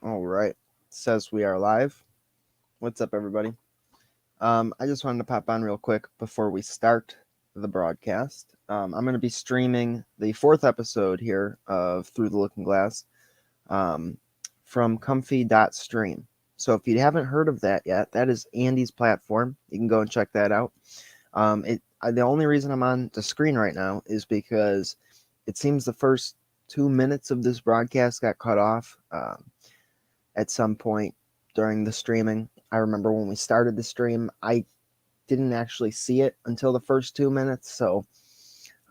All right. It says we are live. What's up, everybody? I just wanted to pop on real quick before we start the broadcast. I'm going to be streaming the 4th episode here of Through the Looking Glass from comfy.stream. So if you haven't heard of that yet, that is Andy's platform. You can go and check that out. The only reason I'm on the screen right now is because it seems the first 2 minutes of this broadcast got cut off at some point during the streaming. I remember when we started the stream, I didn't actually see it until the first 2 minutes, so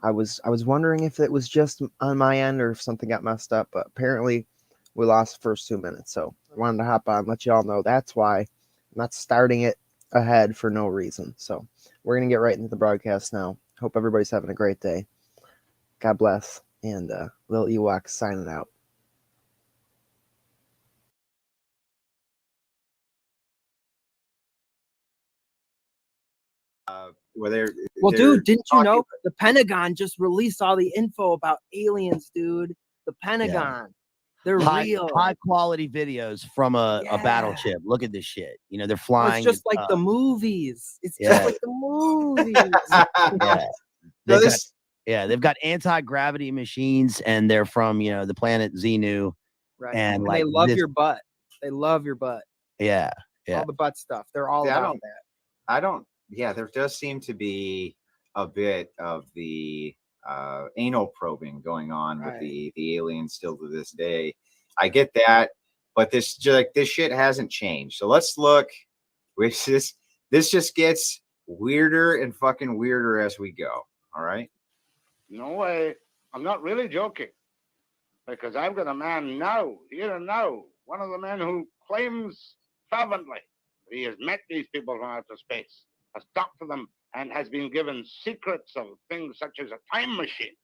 I was wondering if it was just on my end or if something got messed up, but apparently we lost the first 2 minutes, so I wanted to hop on, let you all know that's why I'm not starting it ahead for no reason. So we're going to get right into the broadcast now. Hope everybody's having a great day. God bless, and Lil Ewok signing out. Dude, didn't you know the Pentagon just released all the info about aliens, dude? The Pentagon. They're real. High quality videos from a battleship. Look at this shit. You know, they're flying. It's just like the movies. It's just like the movies. They've got anti-gravity machines, and they're from, the planet Xenu. Right. And they love your butt. They love your butt. Yeah. All the butt stuff. They're all about that. There does seem to be a bit of the anal probing going on with the aliens still to this day. I get that, but this shit hasn't changed. So let's look. This just gets weirder and fucking weirder as we go. All right. No way. I'm not really joking, because I've got a man now, here and now, one of the men who claims fervently that he has met these people from outer space, has talked to them, and has been given secrets of things such as a time machine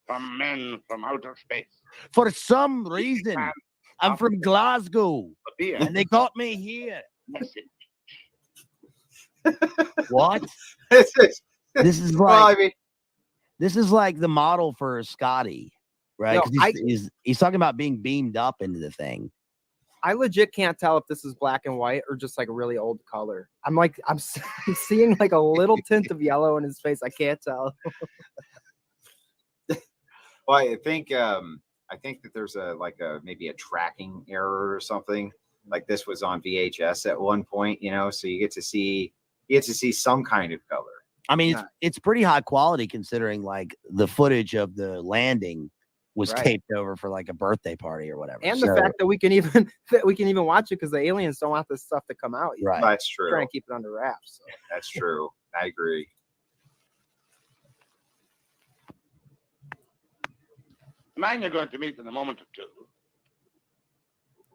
from men from outer space. For some reason, I'm from Glasgow, and they got me here. What? This is like the model for Scotty, right? He's talking about being beamed up into the thing. I legit can't tell if this is black and white or just like a really old color. I'm seeing like a little tint of yellow in his face. I can't tell. Well, I think that there's maybe a tracking error or something. Like this was on VHS at one point, so you get to see some kind of color. I mean, it's pretty high quality considering like the footage of the landing was taped over for like a birthday party or whatever. And the fact that we can even watch it because the aliens don't want this stuff to come out yet. Right. That's true. Try and keep it under wraps. So. That's true. I agree. The man you're going to meet in a moment or two.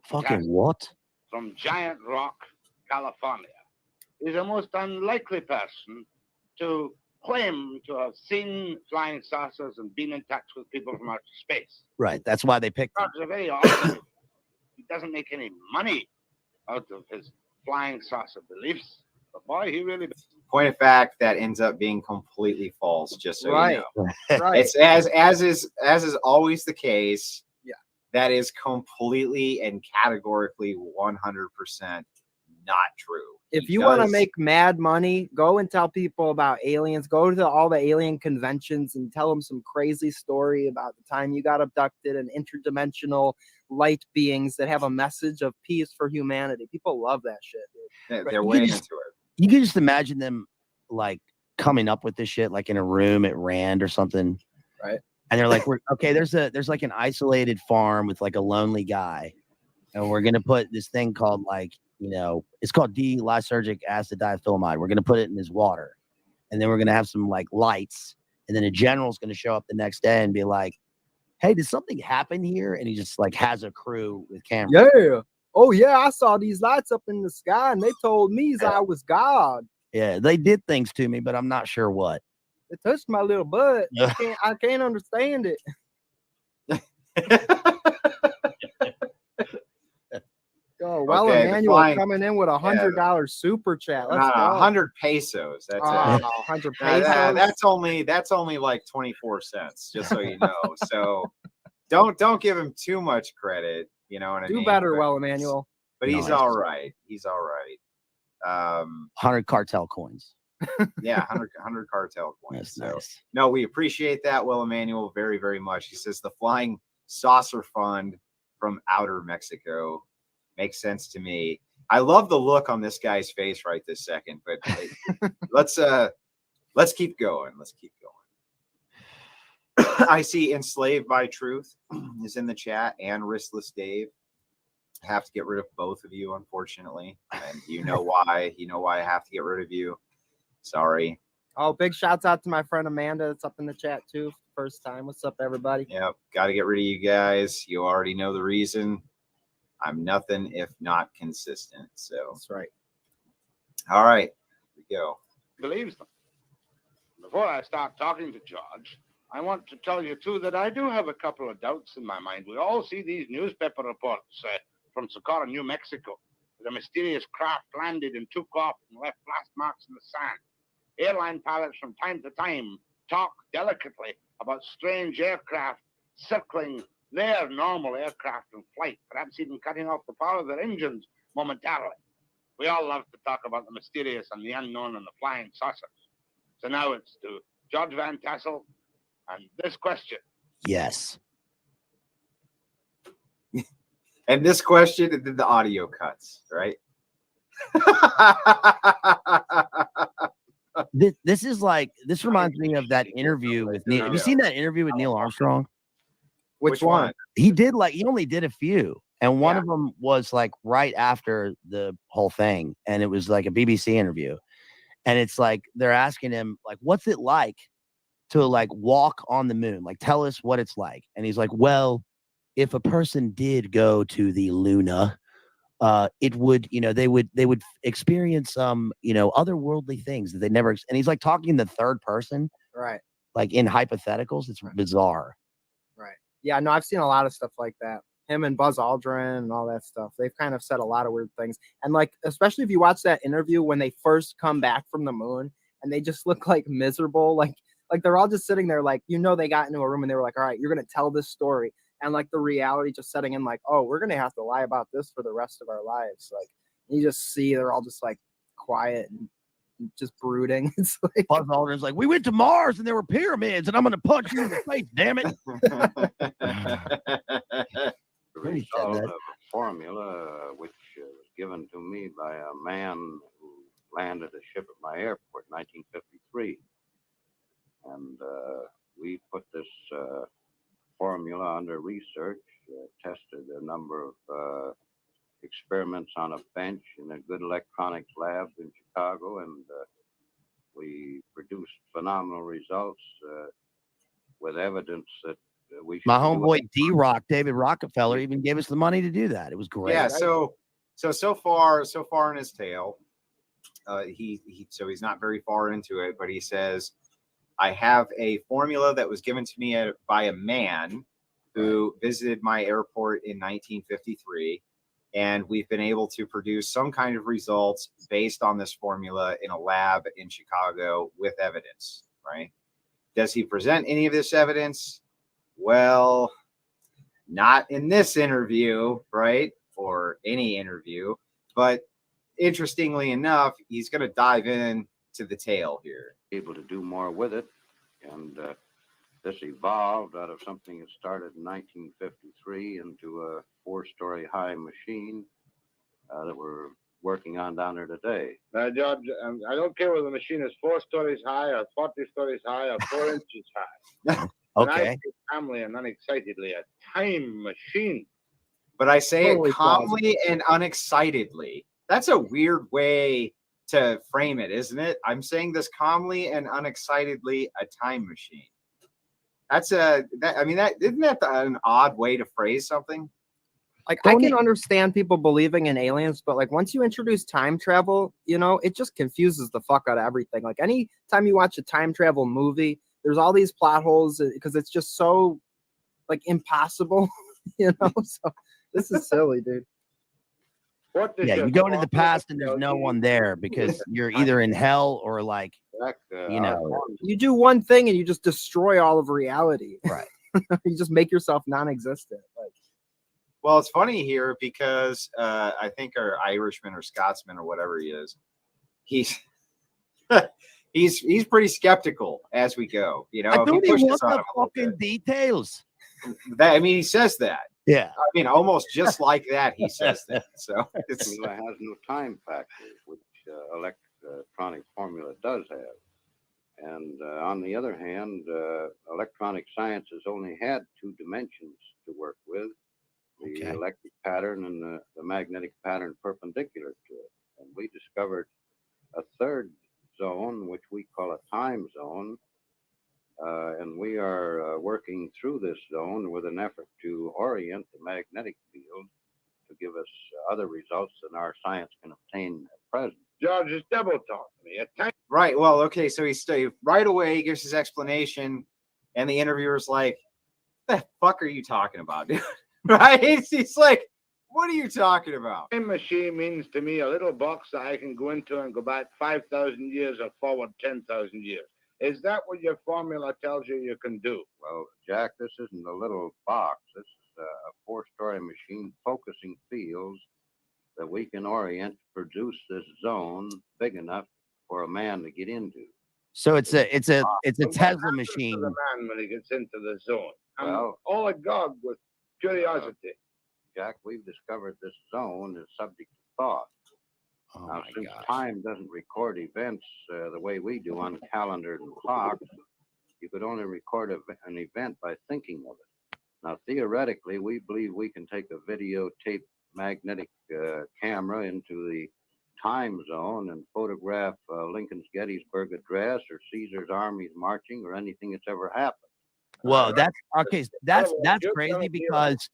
Fucking what? From Giant Rock, California. He's a most unlikely person to claim to have seen flying saucers and been in touch with people from outer space. Right. That's why they picked him. Very often, he doesn't make any money out of his flying saucer beliefs. But boy, he really... Point of fact, that ends up being completely false, just so you know. Right. It's as is always the case. Yeah. That is completely and categorically 100% not true. If you want to make mad money, go and tell people about aliens. Go to all the alien conventions and tell them some crazy story about the time you got abducted and interdimensional light beings that have a message of peace for humanity. People love that shit, dude. They're way into it. You can just imagine them like coming up with this shit like in a room at Rand or something. Right. And they're like, there's like an isolated farm with like a lonely guy. And we're going to put this thing called like, it's called D-lysergic acid diethylamide. We're going to put it in his water. And then we're going to have some like lights. And then a general's going to show up the next day and be like, hey, did something happen here? And he just like has a crew with cameras. Yeah. Oh, yeah. I saw these lights up in the sky and they told me I was God. Yeah. They did things to me, but I'm not sure what. They touched my little butt. I can't understand it. Oh, well, okay, Emmanuel coming in with $100 super chat. Let's go. 100 pesos. That's it. 100 pesos. That's only like 24 cents, just so you know. So don't give him too much credit. You know what I Do mean? better, But- well, Emmanuel. But he's Nice. all right. He's all right. 100 cartel coins. Yeah, 100 cartel coins. That's So nice. no, we appreciate that, Will Emmanuel, very, very much. He says the Flying Saucer Fund from outer Mexico makes sense to me. I love the look on this guy's face right this second, but let's keep going. Let's keep going. I see Enslaved by Truth is in the chat, and Ristless Dave. Have to get rid of both of you, unfortunately, and you know why. You know why I have to get rid of you. Sorry. Oh, big shouts out to my friend Amanda. That's up in the chat too. First time. What's up, everybody? Yep, got to get rid of you guys. You already know the reason. I'm nothing if not consistent. So That's right. all right, here we go. Believes them. Before I start talking to George, I want to tell you, too, that I do have a couple of doubts in my mind. We all see these newspaper reports from Socorro, New Mexico. The mysterious craft landed and took off and left blast marks in the sand. Airline pilots from time to time talk delicately about strange aircraft circling their normal aircraft in flight, perhaps even cutting off the power of their engines momentarily. We all love to talk about the mysterious and the unknown and the flying saucers. So now it's to George Van Tassel and this question. Yes. And this question, and then the audio cuts, right? This is like, this reminds me of that interview with Neil. Have you seen that interview with Neil Armstrong? Which one? He only did a few. And one Yeah. of them was like right after the whole thing. And it was like a BBC interview. And it's like, they're asking him, like, what's it like to like walk on the moon? Like, tell us what it's like. And he's like, well, if a person did go to the Luna, it would, they would experience some, otherworldly things that they never. And he's like talking in the third person, Right. like in hypotheticals. It's bizarre. Right. Yeah, no, I've seen a lot of stuff like that. Him and Buzz Aldrin and all that stuff. They've kind of said a lot of weird things. And like, especially if you watch that interview when they first come back from the moon and they just look like miserable, like they're all just sitting there, like, they got into a room and they were like, all right, you're going to tell this story. And like the reality just setting in, like, oh, we're going to have to lie about this for the rest of our lives. Like, you just see they're all just like quiet and just brooding. It's like Buzz Aldrin's like, we went to Mars and there were pyramids and I'm going to punch you in the face, damn it. The result of a formula which was given to me by a man who landed a ship at my airport in 1953. And we put this formula under research, tested a number of experiments on a bench in a good electronics lab in Chicago, and we produced phenomenal results with evidence that we should. My homeboy D-Rock, David Rockefeller, even gave us the money to do that. It was great. Yeah. So far in his tale, he's not very far into it, but he says, I have a formula that was given to me by a man who visited my airport in 1953. And we've been able to produce some kind of results based on this formula in a lab in Chicago with evidence, right? Does he present any of this evidence? Well, not in this interview, right? Or any interview. But interestingly enough, he's going to dive in to the tale here. Able to do more with it, and this evolved out of something that started in 1953 into a 4-story high machine that we're working on down there today. Now, George, I don't care whether the machine is 4 stories high or 40 stories high or 4 inches high. And I Okay. say calmly and unexcitedly, a time machine. But I say Totally it calmly and unexcitedly. That's a weird way to frame it, isn't it? I'm saying this calmly and unexcitedly, a time machine. Isn't that an odd way to phrase something? Like, I can understand people believing in aliens, but like once you introduce time travel, it just confuses the fuck out of everything. Like any time you watch a time travel movie, there's all these plot holes because it's just so like impossible, So this is silly, dude. Yeah, you go into the past and there's no one there because you're either in hell or like, you do one thing and you just destroy all of reality. Right. You just make yourself non-existent. Like, Well, it's funny here because I think our Irishman or Scotsman or whatever he is, he's he's pretty skeptical as we go. You know, I don't he even pushes want on the him a little fucking bit. details. That, I mean, he says that. Yeah. I mean, almost just like that, he says that. So it's Formula has no time factor, which electronic formula does have. And on the other hand, electronic science has only had two dimensions to work with, the electric pattern and the magnetic pattern perpendicular to it. And we discovered a third zone, which we call a time zone. And we are working through this zone with an effort to orient the magnetic field to give us other results than our science can obtain at present. George is double talking me. right. Well, okay. So right away he gives his explanation, and the interviewer's like, "The fuck are you talking about, dude?" Right? He's like, "What are you talking about?" Time machine means to me a little box that I can go into and go back 5,000 years or forward 10,000 years. Is that what your formula tells you can do? Well, Jack, this isn't a little box. This is a four-story machine focusing fields that we can orient to produce this zone big enough for a man to get into. So it's a But what Tesla happens machine. to the man when he gets into the zone? I'm Well- all agog with curiosity. Jack, we've discovered this zone is subject to thought. Oh Now, my since gosh. time doesn't record events the way we do on calendars and clocks, you could only record an event by thinking of it. Now, theoretically, we believe we can take a videotape magnetic camera into the time zone and photograph Lincoln's Gettysburg Address or Caesar's armies marching or anything that's ever happened. Well, that's okay. That's You're crazy telling me because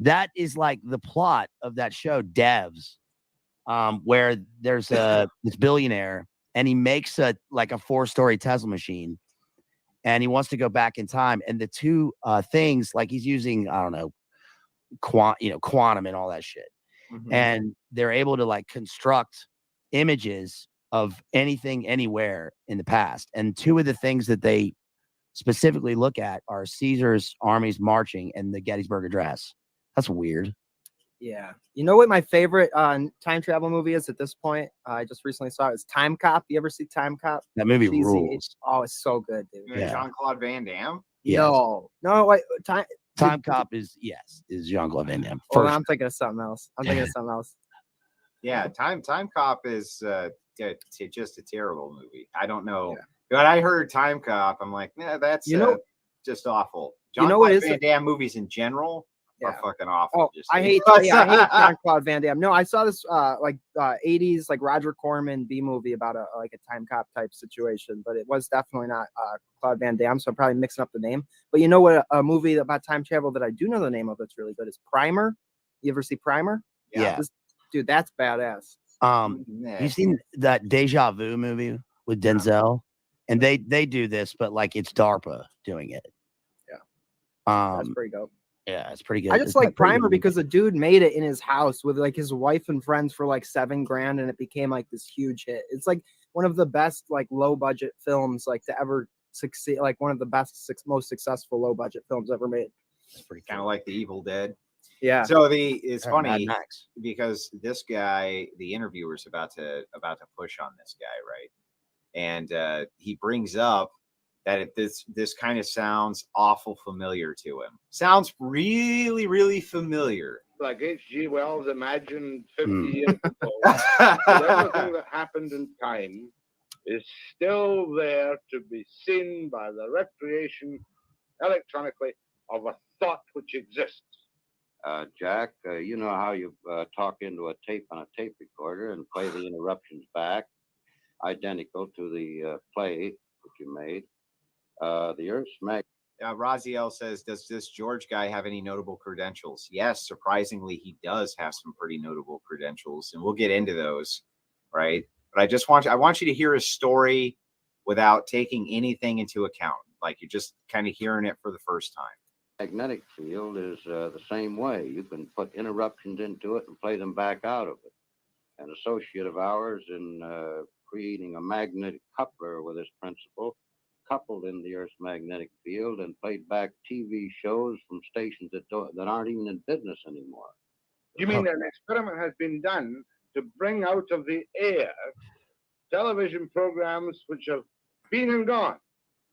that is like the plot of that show, Devs, where there's this billionaire and he makes a four-story Tesla machine, and he wants to go back in time. And the two things, like he's using, I don't know, quantum and all that shit, and they're able to like construct images of anything, anywhere in the past. And two of the things that they specifically look at are Caesar's armies marching and the Gettysburg Address. That's weird. Yeah. You know what my favorite time travel movie is at this point? I just recently saw it. It's Time Cop. You ever see Time Cop? That movie Cheesy. rules. Oh, it's so good, dude. Yeah. Jean-Claude Van Damme. Yes. No, wait. Time Cop is Jean-Claude Van Damme. Hold on, I'm thinking of something else. Yeah, Time Cop is just a terrible movie. I don't know. But I heard Time Cop. I'm like, yeah, that's just awful. Jean-Claude Van Damme movies in general are fucking awful. Oh, I hate Jean-Claude Van Damme. No, I saw this 80s like Roger Corman B movie about a time cop type situation, but it was definitely not Claude Van Damme, so I'm probably mixing up the name. But you know what? A movie about time travel that I do know the name of that's really good is Primer. You ever see Primer? Yeah. Dude, that's badass. You've seen that Deja Vu movie with Denzel? And they do this, but like it's DARPA doing it. Yeah. That's pretty dope. Yeah, it's pretty good. I just like Primer because the dude made it in his house with like his wife and friends for like $7,000, and it became like this huge hit. It's like one of the best like low budget films like to ever succeed. Like one of the best, most successful low budget films ever made. It's pretty kind of like The Evil Dead. Yeah. So it's funny because this guy, the interviewer's about to push on this guy, right? And he brings up that this kind of sounds awful familiar to him. Sounds really, really familiar. Like H.G. Wells imagined 50 years ago. Everything that happened in time is still there to be seen by the recreation electronically of a thought which exists. Jack, you know how you talk into a tape on a tape recorder and play the interruptions back, identical to the play that you made. The Earth's magnet. Raziel says, does this George guy have any notable credentials? Yes, surprisingly, he does have some pretty notable credentials, and we'll get into those, right? But I want you to hear his story without taking anything into account. Like you're just kind of hearing it for the first time. Magnetic field is the same way. You can put interruptions into it and play them back out of it. An associate of ours in creating a magnetic coupler with this principle coupled in the Earth's magnetic field and played back TV shows from stations that aren't even in business anymore. You mean an experiment has been done to bring out of the air television programs which have been and gone?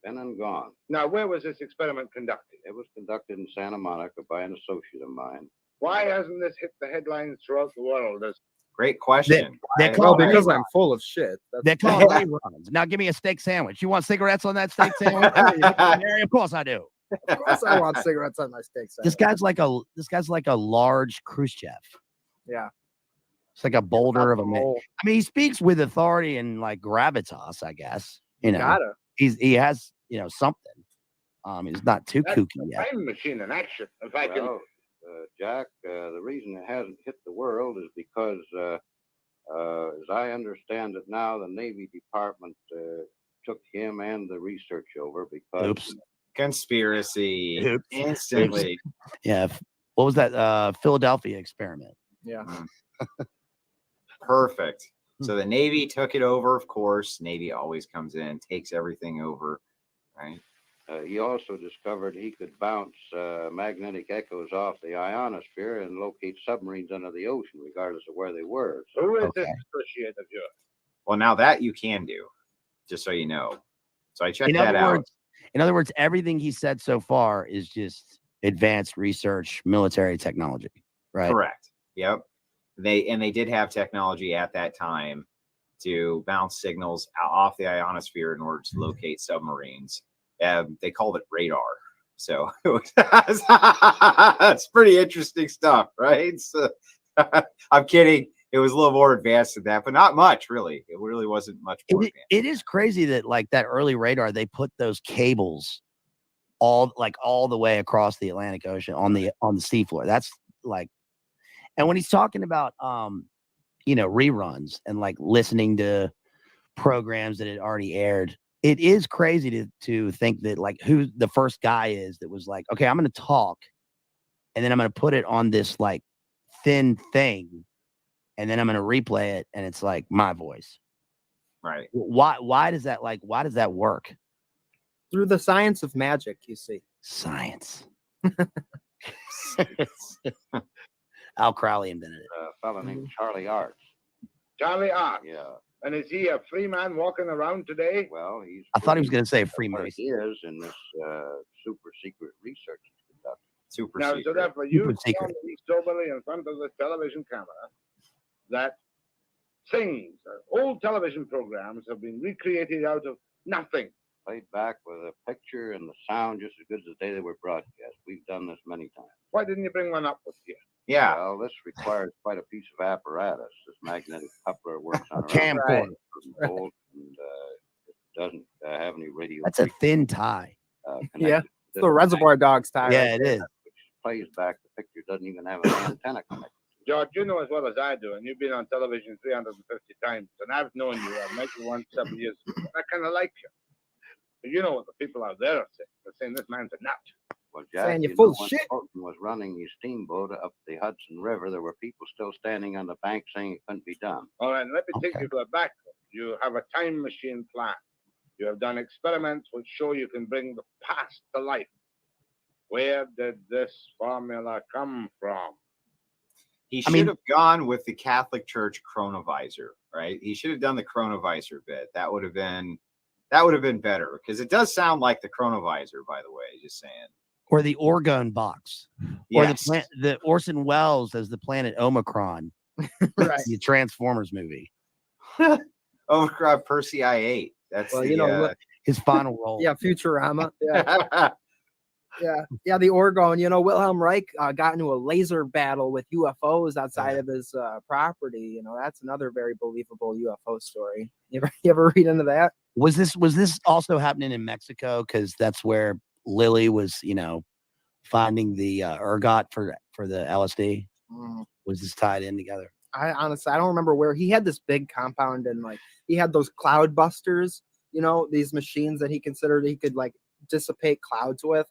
Been and gone. Now, where was this experiment conducted? It was conducted in Santa Monica by an associate of mine. Why hasn't this hit the headlines throughout the world? Great question. They I- call Well, because reruns. I'm full of shit. They're called reruns. Now give me a steak sandwich. You want cigarettes on that steak sandwich? Mary? Of course I do. Of course, I want cigarettes on my steak This sandwich. guy's like a large Khrushchev. Yeah. It's like a boulder of a man. Roll. I mean, he speaks with authority and like gravitas, I guess. You know, Gotta. he has, something. He's not too That's kooky a yet. time machine in action. If I can. Well, Jack, the reason it hasn't hit the world is because, as I understand it now, the Navy Department took him and the research over because Oops. Conspiracy. Oops. Instantly. Yeah. What was that? Philadelphia experiment. Yeah. Perfect. So the Navy took it over, of course. Navy always comes in, takes everything over, right? he also discovered he could bounce magnetic echoes off the ionosphere and locate submarines under the ocean, regardless of where they were. So, Who is this Okay. associate of yours? Well, now that you can do, just so you know. So I checked In that other out. words, everything he said so far is just advanced research, military technology, right? Correct. Yep. They did have technology at that time to bounce signals off the ionosphere in order to locate submarines. They called it radar. So it's pretty interesting stuff, right? So, I'm kidding. It was a little more advanced than that, but not much, really. It really wasn't much more advanced. It is crazy that like that early radar, they put those cables all the way across the Atlantic Ocean on the seafloor. That's like, and when he's talking about reruns and like listening to programs that had already aired, it is crazy to think that like who the first guy is that was like, okay, I'm going to talk and then I'm going to put it on this like thin thing and then I'm going to replay it and it's like my voice. Right. Why does that work? Through the science of magic, you see. Science. Al Crowley invented it. a fellow named Charlie Arts. Charlie Arts. Yeah. And is he a free man walking around today? Well, he's. I thought he was going to say What Freemason. he is in this super secret research he's conducting. Super Now, so secret. therefore, you Super secret. tell me soberly in front of the television camera that things, old television programs have been recreated out of nothing. Played back with a picture and the sound just as good as the day they were broadcast. We've done this many times. Why didn't you bring one up with you? Yeah. Well, this requires quite a piece of apparatus. This magnetic coupler works on A camcorder. and it doesn't have any radio. That's a thin tie. Yeah, It's the Reservoir Dogs tie. Yeah, it is. Which plays back the picture. Doesn't even have an antenna connected. George, you know as well as I do, and you've been on television 350 times, and I've known you. I've met you once 7 years ago. I kind of like you. But you know what the people out there are saying. They're saying this man's a nut. Well, Jack, Saying you're you full know, of when shit. Fulton was running his steamboat up the Hudson River, there were people still standing on the bank saying it couldn't be done. All right, let me take Okay. you to the back. You have a time machine plan. You have done experiments which show you can bring the past to life. Where did this formula come from? He I should mean- have gone with the Catholic Church chronovisor, right? He should have done the chronovisor bit. That would have been better because it does sound like the chronovisor, by the way. Just saying. Or the Orgone box. Yes. Or the Orson Welles as the planet Omicron. Right. The Transformers movie. Overcrowd Percy I8. That's Well, the, you know, His final role. Yeah, Futurama. Yeah. Yeah, the Orgone. Wilhelm Reich got into a laser battle with UFOs outside of his property. That's another very believable UFO story. You ever read into that? Was this also happening in Mexico? Because that's where Lily was, finding the ergot for the LSD. Was this tied in together? I honestly, I don't remember where. He had this big compound and like he had those cloud busters, these machines that he considered he could like dissipate clouds with.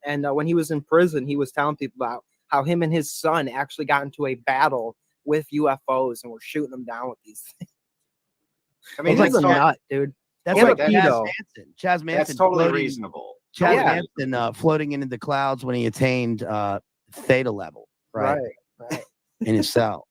And when he was in prison, he was telling people about how him and his son actually got into a battle with UFOs and were shooting them down with these things. I mean, He's that's a nut, dude. That's And like the Chaz pedo. Manson. Chaz Manson. That's totally floating- reasonable. Chaz Yeah. Manson floating into the clouds when he attained theta level, right? Right. In his cell,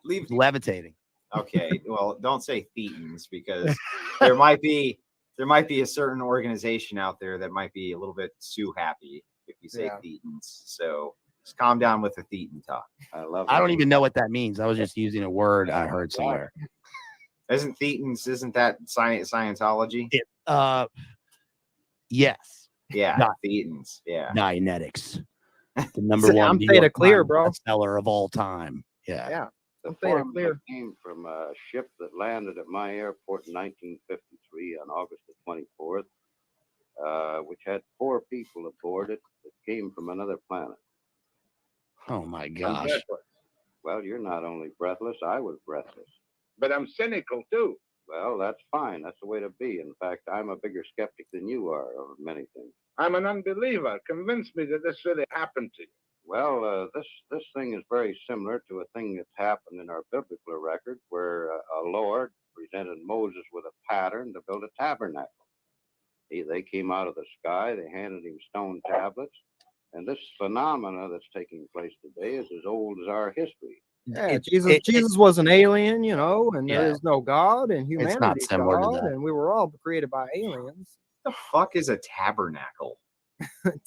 Leave. levitating. Okay, well, don't say thetans because there might be a certain organization out there that might be a little bit too happy if you say Yeah. thetans. So just calm down with the thetan talk. I don't even know what that means. I was just using a word I heard somewhere. Isn't that Scientology? Yes. Yeah, Not- thetans. Yeah. Dianetics. The number one I'm New theta York clear, Times bro. bestseller of all time. Yeah. Yeah. The I'm theta formula clear. came from a ship that landed at my airport in 1953 on August the 24th, which had 4 people aboard it that came from another planet. Oh my I'm gosh. breathless. Well, you're not only breathless, I was breathless. But I'm cynical too. Well, that's fine. That's the way to be. In fact, I'm a bigger skeptic than you are of many things. I'm an unbeliever. Convince me that this really happened to you. Well, this thing is very similar to a thing that's happened in our biblical record, where a Lord presented Moses with a pattern to build a tabernacle. They came out of the sky. They handed him stone tablets, and this phenomena that's taking place today is as old as our history. Yeah, Jesus was an alien, and there Yeah. is no God, and humanity is similar to God, that. and we were all created by aliens. What the fuck is a tabernacle?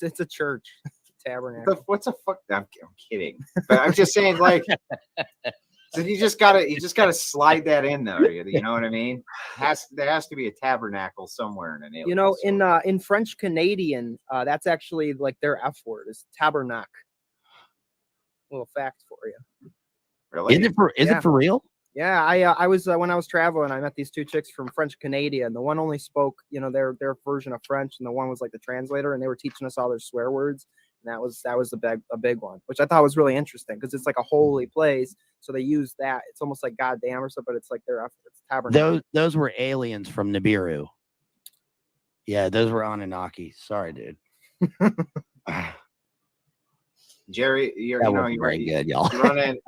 It's a church, it's a tabernacle. What's a fuck? I'm kidding, but I'm just saying, like, so you just gotta slide that in there. You know what I mean? There has to be a tabernacle somewhere in an alien. In French Canadian, that's actually like their F word is tabernacle. Little fact for you. really? Is it for real? Yeah, I was when I was traveling, I met these 2 chicks from French Canadian. The one only spoke, their version of French, and the one was like the translator, and they were teaching us all their swear words. And that was a big one, which I thought was really interesting because it's like a holy place, so they use that. It's almost like goddamn or something, but it's like their tabernacle. Those were aliens from Nibiru. Yeah, those were Anunnaki. Sorry, dude. Jerry, you good, y'all.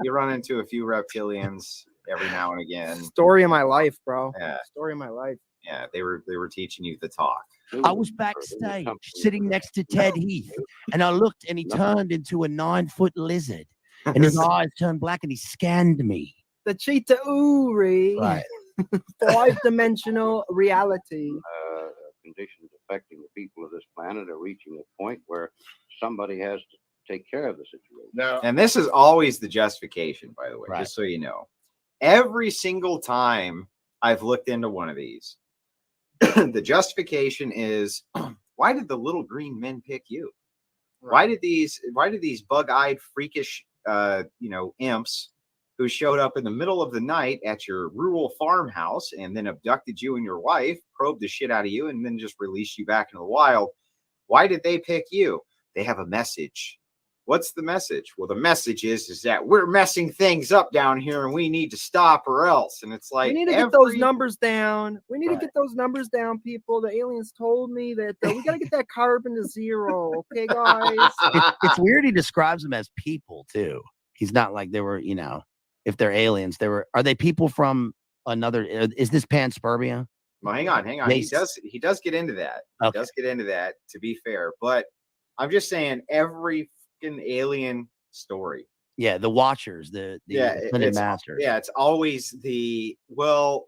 you run into a few reptilians every now and again. Story of my life, bro. Yeah. Story of my life. Yeah, they were teaching you the talk. I was backstage sitting next to Ted Heath, and I looked, and he turned into a 9-foot lizard, and his eyes turned black, and he scanned me. The Cheetah Uri. Right. 5-dimensional reality. Conditions affecting the people of this planet are reaching a point where somebody has to take care of the situation. No. And this is always the justification, by the way, Right. just so you know. Every single time I've looked into one of these, the justification is, why did the little green men pick you? Why did these bug-eyed, freakish, imps who showed up in the middle of the night at your rural farmhouse and then abducted you and your wife, probed the shit out of you, and then just released you back into the wild? Why did they pick you? They have a message. What's the message? Well, the message is that we're messing things up down here and we need to stop or else. And it's like, we need to get those numbers down. We need to get those numbers down, people. The aliens told me that we got to get that carbon to 0. Okay, guys. It's weird he describes them as people, too. He's not like they were, if they're aliens, are they people from another, is this panspermia? Well, hang on. He does get into that. Okay. He does get into that, to be fair. But I'm just saying, every fucking alien story. Yeah, the Watchers, the Ascended Masters. Yeah, it's always we're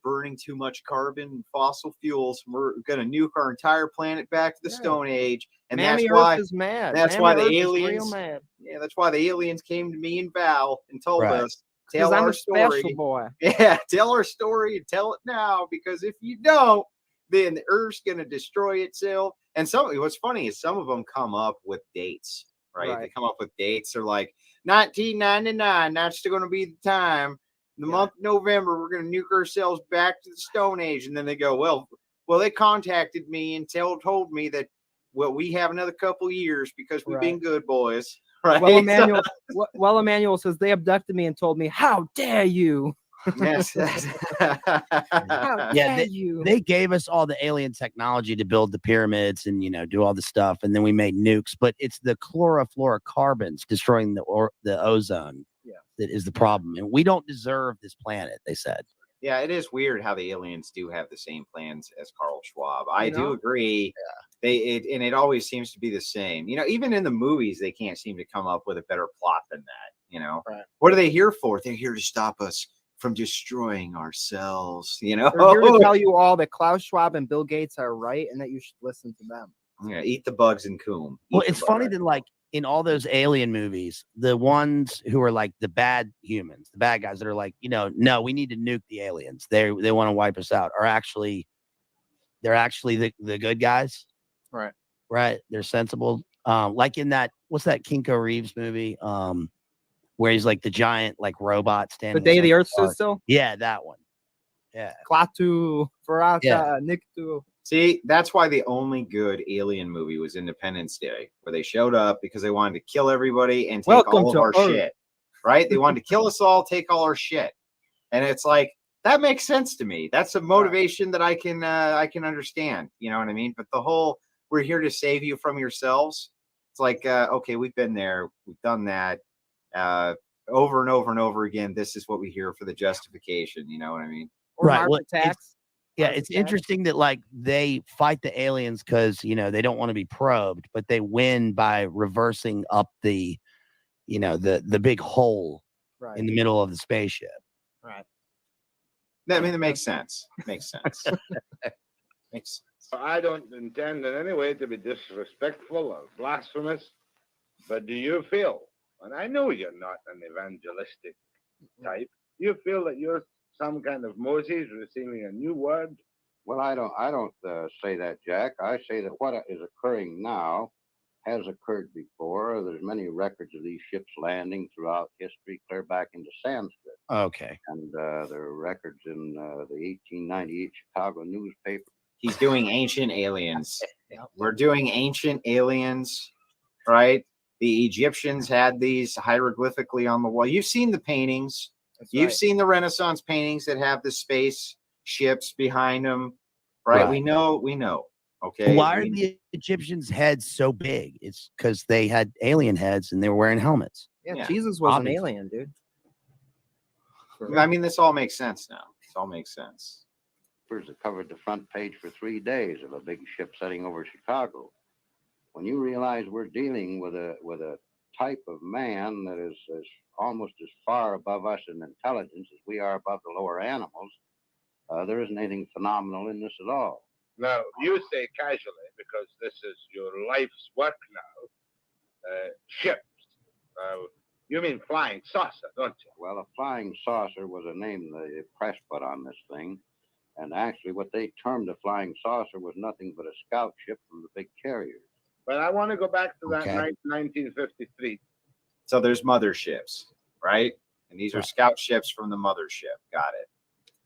burning too much carbon, fossil fuels. We're gonna nuke our entire planet back to the Stone Age, and Mammy that's why Earth is mad. That's Mammy why the Earth is aliens. real mad. Yeah, that's why the aliens came to me and Val and told us, Because tell I'm our a story. special boy. Yeah, tell our story and tell it now, because if you don't, then the Earth's gonna destroy itself. And what's funny is some of them come up with dates, right? They come up with dates. They're like 1999. That's going to be the time. The month of November, we're going to nuke ourselves back to the Stone Age. And then they go, well, they contacted me and told me that we have another couple years because we've been good boys. Right. Well, Emmanuel says they abducted me and told me, "How dare you?" Yes. How dare you? They gave us all the alien technology to build the pyramids and do all the stuff, and then we made nukes. But it's the chlorofluorocarbons destroying the ozone that is the problem, and we don't deserve this planet. They said. Yeah, it is weird how the aliens do have the same plans as Carl Schwab. I do know? agree. And it always seems to be the same. Even in the movies, they can't seem to come up with a better plot than that. Right. What are they here for? They're here to stop us from destroying ourselves. They're here to tell you all that Klaus Schwab and Bill Gates are right and that you should listen to them. Yeah, eat the bugs and coom. Well, it's funny that like in all those alien movies, the ones who are like the bad humans, the bad guys that are like, no, we need to nuke the aliens. They want to wipe us out. They're actually the good guys. Right. Right. They're sensible. Like in that, what's that Kinko Reeves movie? Where he's like the giant like robot standing. The Day the Earth Stood Still? Yeah, that one. Yeah. Klaatu, Farata, Yeah. Niktu. See, that's why the only good alien movie was Independence Day, where they showed up because they wanted to kill everybody and take all of our shit. Right? They wanted to kill us all, take all our shit. And it's like, that makes sense to me. That's a motivation that I can understand. You know what I mean? But the whole, we're here to save you from yourselves. It's like, okay, we've been there. We've done that over and over and over again. This is what we hear for the justification. You know what I mean? Or Right. Mars attacks. It's interesting that like they fight the aliens because they don't want to be probed, but they win by reversing up the the big hole in the middle of the spaceship. Right. I mean, it makes sense. Makes sense. Makes sense. I don't intend in any way to be disrespectful or blasphemous, but do you feel, and I know you're not an evangelistic type, you feel that you're some kind of Moses receiving a new word? Well, I don't say that, Jack. I say that what is occurring now has occurred before. There's many records of these ships landing throughout history, clear back into Sanskrit. Okay. And there are records in the 1898 Chicago newspaper. He's doing ancient aliens. We're doing ancient aliens, right? The Egyptians had these hieroglyphically on the wall. You've seen the paintings. You've seen the Renaissance paintings that have the space ships behind them, right? We know. Okay. Why are the Egyptians' heads so big? It's because they had alien heads and they were wearing helmets. Yeah. Jesus was an alien, dude. I mean, this all makes sense now. This all makes sense. Papers that covered the front page for 3 days of a big ship setting over Chicago. When you realize we're dealing with a type of man that is almost as far above us in intelligence as we are above the lower animals, there isn't anything phenomenal in this at all. Now, you say casually, because this is your life's work now, ships. You mean flying saucer, don't you? Well, a flying saucer was a name the press put on this thing. And actually, what they termed a flying saucer was nothing but a scout ship from the big carriers. But I want to go back to that night, 1953. So there's motherships, right? And these are scout ships from the mothership. Got it.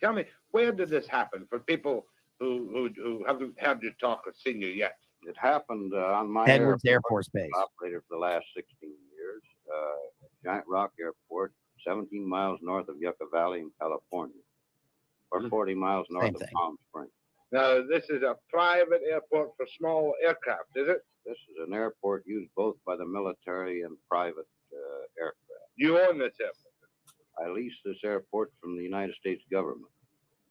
Tell me, where did this happen for people who haven't had you talk or seen you yet? It happened on my Edwards Air Force Base. Operator for the last 16 years. Giant Rock Airport, 17 miles north of Yucca Valley in California, or 40 miles north of Palm Springs. Now, this is a private airport for small aircraft, is it? This is an airport used both by the military and private aircraft. You own this airport? I leased this airport from the United States government.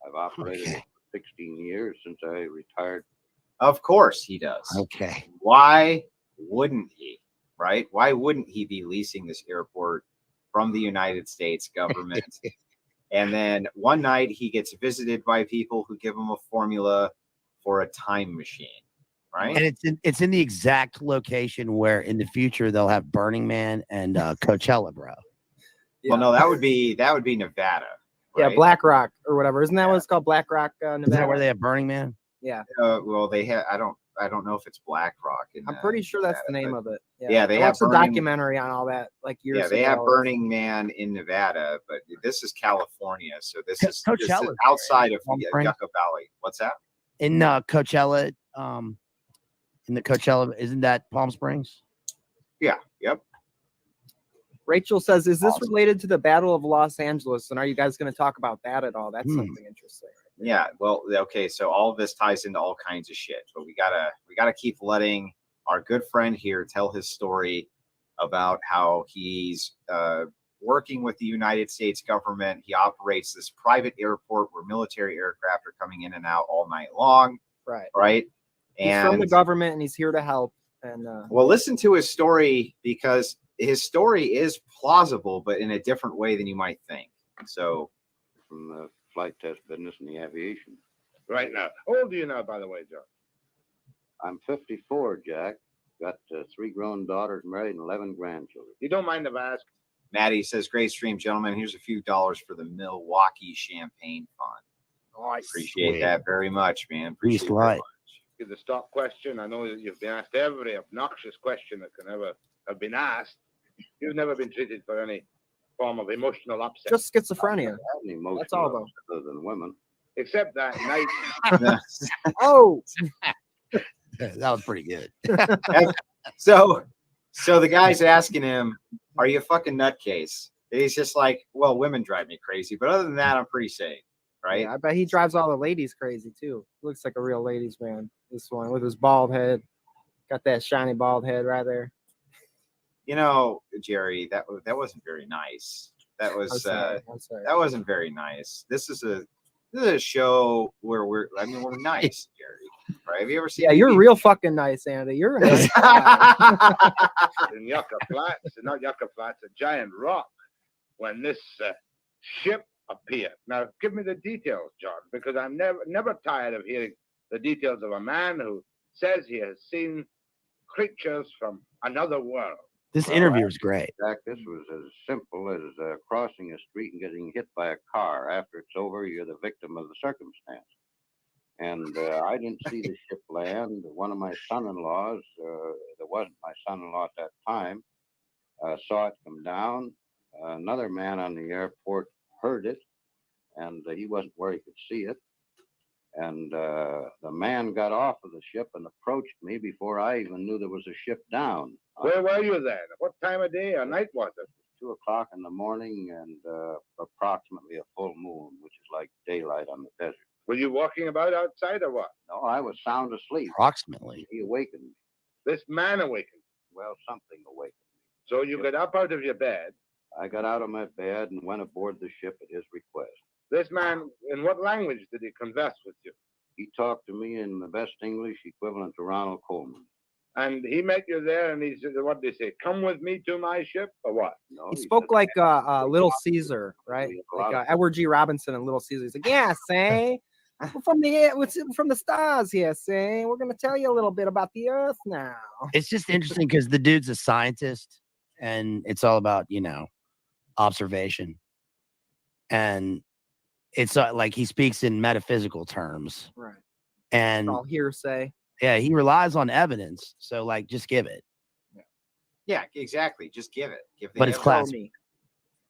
I've operated it for 16 years since I retired. Of course he does. Okay. Why wouldn't he? Right? Why wouldn't he be leasing this airport from the United States government? And then one night he gets visited by people who give him a formula for a time machine, right? And it's in the exact location where in the future they'll have Burning Man and Coachella, bro. Well, no, that would be Nevada. Yeah, right? Black Rock or whatever. Isn't that what it's called? Black Rock, Nevada. Is that where they have Burning Man? Yeah. Well, they have. I don't know if it's Black Rock. I'm pretty sure that's the name of it. Yeah, they I have watched a documentary on all that like years ago. Yeah, they have Burning Man in Nevada, but this is California, so this is Coachella outside of Yucca Valley. What's that? In Coachella, in the Coachella, isn't that Palm Springs? Yeah. Yep. Rachel says, "Is this related to the Battle of Los Angeles? And are you guys going to talk about that at all? That's something interesting." Yeah. Well, okay. So all of this ties into all kinds of shit, but we gotta keep letting our good friend here tell his story about how he's working with the United States government. He operates this private airport where military aircraft are coming in and out all night long. Right. Right. He's from the government and he's here to help. And well, listen to his story, because his story is plausible, but in a different way than you might think. So, from the flight test business and the aviation. Right now. How old are you now, by the way, John? I'm 54, Jack. Got 3 grown daughters married and 11 grandchildren. You don't mind if I ask? Maddie says, great stream, gentlemen. Here's a few dollars for the Milwaukee Champagne Fund. Oh, I appreciate that very much, man. Appreciate it right. Give the stock question. I know that you've been asked every obnoxious question that can ever have been asked. You've never been treated for any form of emotional upset. just schizophrenia. That's all, though. Other than women. Except that night. Oh, That was pretty good. So the guy's asking him, are you a fucking nutcase? And he's just like, well, women drive me crazy, but other than that, I'm pretty sane, right? yeah, I bet he drives all the ladies crazy too. Looks like a real ladies man. This one with his bald head, got that shiny bald head right there. You know, Jerry, that wasn't very nice. That was I'm sorry. that wasn't very nice. This is a show where we're nice, Jerry. Right? Have you ever seen? Yeah, you're real fucking nice, Andy. You're a nice guy. In Yucca Flats, not Yucca Flats, a giant rock, when this ship appeared. Now, give me the details, John, because I'm never tired of hearing the details of a man who says he has seen creatures from another world. This interview was great. Jack, this was as simple as crossing a street and getting hit by a car. After it's over, you're the victim of the circumstance. And I didn't see the ship land. One of my son-in-laws, that wasn't my son-in-law at that time, saw it come down. Another man on the airport heard it, and he wasn't where he could see it. And the man got off of the ship and approached me before I even knew there was a ship down. Where were you then? What time of day or night was it? 2 o'clock in the morning and approximately a full moon, which is like daylight on the desert. Were you walking about outside or what? No, I was sound asleep. Approximately. He awakened me. This man awakened. Well, something awakened me. So you got up out of your bed. I got out of my bed and went aboard the ship at his request. This man, in what language did he converse with you? He talked to me in the best English equivalent to Ronald Coleman. And he met you there, and he said, what did he say? Come with me to my ship, or what? No, He he spoke said, like Little Caesar, right? Like Edward G. Robinson and Little Caesar. He's like, yeah, say, we're from the stars here, say. We're gonna tell you a little bit about the Earth now. It's just interesting because the dude's a scientist, and it's all about observation, and it's like he speaks in metaphysical terms, Right. and All hearsay. yeah, he relies on evidence. So like, just give it. Yeah, exactly. Just give it. Give the But it's evidence. classified.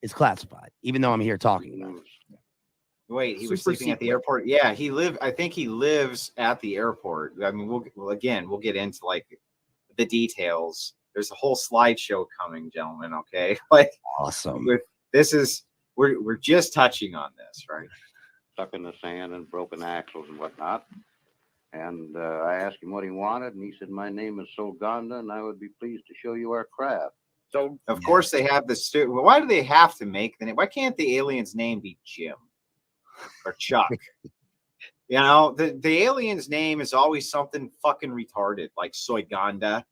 It's classified, even though I'm here talking about it. Wait, he was Super sleeping at the secret. airport. Yeah, I think he lives at the airport. I mean, we'll get into like the details. There's a whole slideshow coming, gentlemen. Okay, like Awesome. we're just touching on this, right? stuck in the sand and broken axles and whatnot. And I asked him what he wanted, and he said, my name is Soganda, and I would be pleased to show you our craft. So, Of course, they have the why do they have to make the name? Why can't the alien's name be Jim or Chuck? You know, the alien's name is always something fucking retarded, like Soyganda,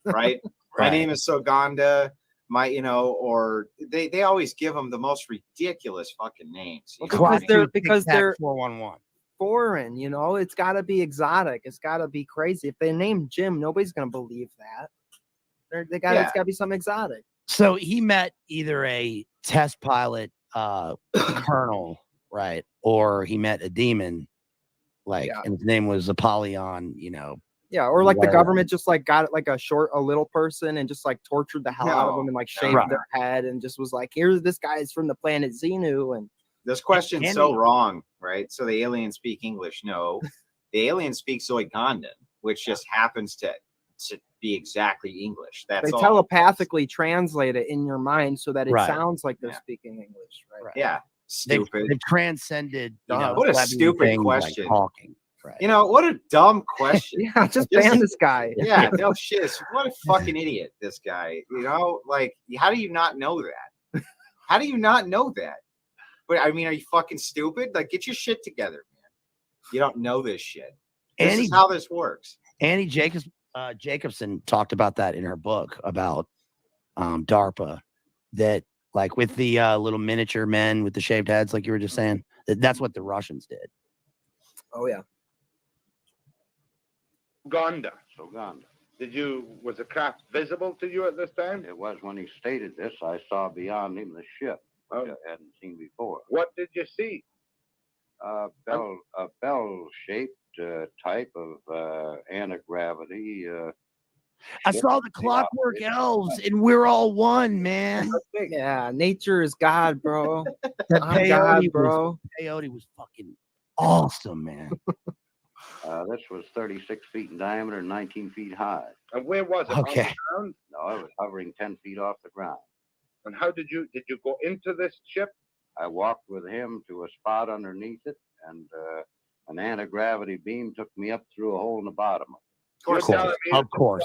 right? My name is Soganda. Or they always give them the most ridiculous fucking names. you know? Because they're 411. foreign, it's got to be exotic. It's got to be crazy. If they name Jim, nobody's going to believe that. It's got to be something exotic. So he met either a test pilot colonel, right? Or he met a demon, and his name was Apollyon, Yeah, or like the Right. government just like got it like a little person and just like tortured the hell out of them and like shaved Right. their head and just was like, here's this guy's from the planet Xenu. And This question's so wrong, right? So the aliens speak English. No, the aliens speak Zoigandan, which just happens to be exactly English. That's they all. telepathically translate it in your mind so that it Right. sounds like they're Yeah. speaking English, right? Yeah, They've stupid. transcended. What a celebrity stupid things like question. talking, right? What a dumb question. Yeah, just ban this guy. Yeah, no shit. What a fucking idiot, this guy. How do you not know that? How do you not know that? But I mean, are you fucking stupid? Like, get your shit together, man. You don't know this shit. This is how this works. Annie Jacobson talked about that in her book about DARPA, that like with the little miniature men with the shaved heads, like you were just saying, that's what the Russians did. Oh yeah. Uganda. Uganda. Was the craft visible to you at this time? It was when he stated this, I saw beyond him the ship, which I hadn't seen before. What did you see? A bell-shaped type of anti-gravity. I saw the Clockwork Elves, and we're all one, man. Yeah, nature is God, bro. That I'm God, peyote bro. was fucking awesome, man. This was 36 feet in diameter and 19 feet high. And where was it? Okay. On the ground? No, it was hovering 10 feet off the ground. And how did you go into this ship? I walked with him to a spot underneath it, and an anti-gravity beam took me up through a hole in the bottom. Of course.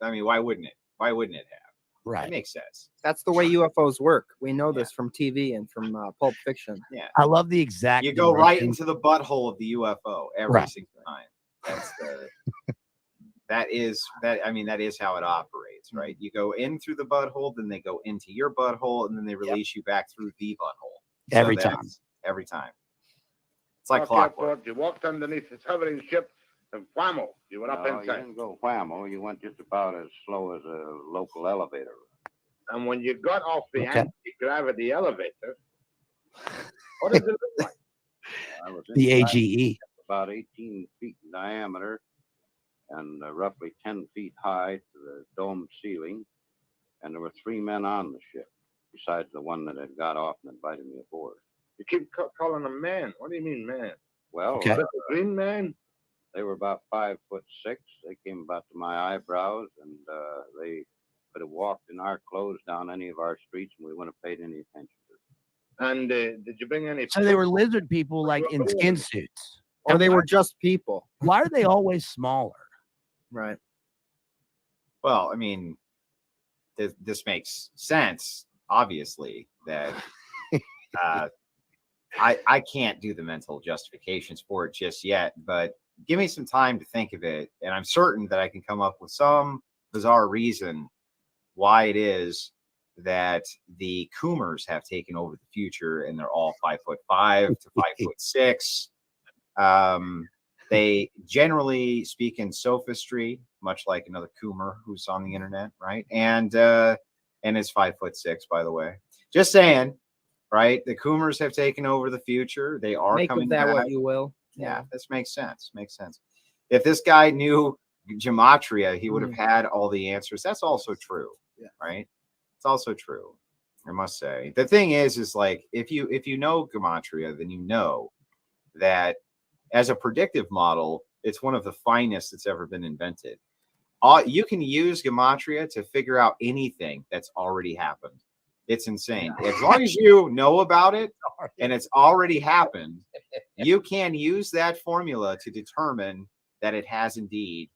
I mean, why wouldn't it? Why wouldn't it have? Right. It makes sense. That's the way UFOs work. We know this from TV and from Pulp Fiction. Yeah. I love the exact. You go right into the butthole of the UFO every single time. That's that is how it operates, right? You go in through the butthole, then they go into your butthole, and then they release you back through the butthole. Every time. Every time. It's like clockwork. You walked underneath this hovering ship, and whammo, you went up No, inside. you didn't go whammo. You went just about as slow as a local elevator. And when you got off the anti-gravity elevator, what does it look like? I was The inside, AGE. about 18 feet in diameter and roughly 10 feet high to the dome ceiling. And there were 3 men on the ship, besides the one that had got off and invited me aboard. You keep calling them man. What do you mean, man? Well, The green man? they were about 5'6". They came about to my eyebrows, and they could have walked in our clothes down any of our streets, and we wouldn't have paid any attention to them. And did you bring any? So they were lizard people, like in skin suits, Or they were just people. Why are they always smaller? Right. Well, I mean, this makes sense. Obviously, that I can't do the mental justifications for it just yet, but give me some time to think of it, and I'm certain that I can come up with some bizarre reason why it is that the Coomers have taken over the future, and they're all 5'5" to 5'6". They generally speak in sophistry, much like another Coomer who's on the internet, right? And is 5'6", by the way. Just saying, right? The Coomers have taken over the future. They are Make coming of that back. what you will. Yeah, this makes sense. Makes sense. If this guy knew gematria, he would have had all the answers. That's also true, right? It's also true. I must say. The thing is like if you know gematria, then you know that as a predictive model, it's one of the finest that's ever been invented. You can use gematria to figure out anything that's already happened. It's insane. As long as you know about it and it's already happened, you can use that formula to determine that it has indeed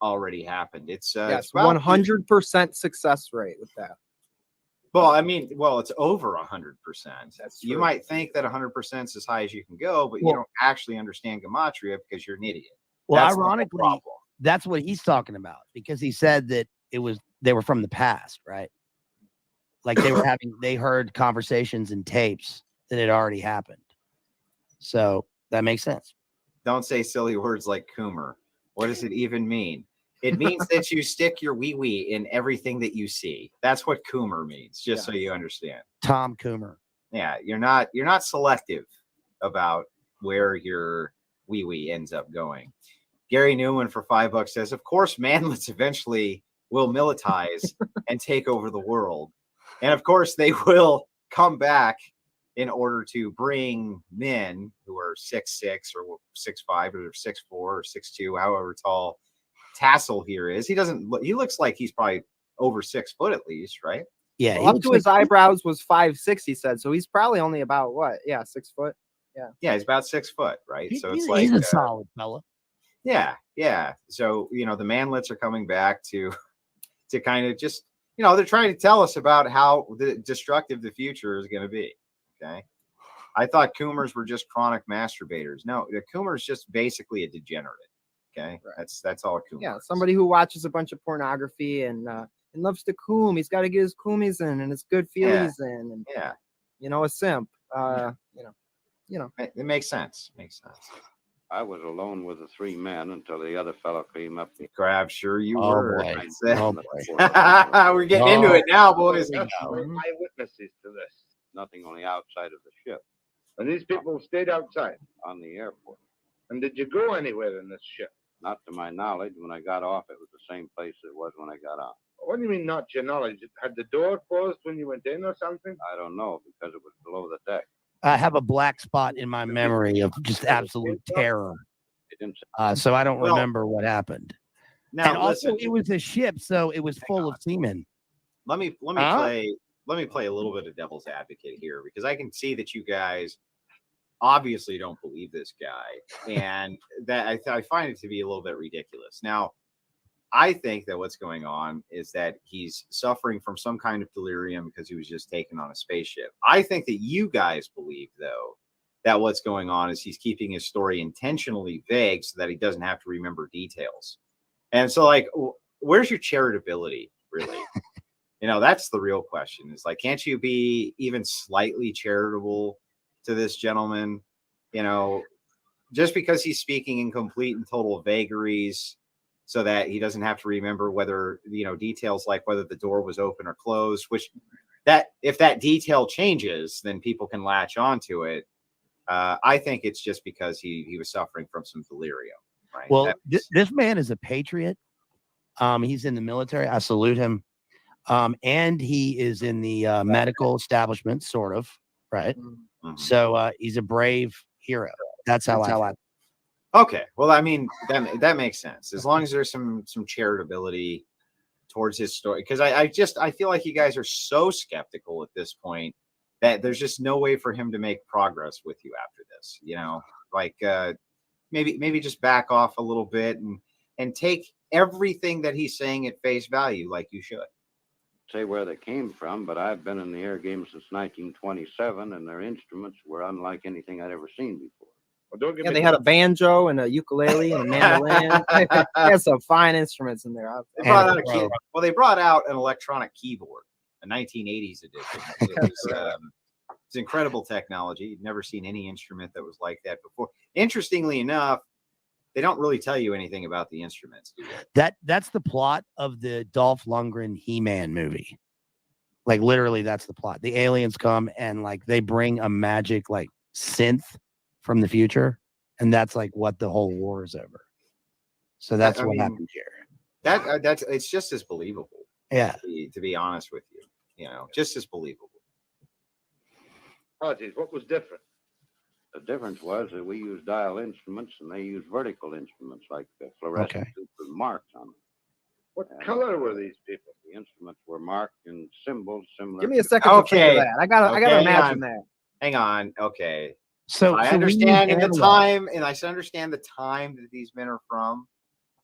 already happened. It's yes, 100% success rate with that. Well, I mean, it's over 100%. You might think that 100% is as high as you can go, but you don't actually understand gematria because you're an idiot. Well, ironically, that's what he's talking about, because he said that they were from the past, right? Like they heard conversations and tapes that had already happened. So that makes sense. Don't say silly words like Coomer. What does it even mean? It means that you stick your wee-wee in everything that you see. That's what Coomer means, just so you understand. Tom Coomer. Yeah, you're not selective about where your wee-wee ends up going. Gary Newman for $5 says, of course, manlets eventually will militarize and take over the world. And of course, they will come back in order to bring men who are 6'6" or 6'5" or 6'4" or 6'2", however tall Tassel here is. He looks like he's probably over 6 foot at least, right? Yeah. Up to his eyebrows was 5'6", he said. So he's probably only about 6 foot. Yeah. Yeah, he's about 6 foot, right? So it's he's a solid fella. Yeah. So, the manlets are coming back to kind of just, they're trying to tell us about how destructive the future is going to be. Okay. I thought Coomers were just chronic masturbators. No, the Coomer is just basically a degenerate. Okay. Right. That's all a Coomer Yeah, is. somebody who watches a bunch of pornography and loves to coom. He's got to get his coomies in and his good feelies in, and Yeah. a simp. It makes sense. I was alone with the three men until the other fellow came up. Grab, sure you Oh, were. boy. That's it. Oh, boy. We're getting into it now, boys. That's eyewitnesses to this. Nothing on the outside of the ship, And these people stayed outside. on the airport. And did you go anywhere in this ship? Not to my knowledge. When I got off, it was the same place it was when I got on. What do you mean, not your knowledge? Had the door closed when you went in or something? I don't know because it was below the deck. I have a black spot in my memory of just absolute terror. It didn't say So I don't Well, remember what happened. Now, And also, listen, it was a ship, so it was full of semen. let me Huh? play a little bit of devil's advocate here, because I can see that you guys obviously don't believe this guy, and that I find it to be a little bit ridiculous. Now, I think that what's going on is that he's suffering from some kind of delirium because he was just taken on a spaceship. I think that you guys believe, though, that what's going on is he's keeping his story intentionally vague so that he doesn't have to remember details. And so, like, where's your charitability, really? That's the real question. It's like, can't you be even slightly charitable to this gentleman? Just because he's speaking in complete and total vagaries so that he doesn't have to remember whether, details like whether the door was open or closed, which if that detail changes, then people can latch onto it. I think it's just because he was suffering from some delirium. Right? Well, this man is a patriot. He's in the military. I salute him. And he is in the medical establishment, sort of, right? Mhm. So he's a brave hero. That's how I. Okay. Well, I mean, that makes sense. As long as there's some charitability towards his story, because I feel like you guys are so skeptical at this point that there's just no way for him to make progress with you after this. Like maybe just back off a little bit and take everything that he's saying at face value, like you should. say where they came from, but I've been in the air game since 1927, and their instruments were unlike anything I'd ever seen before. Well, don't get Yeah, me they had a banjo and a ukulele and a mandolin. They had some fine instruments in there. They brought out an electronic keyboard, a 1980s edition. It's incredible technology. You've never seen any instrument that was like that before. Interestingly enough, they don't really tell you anything about the instruments, do they? That's the plot of the Dolph Lundgren He-Man movie. Like literally, that's the plot. The aliens come and like they bring a magic like synth from the future, and that's like what the whole war is over. So that's what happened here. That's it's just as believable. Yeah. To be honest with you, just as believable. Oh, geez, what was different? The difference was that we used dial instruments and they used vertical instruments like fluorescent tubes with marks on them. What color were these people? The instruments were marked in symbols similar. Give me a second to think of that. I gotta imagine that. Hang on. Okay. So I understand the time, and I understand the time that these men are from,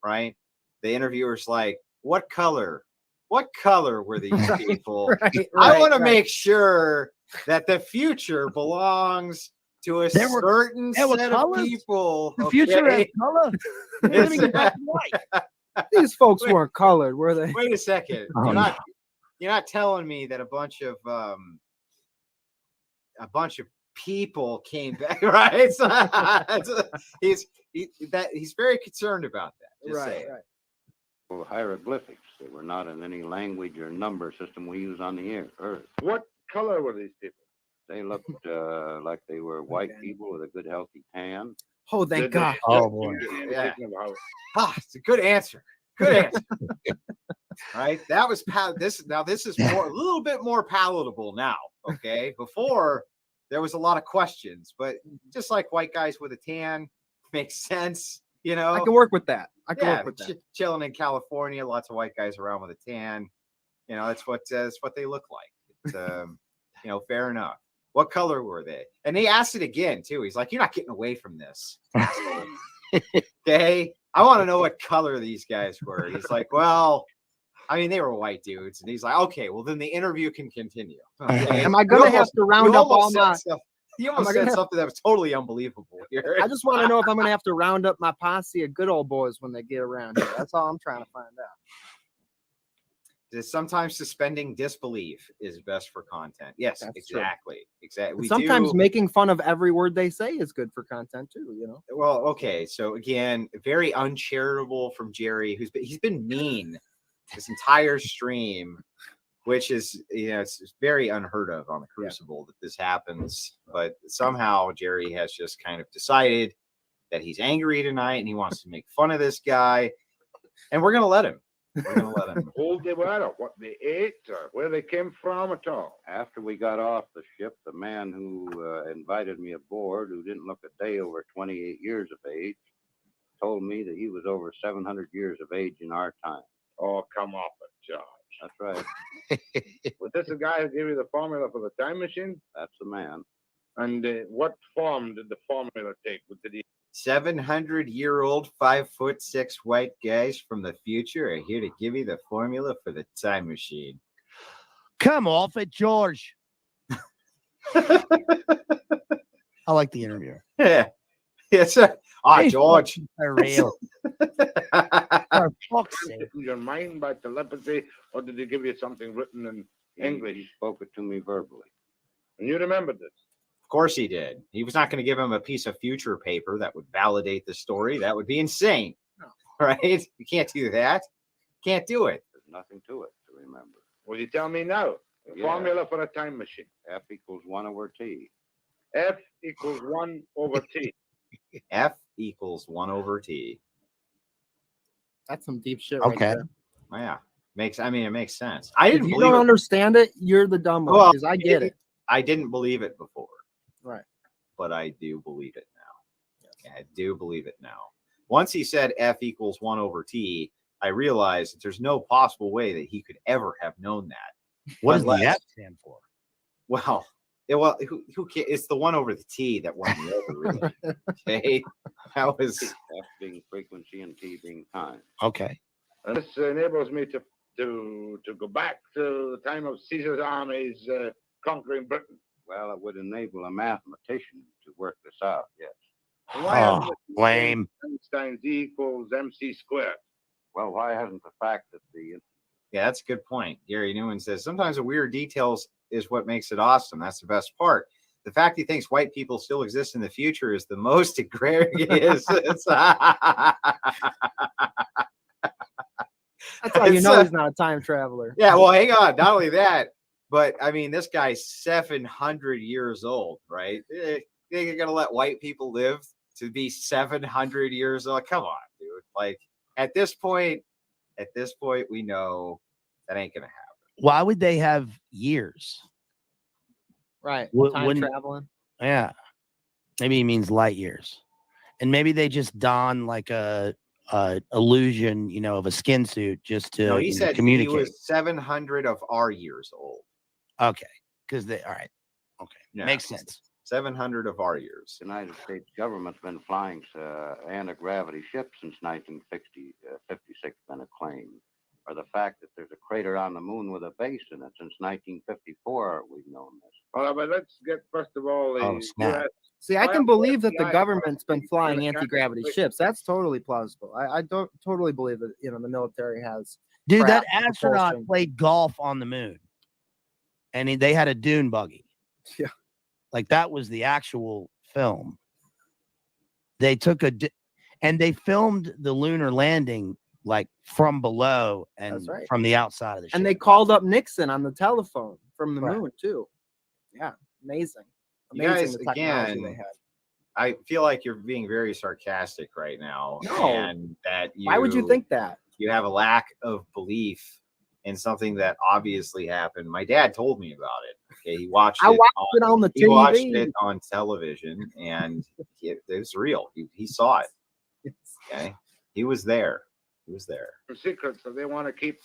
right? The interviewer's like, "What color? What color were these people?" I want to make sure that the future belongs to a certain set of people. The future has color. Living in black and white. These folks weren't colored, were they? Wait a second. You're not telling me that a bunch of people came back, right? He's very concerned about that. Right. Well, hieroglyphics. They were not in any language or number system we use on the Earth. What color were these people? They looked like they were white people with a good, healthy tan. Oh, thank God. Oh boy. Yeah. It's a good answer. Good answer. Right? That was this is a little bit more palatable now. Okay. Before there was a lot of questions, but just like white guys with a tan makes sense. I can work with that. Chilling in California, lots of white guys around with a tan. That's what they look like. It's, fair enough. What color were they? And he asked it again too. He's like, "You're not getting away from this." Okay, I want to know what color these guys were. He's like, "Well, I mean, they were white dudes, and he's like, okay, well then the interview can continue. Okay. Am I gonna have to round up all my? You almost said something that was totally unbelievable here. I just want to know if I'm gonna have to round up my posse of good old boys when they get around here. That's all I'm trying to find out. Sometimes suspending disbelief is best for content. Yes, That's exactly. true. Exactly. Sometimes making fun of every word they say is good for content too, you know. Well, okay. So again, very uncharitable from Jerry, he's been mean this entire stream, which is, you know, it's very unheard of on the Crucible that this happens. But somehow Jerry has just kind of decided that he's angry tonight and he wants to make fun of this guy, and we're gonna let him. We're gonna let him. Who they were, or what they ate, or where they came from at all. After we got off the ship, the man who invited me aboard, who didn't look a day over 28 years of age, told me that he was over 700 years of age in our time. Oh, come off it, George. That's right. Was this the guy who gave you the formula for the time machine? That's the man. And what form did the formula take? Did he 700-year-old, 5'6" white guys from the future are here to give you the formula for the time machine. Come off it, George. I like the interviewer. Yeah. Yes. George. For real. For fuck's sake. in your mind by telepathy, or did he give you something written in English? He spoke it to me verbally. And you remember this? Of course he did. He was not going to give him a piece of future paper that would validate the story. That would be insane. No. Right? You can't do that. Can't do it. There's nothing to it to remember. Will you tell me now? The formula for a time machine. F equals 1 over T. F equals 1 over T. F equals 1 over T. That's some deep shit. Okay. Right Yeah. It makes sense. I didn't if you believe don't it. understand it, you're the dumb one, Well, because I get it. I didn't believe it before. Right. But I do believe it now. Yes. I do believe it now. Once he said F equals 1 over T, I realized that there's no possible way that he could ever have known that. What does the F stand for? Well, who cares? It's the 1 over the T that won me over, really. Okay. That was F being frequency and T being time. Okay. And this enables me to go back to the time of Caesar's armies conquering Britain. Well, it would enable a mathematician to work this out, yes. Oh, lame. Einstein's E equals MC squared. Well, why hasn't the fact that Yeah, that's a good point. Gary Newman says sometimes the weird details is what makes it awesome. That's the best part. The fact he thinks white people still exist in the future is the most egregious. That's how you know he's not a time traveler. Yeah, well, hang on. Not only that, but I mean, this guy's 700 years old, right? They're gonna let white people live to be 700 years old. Come on, dude. Like at this point, we know that ain't gonna happen. Why would they have years? Right. Time traveling. Yeah. Maybe he means light years. And maybe they just don like a illusion, you know, of a skin suit just to No, he said communicate. he was 700 of our years old. Okay. Because all right. Okay. Yeah. Makes sense. 700 of our years. the United States government's been flying anti-gravity ships since 1956, been acclaimed, or the fact that there's a crater on the moon with a base in it since 1954, we've known this. All right, but let's get first of all the snap. US. See, I can believe that the FBI government's been flying Yeah, anti-gravity ships. That's totally plausible. I don't totally believe that, you know, the military has. Dude, crap that astronaut propulsion. played golf on the moon. And they had a dune buggy. Yeah. Like that was the actual film. They took and they filmed the lunar landing like from below and That's right. from the outside of the ship. And they called up Nixon on the telephone from the Right. moon too. Yeah, amazing. You guys, the technology again, they had. I feel like you're being very sarcastic right now. No. And that Why would you think that? you have a lack of belief in something that obviously happened. My dad told me about it. Okay, he watched I it. watched it on the He watched TV. it on television, and it was real. He saw it. Okay, he was there. He was there. Secrets that they want to keep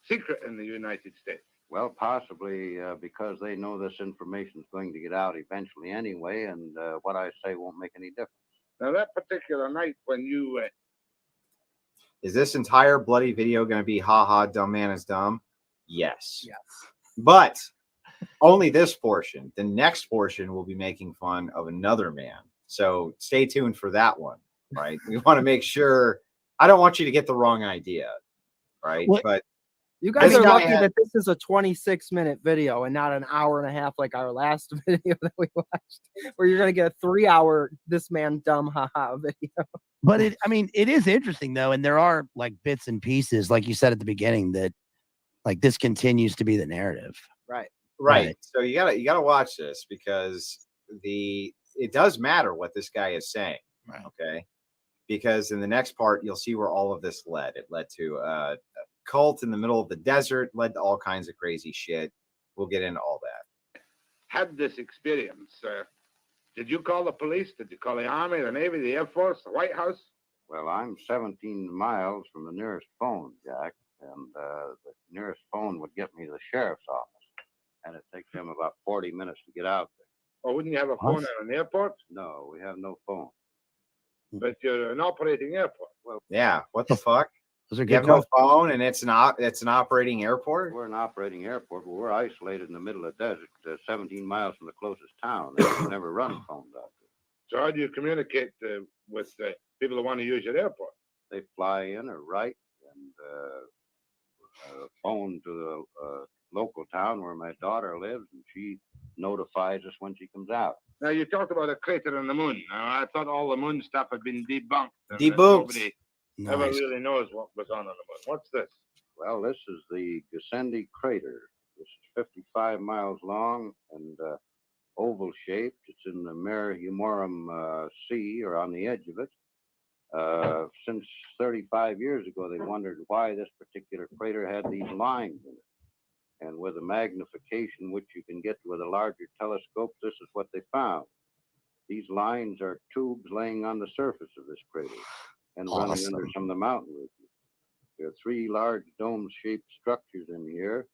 secret in the United States. Well, possibly because they know this information is going to get out eventually anyway, and what I say won't make any difference. Now, that particular night when you Is this entire bloody video going to be haha, dumb man is dumb? Yes. Yes. But only this portion. The next portion will be making fun of another man. So stay tuned for that one, right? We want to make sure. I don't want you to get the wrong idea, right? What- But You guys This are guy lucky had- that this is a 26-minute video and not an hour and a half like our last video that we watched, where you're going to get a 3-hour "this man dumb haha" video. But it is interesting though, and there are like bits and pieces, like you said at the beginning, that like this continues to be the narrative. Right. right. So you gotta watch this because it does matter what this guy is saying. Right. Okay. Because in the next part, you'll see where all of this led. It led to a cult in the middle of the desert, led to all kinds of crazy shit. We'll get into all that. Had this experience. Did you call the police? Did you call the Army, the Navy, the Air Force, the White House? Well, I'm 17 miles from the nearest phone, Jack, and the nearest phone would get me to the sheriff's office, and it takes them about 40 minutes to get out there. Or wouldn't you have a phone at an airport? No, we have no phone. But you're an operating airport. Yeah. What the fuck? Those are You have good. no phone and it's an operating airport? We're an operating airport, but we're isolated in the middle of the desert, 17 miles from the closest town. They never run phones out there. So how do you communicate with people who want to use your airport? They fly in or write and phone to the local town where my daughter lives, and she notifies us when she comes out. Now, you talked about a crater on the moon. Now, I thought all the moon stuff had been debunked. and that Debunked. Nobody ever Nice. really knows what was on the moon. What's this? Well, this is the Gassendi crater. This is 55 miles long and oval shaped. It's in the Mare Humorum Sea, or on the edge of it. Since 35 years ago, they wondered why this particular crater had these lines in it. And with a magnification, which you can get with a larger telescope, this is what they found. These lines are tubes laying on the surface of this crater and running Awesome. under some of the mountain ridges. There are 3 large dome-shaped structures in here.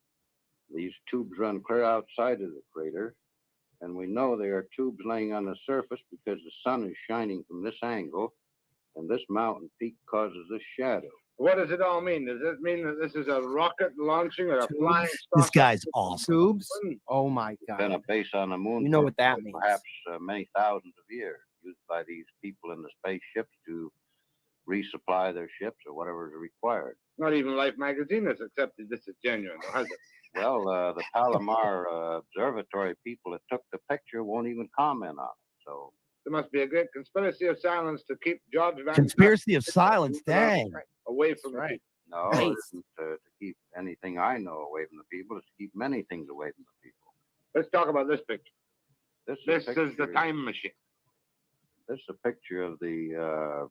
These tubes run clear outside of the crater, and we know they are tubes laying on the surface because the sun is shining from this angle, and this mountain peak causes this shadow. What does it all mean? Does it mean that this is a rocket launching or a Tubes? flying This saucer? guy's awesome. Tubes? Moon? Oh my Been a god. base on the moon. You know for what that means. Perhaps many thousands of years, used by these people in the spaceships to resupply their ships or whatever is required. Not even Life magazine has accepted this is genuine, has it? Well, the Palomar Observatory people that took the picture won't even comment on it. So There must be a great conspiracy of silence to keep George Van Conspiracy of silence. Dang. away from That's right. the no, Nice. it isn't to keep anything I know away from the people. It's to keep many things away from the people. Let's talk about this picture. This This a is the picture- time machine. This is a picture of the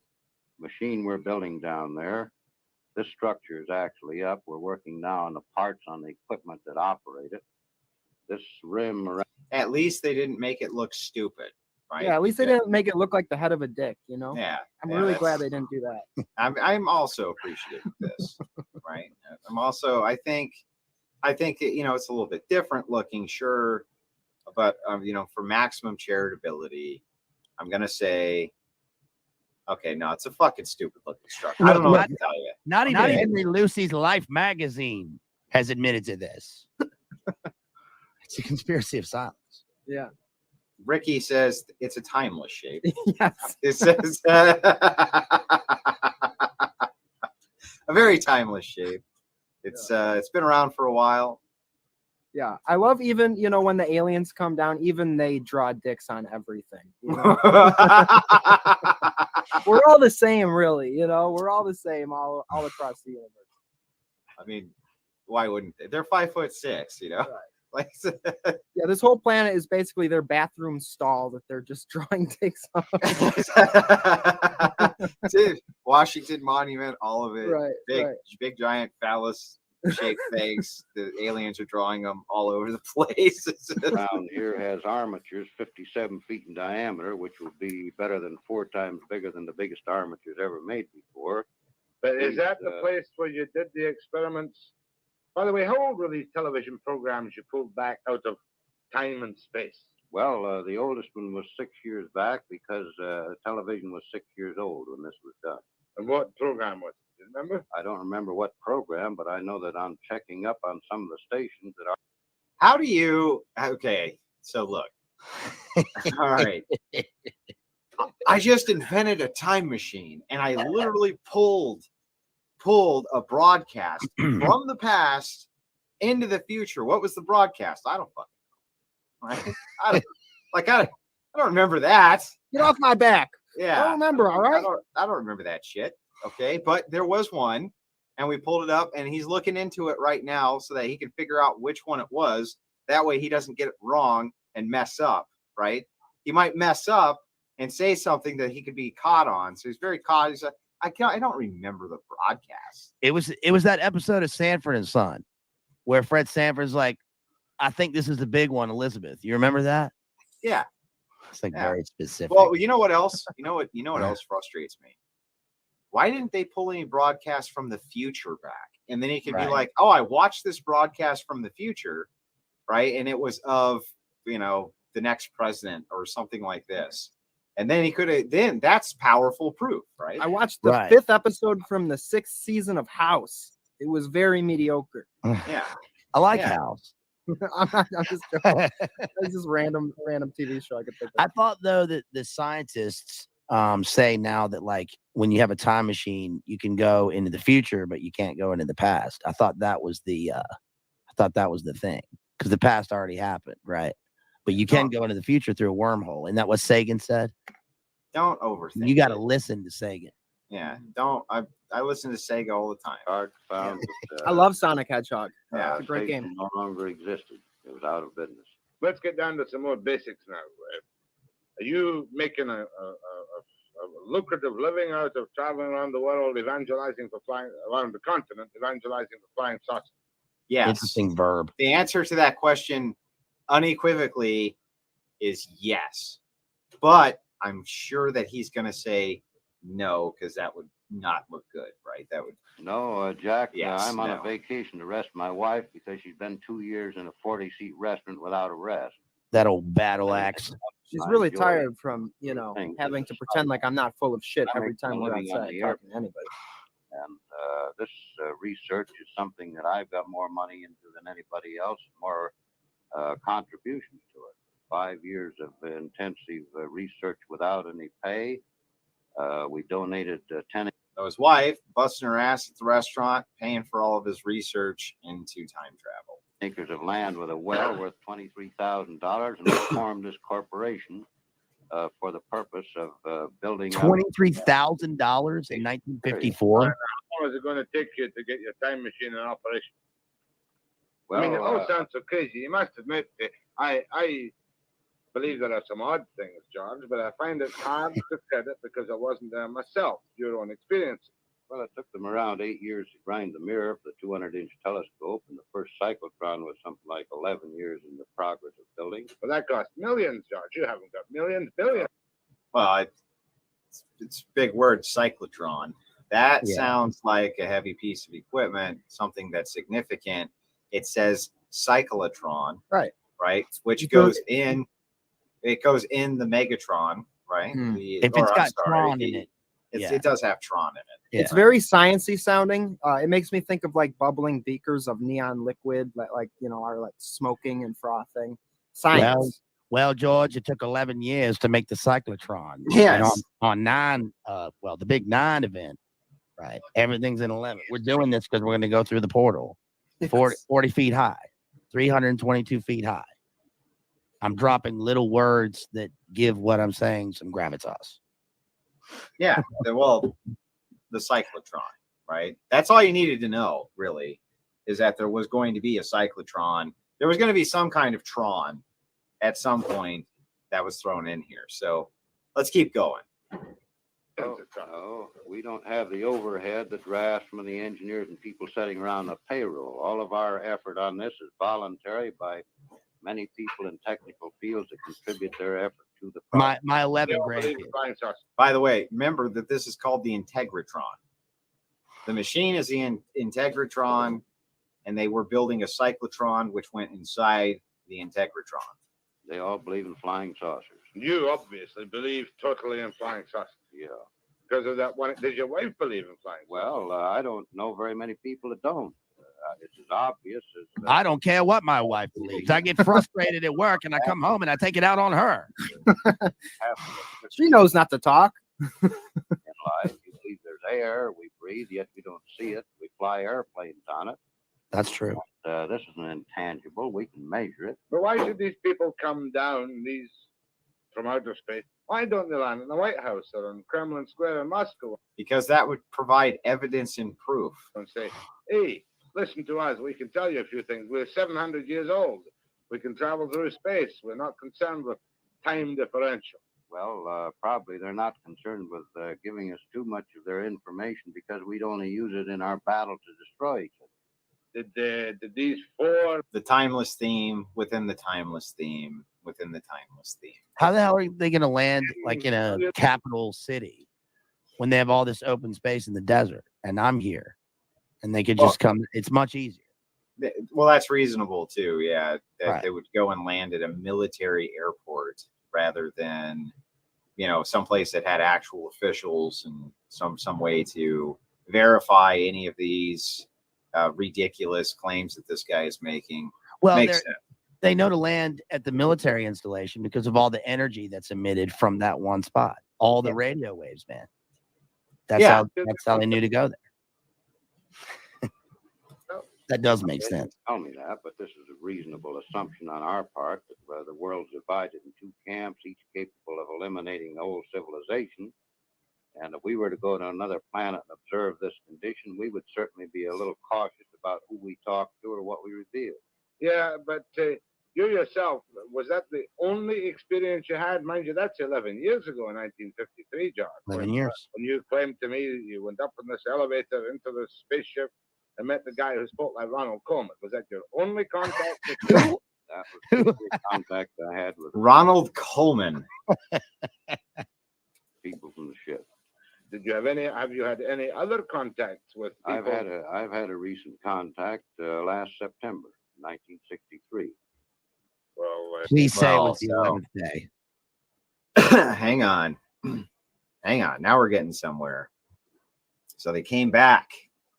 machine we're building down there. This structure is actually up. We're working now on the parts on the equipment that operate it. This rim around. At least they didn't make it look stupid, right? Yeah, at least they didn't make it look like the head of a dick, you know? Yeah. I'm yeah, really that's- glad they didn't do that. I'm also appreciative of this, right? I'm also, I think it's a little bit different looking, sure, but for maximum charitability, I'm gonna say, okay, no, it's a fucking stupid looking structure. I don't know what to tell you. Not even Okay. Henry Lucy's Life magazine has admitted to this. It's a conspiracy of silence. Yeah. Ricky says it's a timeless shape. Yes. It says a very timeless shape. It's been around for a while. Yeah. I love even, when the aliens come down, even they draw dicks on everything. You know? We're all the same, really. We're all the same all across the universe. I mean, why wouldn't they? They're 5'6", Right. Like Yeah, this whole planet is basically their bathroom stall that they're just drawing dicks on. Dude, Washington Monument, all of it. Right, Big, right. big, giant phallus shaped things. The aliens are drawing them all over the place. Around here has armatures 57 feet in diameter, which would be better than 4 times bigger than the biggest armatures ever made before. But is that the Uh, place where you did the experiments? By the way, how old were these television programs you pulled back out of time and space? Well, the oldest one was 6 years back because television was 6 years old when this was done. And what program was it? remember? I don't remember what program, but I know that I'm checking up on some of the stations that are. How do you? Okay, so look. All right. I just invented a time machine, and I literally pulled a broadcast from the past into the future. What was the broadcast? I don't fucking know. Right? I don't remember that. Get off my back. Yeah, I don't remember. All right. I don't remember that shit. Okay, but there was one, and we pulled it up, and he's looking into it right now so that he can figure out which one it was. That way, he doesn't get it wrong and mess up. Right? He might mess up and say something that he could be caught on. So he's very caught. He's like, I don't remember the broadcast. It was that episode of Sanford and Son where Fred Sanford's like, I think this is the big one, Elizabeth. You remember that? Yeah. It's like very specific. Well, you know what else? You know what else frustrates me? Why didn't they pull any broadcasts from the future back? And then he could be like, oh, I watched this broadcast from the future, right? And it was of, the next president or something like this. And then he could have, then that's powerful proof, right? I watched the 5th episode from the 6th season of House. It was very mediocre. Yeah. I like House. I'm just joking. It's just random TV show I could think of. I thought though that the scientists say now that like when you have a time machine, you can go into the future, but you can't go into the past. I thought that was the thing because the past already happened, right? But you can go into the future through a wormhole. Isn't that what Sagan said? Don't overthink. You got to listen to Sagan. Yeah, don't. I listen to Sega all the time. Art found I love Sonic Hedgehog. Yeah, It's a great game. No longer existed. It was out of business. Let's get down to some more basics now. Are you making a lucrative living out of traveling around the world, evangelizing for flying around the continent, evangelizing for flying saucers? Yes. Interesting verb. The answer to that question unequivocally is yes. But I'm sure that he's going to say no, because that would not look good, right? That would. No, Jack, Yes, I'm on no. a vacation to rest my wife because she's been 2 years in a 40-seat restaurant without a rest. That old battle axe. She's I really enjoy tired from, things. having to pretend like I'm not full of shit I'm every time we're living on outside the talking to anybody. And this research is something that I've got more money into than anybody else, more contributions to it. 5 years of intensive research without any pay. We donated 10. So his wife busting her ass at the restaurant, paying for all of his research into time travel. Acres of land with a well worth $23,000, and we formed this corporation for the purpose of building $23,000 in 1954. How long is it going to take you to get your time machine in operation? Well, I mean, it all sounds so crazy. You must admit that I believe there are some odd things, George, but I find it hard to credit because I wasn't there myself. Your own experience. Well, it took them around 8 years to grind the mirror for the 200-inch telescope, and the first cyclotron was something like 11 years in the progress of building. But that cost millions, George. You haven't got millions, billions. Well, it's a big word, cyclotron. That sounds like a heavy piece of equipment, something that's significant. It says cyclotron, Right. Which goes in. It goes in the Megatron, right? If it's got Tron in it. It does have Tron in it. Yeah. It's very sciencey sounding. It makes me think of like bubbling beakers of neon liquid that are like smoking and frothing. Science. Well, George, it took 11 years to make the cyclotron. Yes. And on the big 9 event, right? Everything's in 11. We're doing this because we're going to go through the portal. 40 feet high, 322 feet high. I'm dropping little words that give what I'm saying some gravitas. Yeah. The cyclotron, right? That's all you needed to know, really, is that there was going to be a cyclotron. There was going to be some kind of Tron at some point that was thrown in here. So let's keep going. No, we don't have the overhead that drafts from the engineers and people sitting around the payroll. All of our effort on this is voluntary by many people in technical fields that contribute their effort to the project. My 11 grandkids. By the way, remember that this is called the Integratron. The machine is the Integratron, and they were building a cyclotron which went inside the Integratron. They all believe in flying saucers. You obviously believe totally in flying saucers. Yeah. Because of that one. Does your wife believe in flying? Well, I don't know very many people that don't. It's as obvious as I don't care what my wife believes. I get frustrated at work and I come home and I take it out on her. She knows not to talk. in life. You believe there's air, we breathe, yet we don't see it. We fly airplanes on it. That's true. This is an intangible. We can measure it. But why should these people come down from outer space? Why don't they land in the White House or in Kremlin Square in Moscow? Because that would provide evidence and proof. And say, hey, listen to us. We can tell you a few things. We're 700 years old. We can travel through space. We're not concerned with time differential. Well, probably they're not concerned with giving us too much of their information because we'd only use it in our battle to destroy each other. Did these four... The timeless theme within the timeless theme within the timeless theme. How the hell are they going to land like in a capital city when they have all this open space in the desert and I'm here and they could just come? It's much easier. Well, that's reasonable too. Yeah. That Right. They would go and land at a military airport rather than, someplace that had actual officials and some way to verify any of these ridiculous claims that this guy is making. Well, Makes sense. They know to land at the military installation because of all the energy that's emitted from that one spot. All the radio waves, man. That's how they knew to go there. That does make sense. Tell me that, but this is a reasonable assumption on our part that the world's divided in two camps, each capable of eliminating old civilization. And if we were to go to another planet and observe this condition, we would certainly be a little cautious about who we talk to or what we reveal. Yeah, but you yourself, was that the only experience you had? Mind you, that's 11 years ago in 1953, John. 11 years. When you claimed to me you went up in this elevator into the spaceship and met the guy who spoke like Ronald Coleman. Was that your only contact with you? That was the only contact I had with Ronald Coleman. people from the ship. Did you have you had any other contacts with people? I've had a recent contact last September, 1963. Well, Please say it was the 11th day. Hang on. Now we're getting somewhere. So they came back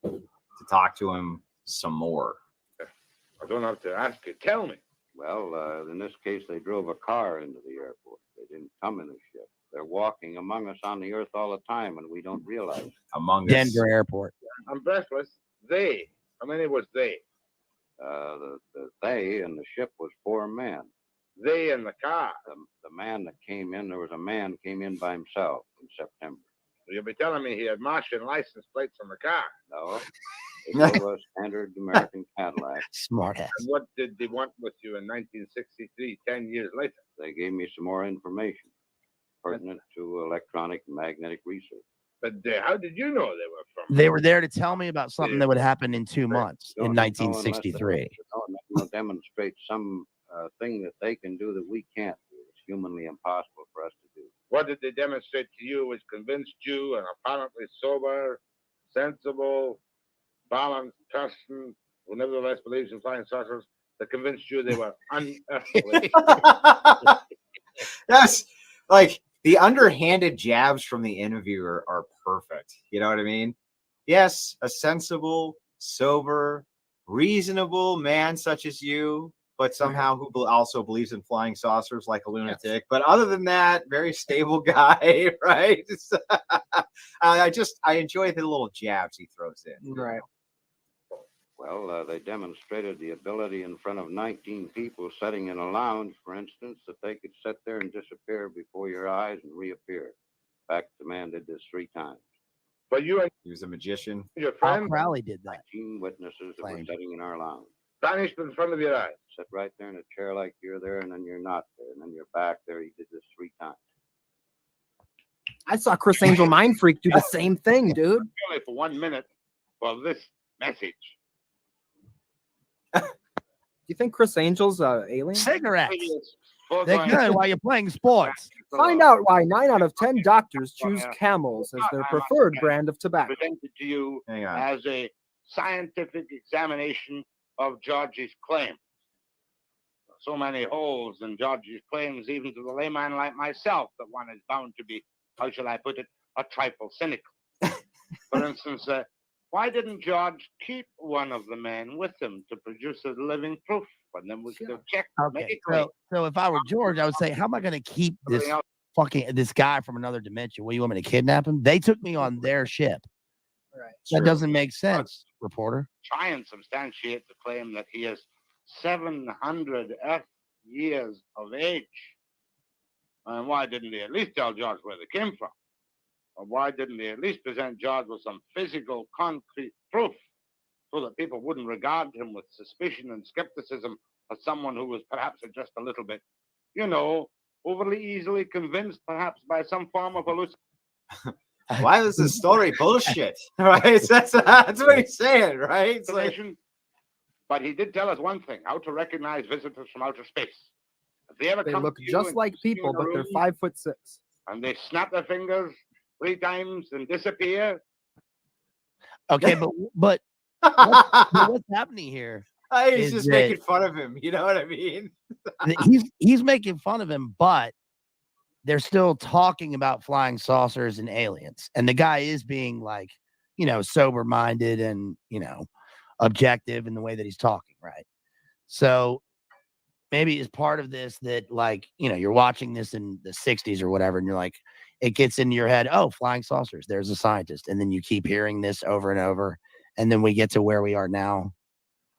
to talk to him some more. I don't have to ask you. Tell me. Well, in this case, they drove a car into the airport. They didn't come in a ship. They're walking among us on the earth all the time, and we don't realize it. Among Denver Airport. I'm breathless. They. How many was they? The they and the ship was 4 men. They in the car. The man that came in, there was a man came in by himself in September. You'll be telling me he had Martian license plates on the car. No, it was a standard American Cadillac. Smart ass. And what did they want with you in 1963, 10 years later? They gave me some more information pertinent to electronic and magnetic research. But how did you know they were from? They were there to tell me about something that would happen in 2 months in 1963. They'll demonstrate some thing that they can do that we can't do. It's humanly impossible for us to do. What did they demonstrate to you which convinced you, an apparently sober, sensible, balanced person who nevertheless believes in flying saucers, that convinced you they were unearthly? Yes, like the underhanded jabs from the interviewer are perfect. You know what I mean? Yes, a sensible, sober, reasonable man such as you, but somehow who also believes in flying saucers like a lunatic. Yes. But other than that, very stable guy, right? I enjoy the little jabs he throws in. Right. Well, they demonstrated the ability in front of 19 people sitting in a lounge, for instance, that they could sit there and disappear before your eyes and reappear. In fact, the man did this 3 times. But he was a magician. Your friend Crowley did that. 19 witnesses that were sitting in our lounge. Vanished in front of your eyes. Sit right there in a chair like you're there, and then you're not there, and then you're back there. He did this 3 times. I saw Chris Angel Mind Freak do the same thing, dude. Only for 1 minute for this message. Do you think Chris Angel's alien? Cigarettes. They're good while you're playing sports. Find out why 9 out of 10 doctors choose Camels as their preferred brand of tobacco. Presented to you as a scientific examination of Georgie's claims. So many holes in Georgie's claims, even to the layman like myself, that one is bound to be, how shall I put it, a trifle cynical. For instance, why didn't George keep one of the men with him to produce a living proof? And then we could have checked Okay, medically. so if I were George, I would say, how am I going to keep this Everything else. this guy from another dimension? What, you want me to kidnap him? They took me on their ship. Right. That doesn't make sense, reporter. Try and substantiate the claim that he is 700 Earth years of age. And why didn't he at least tell George where they came from? Or why didn't he at least present George with some physical, concrete proof so that people wouldn't regard him with suspicion and skepticism as someone who was perhaps just a little bit, overly easily convinced perhaps by some form of hallucination? Why was the story bullshit? Right? That's what he's saying, right? It's like, but he did tell us one thing: how to recognize visitors from outer space. If they ever They come look to you just and like you see people, in a but they're room 5'6". and they snap their fingers 3 times and disappear. Okay, but what's happening here? he's is just that- making fun of him. You know what I mean? He's making fun of him, but they're still talking about flying saucers and aliens. And the guy is being like, sober-minded and, objective in the way that he's talking, right? So maybe it's part of this that, like, you're watching this in the 60s or whatever, and you're like, it gets into your head, oh, flying saucers, there's a scientist. And then you keep hearing this over and over. And then we get to where we are now,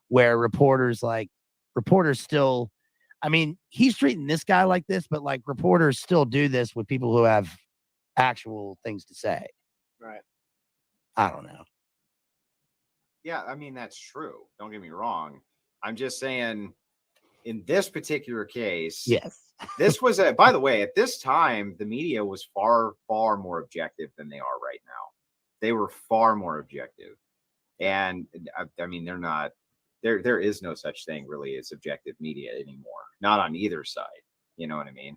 where reporters still, I mean, he's treating this guy like this, but like reporters still do this with people who have actual things to say. Right. I don't know. Yeah, I mean, that's true. Don't get me wrong. I'm just saying, in this particular case, Yes. this was by the way, at this time, the media was far, far more objective than they are right now. They were far more objective. And I mean, they're not, there is no such thing really as objective media anymore, not on either side. You know what I mean?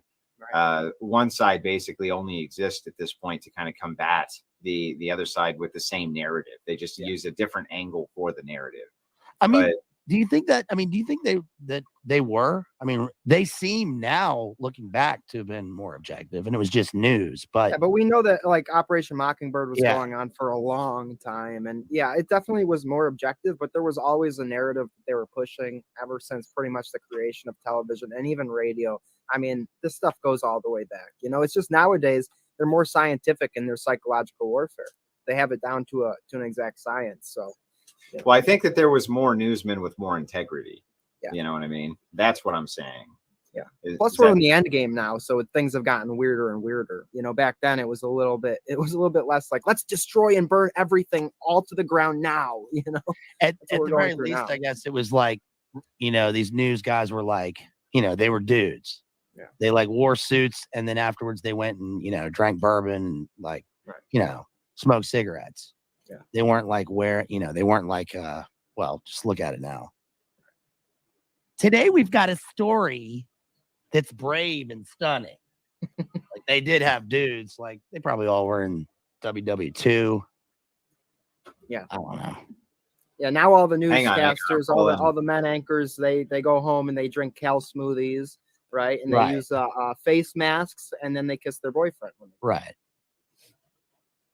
Right. One side basically only exists at this point to kind of combat the other side with the same narrative. They just use a different angle for the narrative. I mean, do you think they were? I mean, they seem now, looking back, to have been more objective, and it was just news. But we know that like Operation Mockingbird was going on for a long time, and it definitely was more objective. But there was always a narrative that they were pushing ever since pretty much the creation of television and even radio. I mean, this stuff goes all the way back. It's just nowadays they're more scientific in their psychological warfare. They have it down to an exact science. So. Yeah. Well, I think that there was more newsmen with more integrity. Yeah. You know what I mean? That's what I'm saying. Yeah. Plus, we're in the end game now, so things have gotten weirder and weirder. Back then it was a little bit less like, let's destroy and burn everything all to the ground now. At the very least, now. I guess it was like, these news guys were like, they were dudes. Yeah. They like wore suits, and then afterwards they went and drank bourbon, and smoked cigarettes. Yeah. They weren't like they weren't like, well, just look at it now. Today, we've got a story that's brave and stunning. Like, they did have dudes, like they probably all were in WW2. Yeah. I don't know. Yeah. Now all the newscasters, all the men anchors, they go home and they drink Cal smoothies, right? And they use face masks, and then they kiss their boyfriend. Right.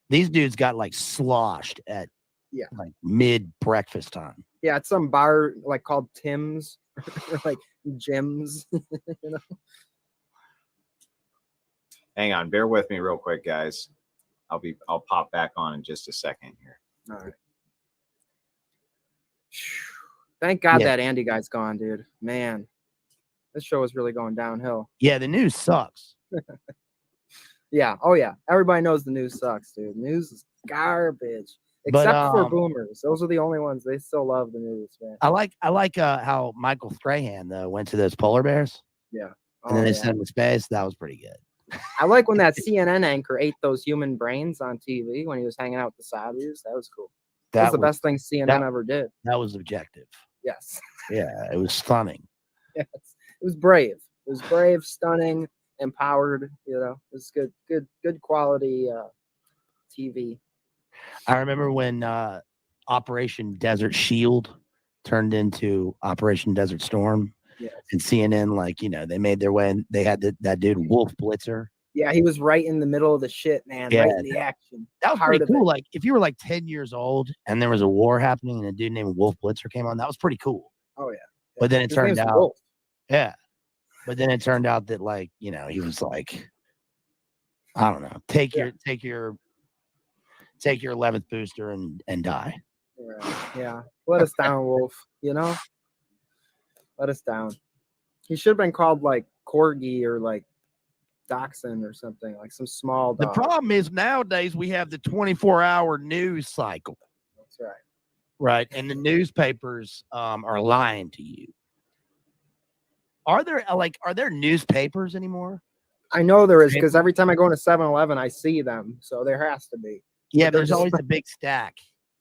These dudes got like sloshed at like mid breakfast time. Yeah, at some bar like called Tim's or like Jim's. Hang on, bear with me real quick, guys. I'll pop back on in just a second here. All right. Thank God that Andy guy's gone, dude. Man, this show is really going downhill. Yeah, the news sucks. Yeah. Oh, yeah. Everybody knows the news sucks, dude. News is garbage, except for boomers. Those are the only ones. They still love the news, man. I like how Michael Strahan though went to those polar bears. Yeah. And then they sent him to space. That was pretty good. I like when that CNN anchor ate those human brains on TV when he was hanging out with the Saudis. That was cool. That was the best thing CNN ever did. That was objective. Yes. Yeah, it was stunning. Yes. It was brave. It was brave, stunning, empowered. It's good quality TV. I remember when Operation Desert Shield turned into Operation Desert Storm. Yes. And CNN, they made their way, and they had that dude Wolf Blitzer, Yeah, he was right in the middle of the shit, man. Yeah, right in the action. That was Heart pretty of it. cool. Like if you were like 10 years old and there was a war happening and a dude named Wolf Blitzer came on, that was pretty cool. Oh yeah. But then it His turned name's out, Wolf. yeah. But then it turned out that like, you know, he was like, I don't know, take your 11th booster and die. Right. Yeah. Let us down, Wolf. You know? Let us down. He should have been called like Corgi or like Dachshund or something, like some small dog. The problem is nowadays we have the 24-hour news cycle. That's right. Right. And the newspapers are lying to you. Are there newspapers anymore? I know there is because every time I go into 7-Eleven, I see them. So there has to be. Yeah, But they're there's just always like- a big stack.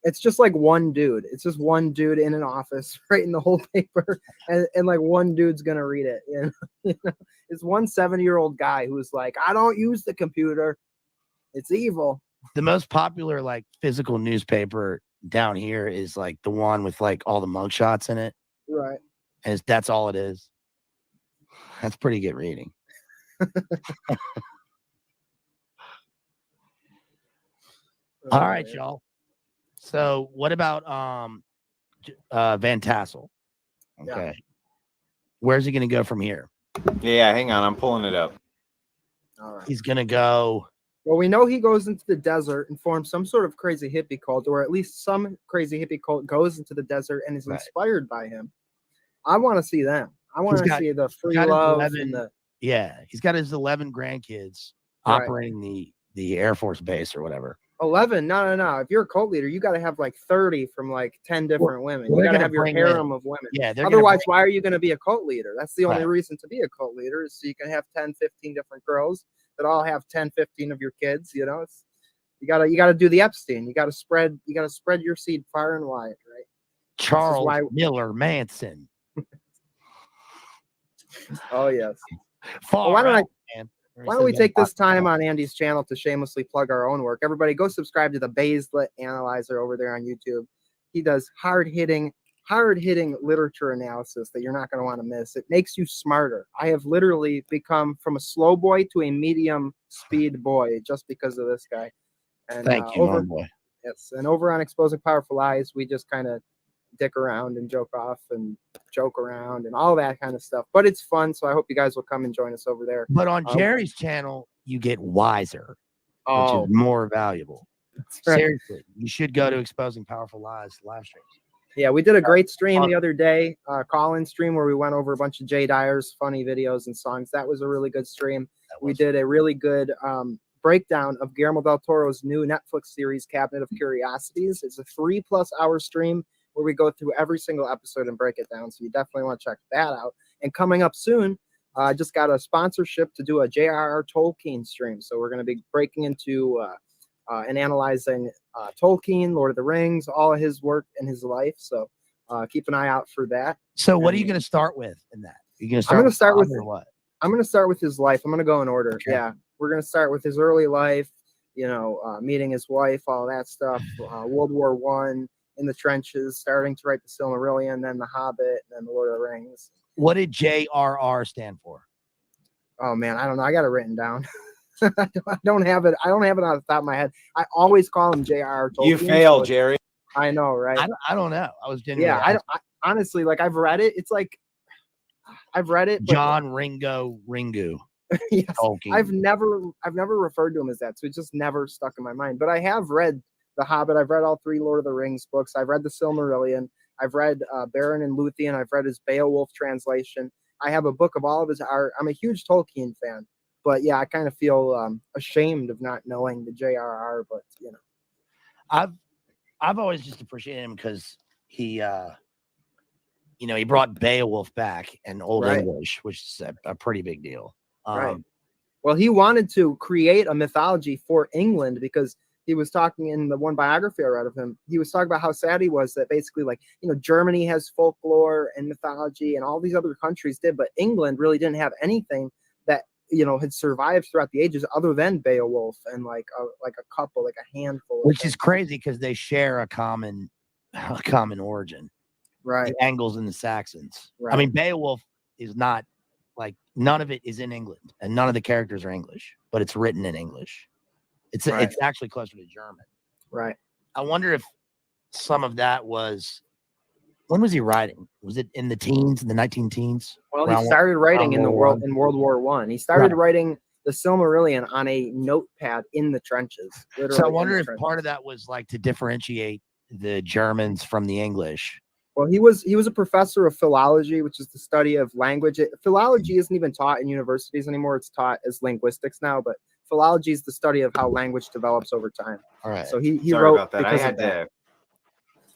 It's just like one dude. It's just one dude in an office writing the whole paper, and like one dude's gonna read it. You know? It's one 70-year-old guy who's like, I don't use the computer. It's evil. The most popular like physical newspaper down here is like the one with like all the mugshots in it. Right. And that's all it is. That's pretty good reading. All right, y'all. So what about Van Tassel? Okay. Yeah. Where's he gonna go from here? Yeah, hang on, I'm pulling it up. All right. He's gonna go. Well, we know he goes into the desert and forms some sort of crazy hippie cult, or at least some crazy hippie cult goes into the desert and is Right. inspired by him. I want to see them. I want to got- see the free got his love 11 and the Yeah, he's got his 11 grandkids Right. operating the Air Force base or whatever. 11. No. If you're a cult leader, you got to have like 30 from like 10 different women. well, You they're got to gonna have your bring harem in- of women. Yeah, they're Otherwise, why are you going to be a cult leader? That's the only Right. reason to be a cult leader is so you can have 10, 15 different girls that all have 10, 15 of your kids. You know, you gotta do the Epstein. You gotta spread your seed far and wide, right? Charles why- Miller Manson. Oh yes. Far why don't out, man. Why don't we take this time on Andy's channel to shamelessly plug our own work? Everybody go subscribe to the Bazed Lit Analyzer over there on YouTube. He does hard-hitting literature analysis that you're not going to want to miss. It makes you smarter. I have literally become from a slow boy to a medium speed boy just because of this guy. And Thank you, my boy. Yes, and over on Exposing Powerful Lies, we just kind of dick around and joke off and joke around and all that kind of stuff. But it's fun, so I hope you guys will come and join us over there. But on Jerry's channel, you get wiser, which is more valuable. right. Seriously, you should go to Exposing Powerful Lies live streams. Yeah, we did a great stream the other day, call-in stream where we went over a bunch of Jay Dyer's funny videos and songs. That was a really good stream. We did a really good breakdown of Guillermo del Toro's new Netflix series, Cabinet of Curiosities. It's a 3+ hour stream where we go through every single episode and break it down. So you definitely want to check that out. And coming up soon, I just got a sponsorship to do a J.R.R. Tolkien stream. So we're going to be breaking into and analyzing Tolkien, Lord of the Rings, all of his work and his life. So keep an eye out for that. So what are you going to start with in that? You're going to I'm going to start with or what? I'm going to start with his life. I'm going to go in order. Okay. Yeah, we're going to start with his early life. You know, meeting his wife, all that stuff. World War I, in the trenches, starting to write the Silmarillion, then the Hobbit, and then the Lord of the Rings. What did J.R.R. stand for? Oh man, I don't know. I got it written down. I don't have it. I don't have it on the top of my head. I always call him J.R.R. Tolkien. You failed, Jerry. I know, right? I don't know. I was genuinely Yeah, I honestly, like, I've read it. It's like I've read it. But John Ringo Ringu. yes, Tolkien. I've never referred to him as that, so it just never stuck in my mind. But I have read The Hobbit. I've read all 3 Lord of the Rings books. I've read the Silmarillion. I've read Baron and Luthien. I've read his Beowulf translation. I have a book of all of his art. I'm a huge Tolkien fan, but yeah, I kind of feel ashamed of not knowing the J.R.R. But you know, I've always just appreciated him because he, he brought Beowulf back in Old Right. English, which is a pretty big deal. Right. Well, he wanted to create a mythology for England because he was talking in the one biography I read of him. He was talking about how sad he was that basically, like, Germany has folklore and mythology and all these other countries did, but England really didn't have anything that, had survived throughout the ages other than Beowulf and like a couple, like a handful. Which is crazy because they share a common origin. Right. The Angles and the Saxons. Right. I mean, Beowulf is not Like none of it is in England, and none of the characters are English, but it's written in English. It's actually closer to German. Right. I wonder if some of that was. When was he writing? Was it in the teens, in the 19-teens? Well, he started writing in World War One. He started writing the Silmarillion on a notepad in the trenches. So I wonder if part of that was like to differentiate the Germans from the English. Well, he was a professor of philology, which is the study of language. Philology isn't even taught in universities anymore. It's taught as linguistics now, but philology is the study of how language develops over time. All right. So he Sorry wrote about that. I because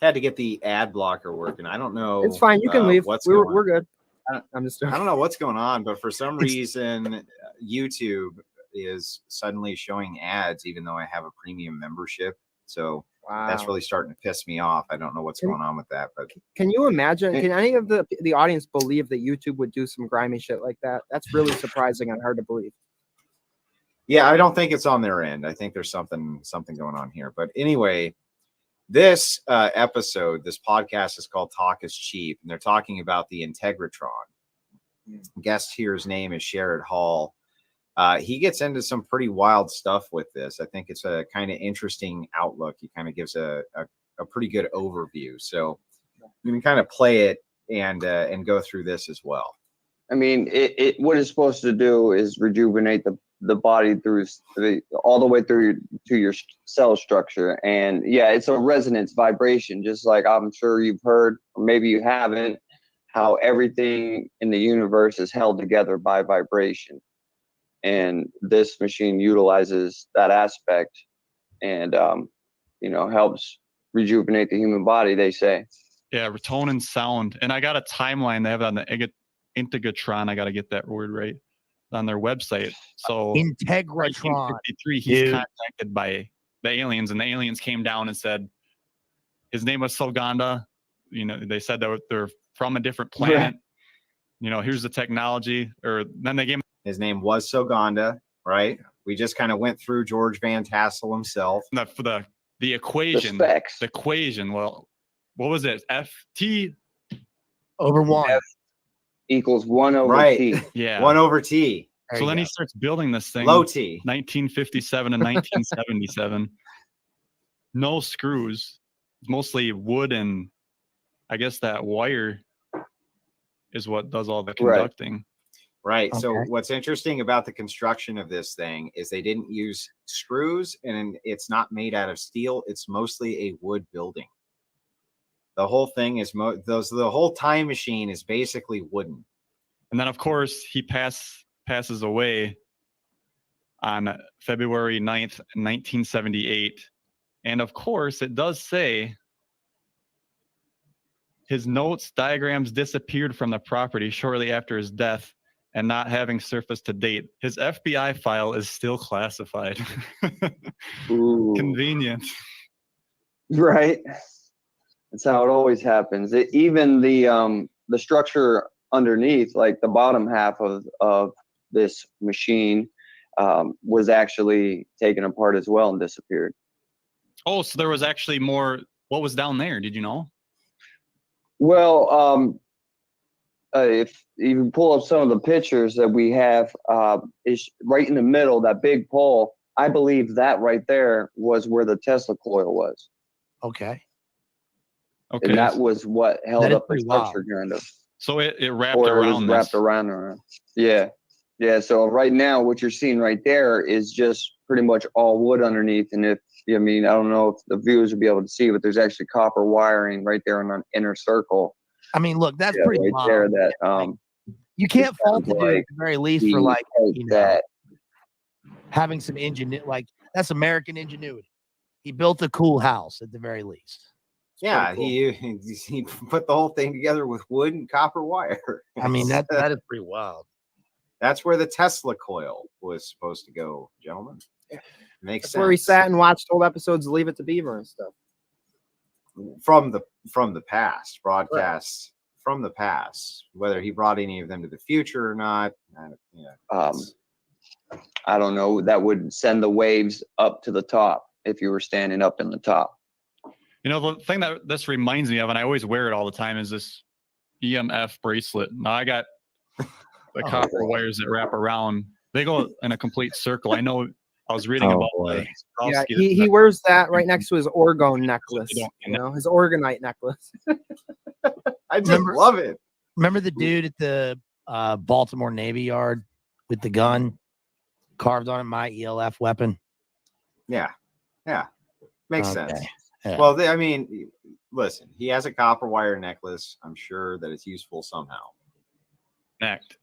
had to get the ad blocker working. I don't know. It's fine. You can leave. We're good. I'm just. I don't know what's going on, but for some reason, YouTube is suddenly showing ads, even though I have a premium membership. So that's really starting to piss me off. I don't know what's going on with that. But can you imagine? Can any of the audience believe that YouTube would do some grimy shit like that? That's really surprising and hard to believe. Yeah, I don't think it's on their end. I think there's something going on here. But anyway, this episode, this podcast is called Talk is Cheap, and they're talking about the Integratron. Guest here's name is Sherrod Hall. He gets into some pretty wild stuff with this. I think it's a kind of interesting outlook. He kind of gives a pretty good overview. So we can kind of play it and go through this as well. I mean, it what it's supposed to do is rejuvenate the body through all the way through to your cell structure. And yeah, it's a resonance vibration, just like I'm sure you've heard, or maybe you haven't, how everything in the universe is held together by vibration. And this machine utilizes that aspect and, helps rejuvenate the human body, they say. Yeah, tone and sound. And I got a timeline. They have it on the Integratron. I got to get that word right, on their website. So Integratron. 1953, he's contacted by the aliens, and the aliens came down and said his name was Soganda. They said that they're from a different planet. Right. Here's the technology. Or then they gave him. His name was Soganda, right? We just kind of went through George Van Tassel himself. The equation. The equation. Well, what was it? FT over 1. F equals 1 over T. Yeah. 1 over T. So then he starts building this thing. Low T. 1957 and 1977. No screws. Mostly wood, and I guess that wire is what does all the conducting. Right. Okay. So what's interesting about the construction of this thing is they didn't use screws, and it's not made out of steel. It's mostly a wood building. The whole thing is the whole time machine is basically wooden. And then, of course, he passes away on February 9th, 1978. And of course, it does say his notes, diagrams disappeared from the property shortly after his death and not having surfaced to date. His FBI file is still classified. Convenient. Right. That's how it always happens. Even the structure underneath, like the bottom half of this machine, was actually taken apart as well and disappeared. Oh, so there was actually more. What was down there? Did you know? Well, if you pull up some of the pictures that we have, is right in the middle, that big pole. I believe that right there was where the Tesla coil was. Okay. And that was what held up the structure, kind of. So it wrapped around. Wrapped around. Yeah. Yeah. So right now, what you're seeing right there is just pretty much all wood underneath. And I don't know if the viewers will be able to see, but there's actually copper wiring right there in an inner circle. I mean, look, that's pretty right wild. there. That you can't fault the dude at the very least for that having some ingenuity. Like, that's American ingenuity. He built a cool house at the very least. Yeah, cool. he put the whole thing together with wood and copper wire. I mean, that is pretty wild. That's where the Tesla coil was supposed to go, gentlemen. Makes sense. Where he sat and watched old episodes of Leave It to Beaver and stuff. From the past, broadcasts from the past, whether he brought any of them to the future or not. I don't know. That would send the waves up to the top if you were standing up in the top. The thing that this reminds me of, and I always wear it all the time, is this EMF bracelet. Now I got the copper wires that wrap around. They go in a complete circle. I know. I was reading about boy. Yeah, Swarovski he wears that right next to his orgone necklace. don't You know, his orgonite necklace. I just Remember- love it. Remember the dude at the Baltimore Navy Yard with the gun carved on it, my ELF weapon? Yeah. Makes Okay. sense. Yeah. Well, I mean, listen, he has a copper wire necklace. I'm sure that it's useful somehow. connect.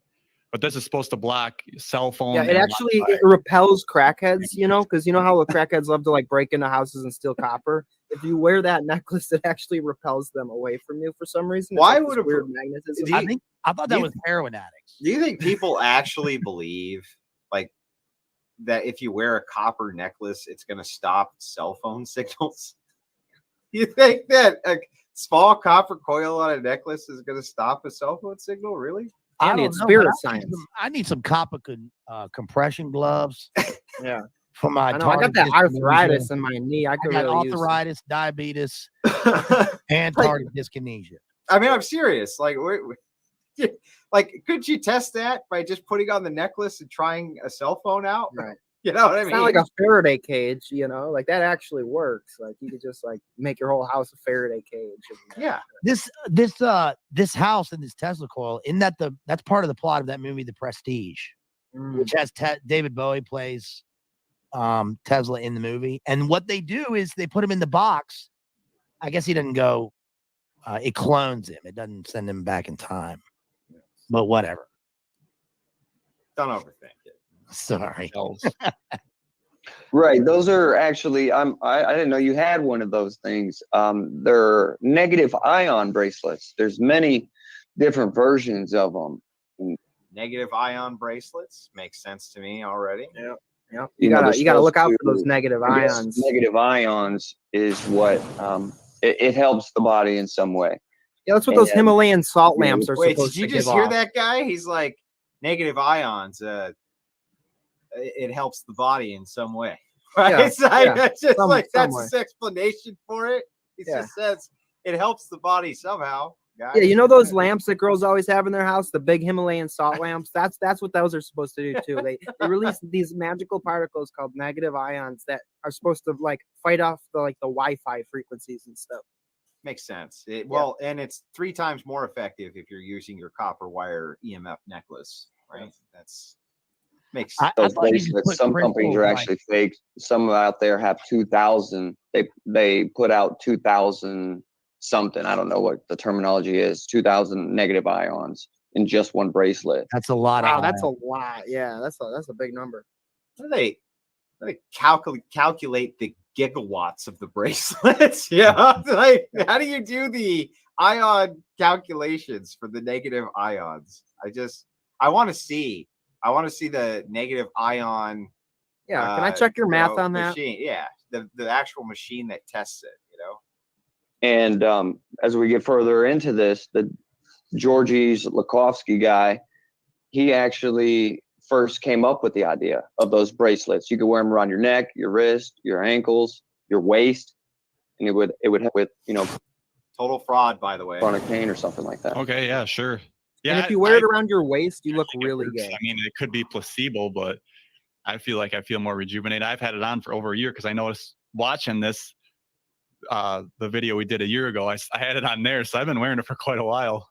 But this is supposed to block cell phone. Yeah, it and actually Wi-Fi. it repels crackheads, you know, because you know how the crackheads love to like break into houses and steal copper. If you wear that necklace, it actually repels them away from you for some reason. It's Why like would this it weird pro- magnetism? Do you- I thought do that you- was heroin addicts. Do you think people actually believe like that if you wear a copper necklace, it's going to stop cell phone signals? You think that a small copper coil on a necklace is going to stop a cell phone signal? Really? I Andy, don't it's know, spirit but science. I need some copper compression gloves Yeah, for my. I know. I got tardive that dyskinesia. arthritis in my knee. I I could got really use. arthritis, diabetes, and Like- tardive dyskinesia. I mean, I'm serious. Like, like, could you test that by just putting on the necklace and trying a cell phone out? Right. You know what I It's mean? not like a Faraday cage, you know, like that actually works. Like you could just like make your whole house a Faraday cage. Yeah. This house and this Tesla coil, that's part of the plot of that movie, The Prestige, Mm. which has David Bowie plays Tesla in the movie. And what they do is they put him in the box. I guess he doesn't go. It clones him. It doesn't send him back in time. But whatever. Don't overthink it. Sorry. Right. Those are actually, I didn't know you had one of those things. They're negative ion bracelets. There's many different versions of them. Negative ion bracelets makes sense to me already. Yeah. Yeah. You You know, gotta they're you gotta look out supposed for those to- negative I guess ions. negative ions is what it helps the body in some way. Yeah, that's what those and- Himalayan salt Yeah. lamps are Wait, supposed did you to just give hear off. that guy? He's like, negative ions. It helps the body in some way. Right? Yeah, It's like, yeah, it's just some that's way. his explanation for it. He Yeah. just says it helps the body somehow. Guys. Yeah, you know those lamps that girls always have in their house, the big Himalayan salt lamps. That's what those are supposed to do too. They release these magical particles called negative ions that are supposed to like fight off the Wi-Fi frequencies and stuff. Makes sense. Well, and it's 3 times more effective if you're using your copper wire EMF necklace, right? That's makes I Those thought you just bracelets, put some companies crystals, are like- actually fake. Some out there have 2,000. They put out 2,000 something. I don't know what the terminology is. 2,000 negative ions in just one bracelet. That's a lot Wow, of that's ions. a lot. Yeah, that's a big number. how do they calculate the gigawatts of the bracelets? Yeah. Like, how do you do the ion calculations for the negative ions? I want to see the negative ion. Yeah, can I check your math on that? machine? Yeah, the actual machine that tests it. You know. And as we get further into this, the Georgie's Lakovsky guy, he actually first came up with the idea of those bracelets. You could wear them around your neck, your wrist, your ankles, your waist, and it would help with Total fraud, by the way. chronic pain or something like that. Okay, yeah, sure. Yeah, And if you wear it around your waist, you look think it really works. good. I mean, it could be placebo, but I feel like I feel more rejuvenated. I've had it on for over a year because I noticed watching this, the video we did a year ago, I had it on there, so I've been wearing it for quite a while.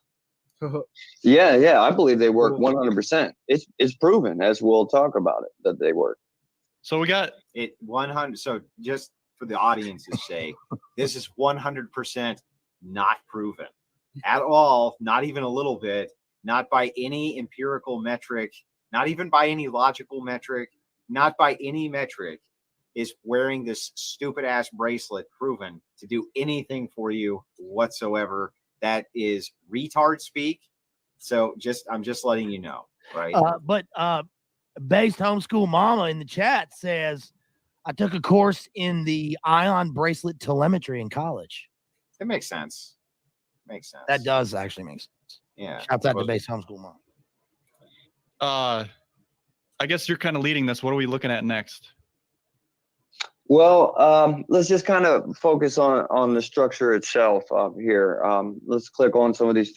Yeah, I believe they work 100%. It's proven, as we'll talk about it, that they work. So we got It 100. So just for the audience's sake, this is 100% not proven at all. Not even a little bit. Not by any empirical metric. Not even by any logical metric. Not by any metric is wearing this stupid ass bracelet proven to do anything for you whatsoever. That is retard speak. So I'm just letting you know, right? But Based Homeschool Mama in the chat says, I took a course in the ion bracelet telemetry in college. It makes sense. Makes sense. That does actually make sense. Yeah. Shouts out to Well, Based Homeschool Mama. I guess you're kind of leading this. What are we looking at next? Well, let's just kind of focus on the structure itself here. Let's click on some of these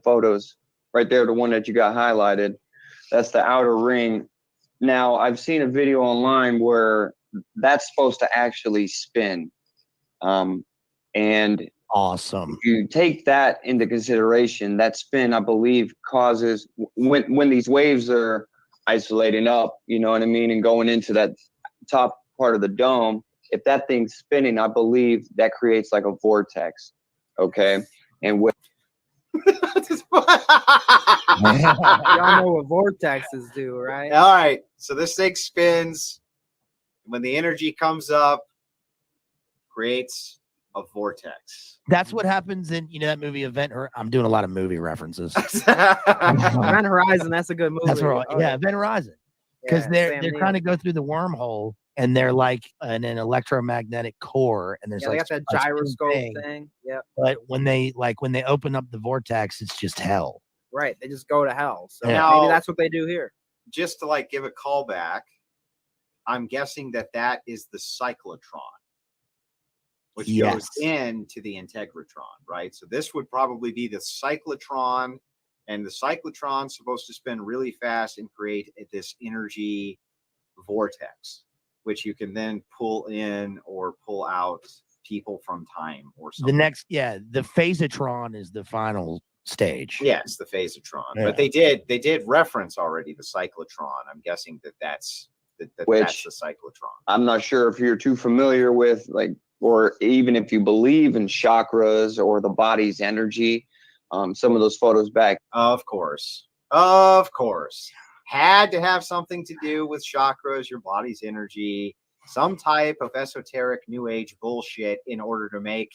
photos right there, the one that you got highlighted. That's the outer ring. Now, I've seen a video online where that's supposed to actually spin. And Awesome. if you take that into consideration, that spin, I believe, causes when these waves are isolating up, you know what I mean, and going into that top part of the dome, if that thing's spinning, I believe that creates like a vortex. Okay. And with Y'all know what vortexes do, right? All right. So this thing spins. When the energy comes up, creates a vortex. That's what happens in, that movie Event. I'm doing a lot of movie references. Event Horizon, that's a good movie. That's right. Oh, Yeah, Event Horizon. Because they're trying to go through the wormhole, and they're like in an electromagnetic core, and there's they like got that a spin gyroscope thing. Yeah. But when they open up the vortex, it's just hell. Right. They just go to hell. So Yeah. maybe that's what they do here. Just to like give a callback, I'm guessing that is the cyclotron, which goes into the integratron, right? So this would probably be the cyclotron, and the cyclotron's supposed to spin really fast and create this energy vortex, which you can then pull in or pull out people from time or something. The phasotron is the final stage. Yes, the phasotron. Yeah. But they did reference already the cyclotron. I'm guessing that's the cyclotron. I'm not sure if you're too familiar with, like, or even if you believe in chakras or the body's energy. Some of those photos back. Of course. Had to have something to do with chakras, your body's energy, some type of esoteric new age bullshit in order to make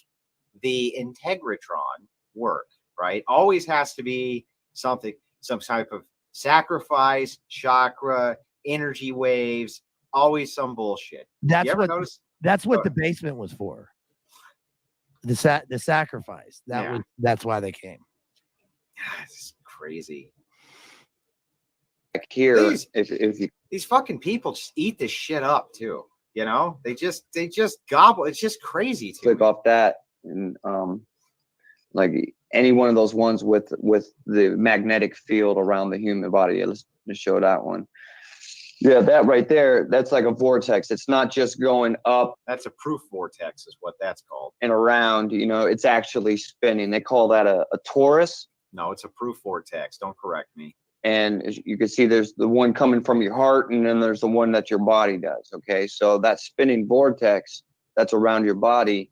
the integratron work, right? Always has to be something, some type of sacrifice, chakra, energy waves, always some bullshit. That's what the basement was for. The sacrifice. That's why they came. It's crazy. Back here, these fucking people just eat this shit up too. They just gobble. It's just crazy. Click off that, and like any one of those ones with the magnetic field around the human body. Let's show that one. Yeah, that right there, that's like a vortex. It's not just going up. That's a proof vortex is what that's called. And around, it's actually spinning. They call that a torus. No, it's a proof vortex. Don't correct me. And as you can see, there's the one coming from your heart, and then there's the one that your body does. Okay, so that spinning vortex that's around your body,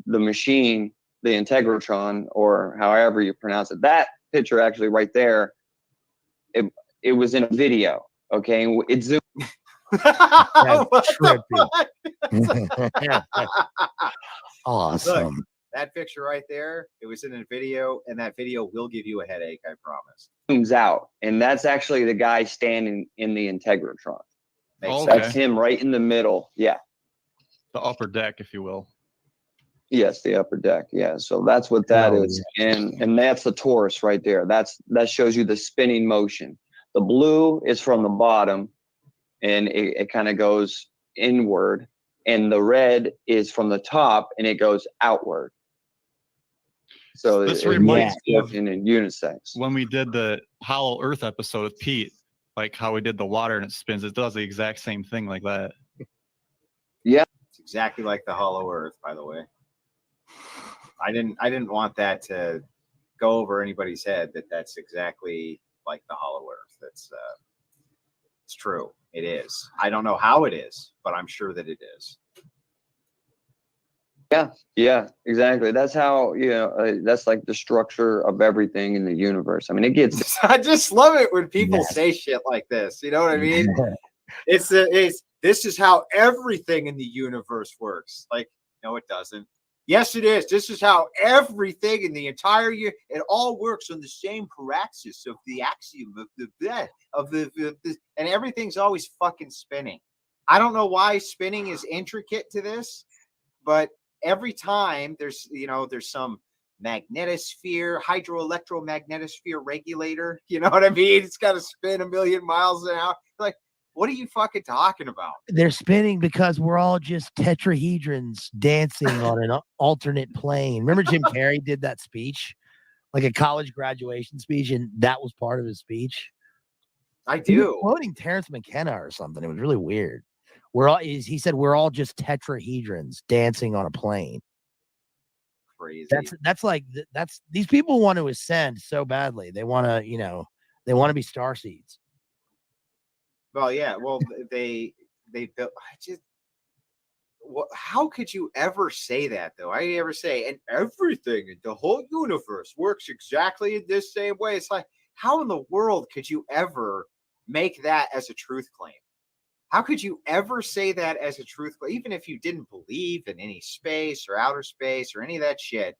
the machine, the integratron, or however you pronounce it, that picture actually right there, it was in a video. Okay, it zoomed. Awesome. Look, that picture right there, it was in a video, and that video will give you a headache, I promise. Zooms out, and that's actually the guy standing in the integratron. That's him right in the middle. Yeah. The upper deck, if you will. Yes, the upper deck. Yeah. So that's what that is. Yeah. And that's the torus right there. That shows you the spinning motion. The blue is from the bottom, and it kind of goes inward, and the red is from the top, and it goes outward. So this reminds me of in unisex. When we did the Hollow Earth episode with Pete, like how we did the water and it spins, it does the exact same thing like that. Yeah, it's exactly like the Hollow Earth, by the way. I didn't want that to go over anybody's head that's exactly like the Hollow Earth. It's true. It is. I don't know how it is, but I'm sure that it is. Yeah, exactly. That's how, that's like the structure of everything in the universe. I mean, it gets. I just love it when people say shit like this. You know what I mean? This is how everything in the universe works. Like, no, it doesn't. Yes, it is. This is how everything in the entire year, it all works on the same paraxis of the axiom of the and everything's always fucking spinning. I don't know why spinning is intricate to this, but every time there's some magnetosphere, hydroelectromagnetosphere regulator, you know what I mean? It's got to spin 1,000,000 miles an hour. Like, what are you fucking talking about? They're spinning because we're all just tetrahedrons dancing on an alternate plane. Remember Jim Carrey did that speech, like a college graduation speech, and that was part of his speech? I He was do. quoting Terrence McKenna or something. It was really weird. He said we're all just tetrahedrons dancing on a plane. Crazy. That's these people want to ascend so badly. They want to, they want to be starseeds. Well, yeah. Well, they built. How could you ever say that though? I ever say, and everything in the whole universe works exactly in this same way. It's like, how in the world could you ever make that as a truth claim? How could you ever say that as a truth claim? Even if you didn't believe in any space or outer space or any of that shit,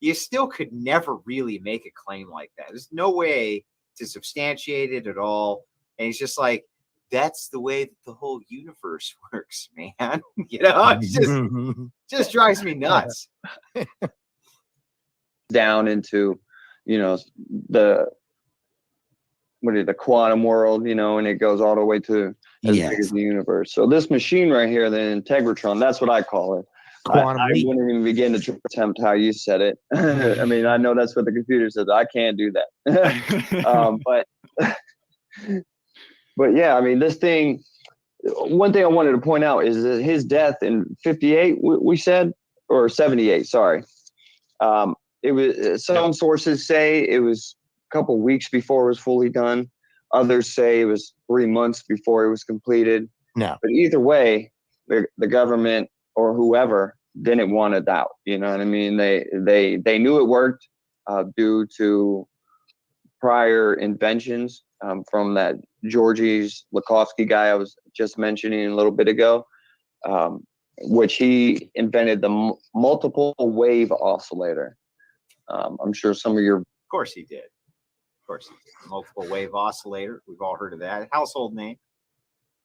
you still could never really make a claim like that. There's no way to substantiate it at all. And it's just like, that's the way that the whole universe works, man. It just drives me nuts. Down into, the quantum world, and it goes all the way to as big as the universe. So this machine right here, the Integratron, that's what I call it. I wouldn't even begin to attempt how you said it. I mean, I know that's what the computer says. I can't do that. But yeah, I mean, this thing, one thing I wanted to point out is that his death in 58, we said, or 78, sorry. It was, some sources say it was a couple weeks before it was fully done. Others say it was 3 months before it was completed. No. But either way, the government or whoever didn't want it out. You know what I mean? They knew it worked due to prior inventions from that Georges Lakhovsky guy I was just mentioning a little bit ago, which he invented the multiple wave oscillator. I'm sure some of your... Of course he did. Of course he did. Multiple wave oscillator. We've all heard of that. Household name,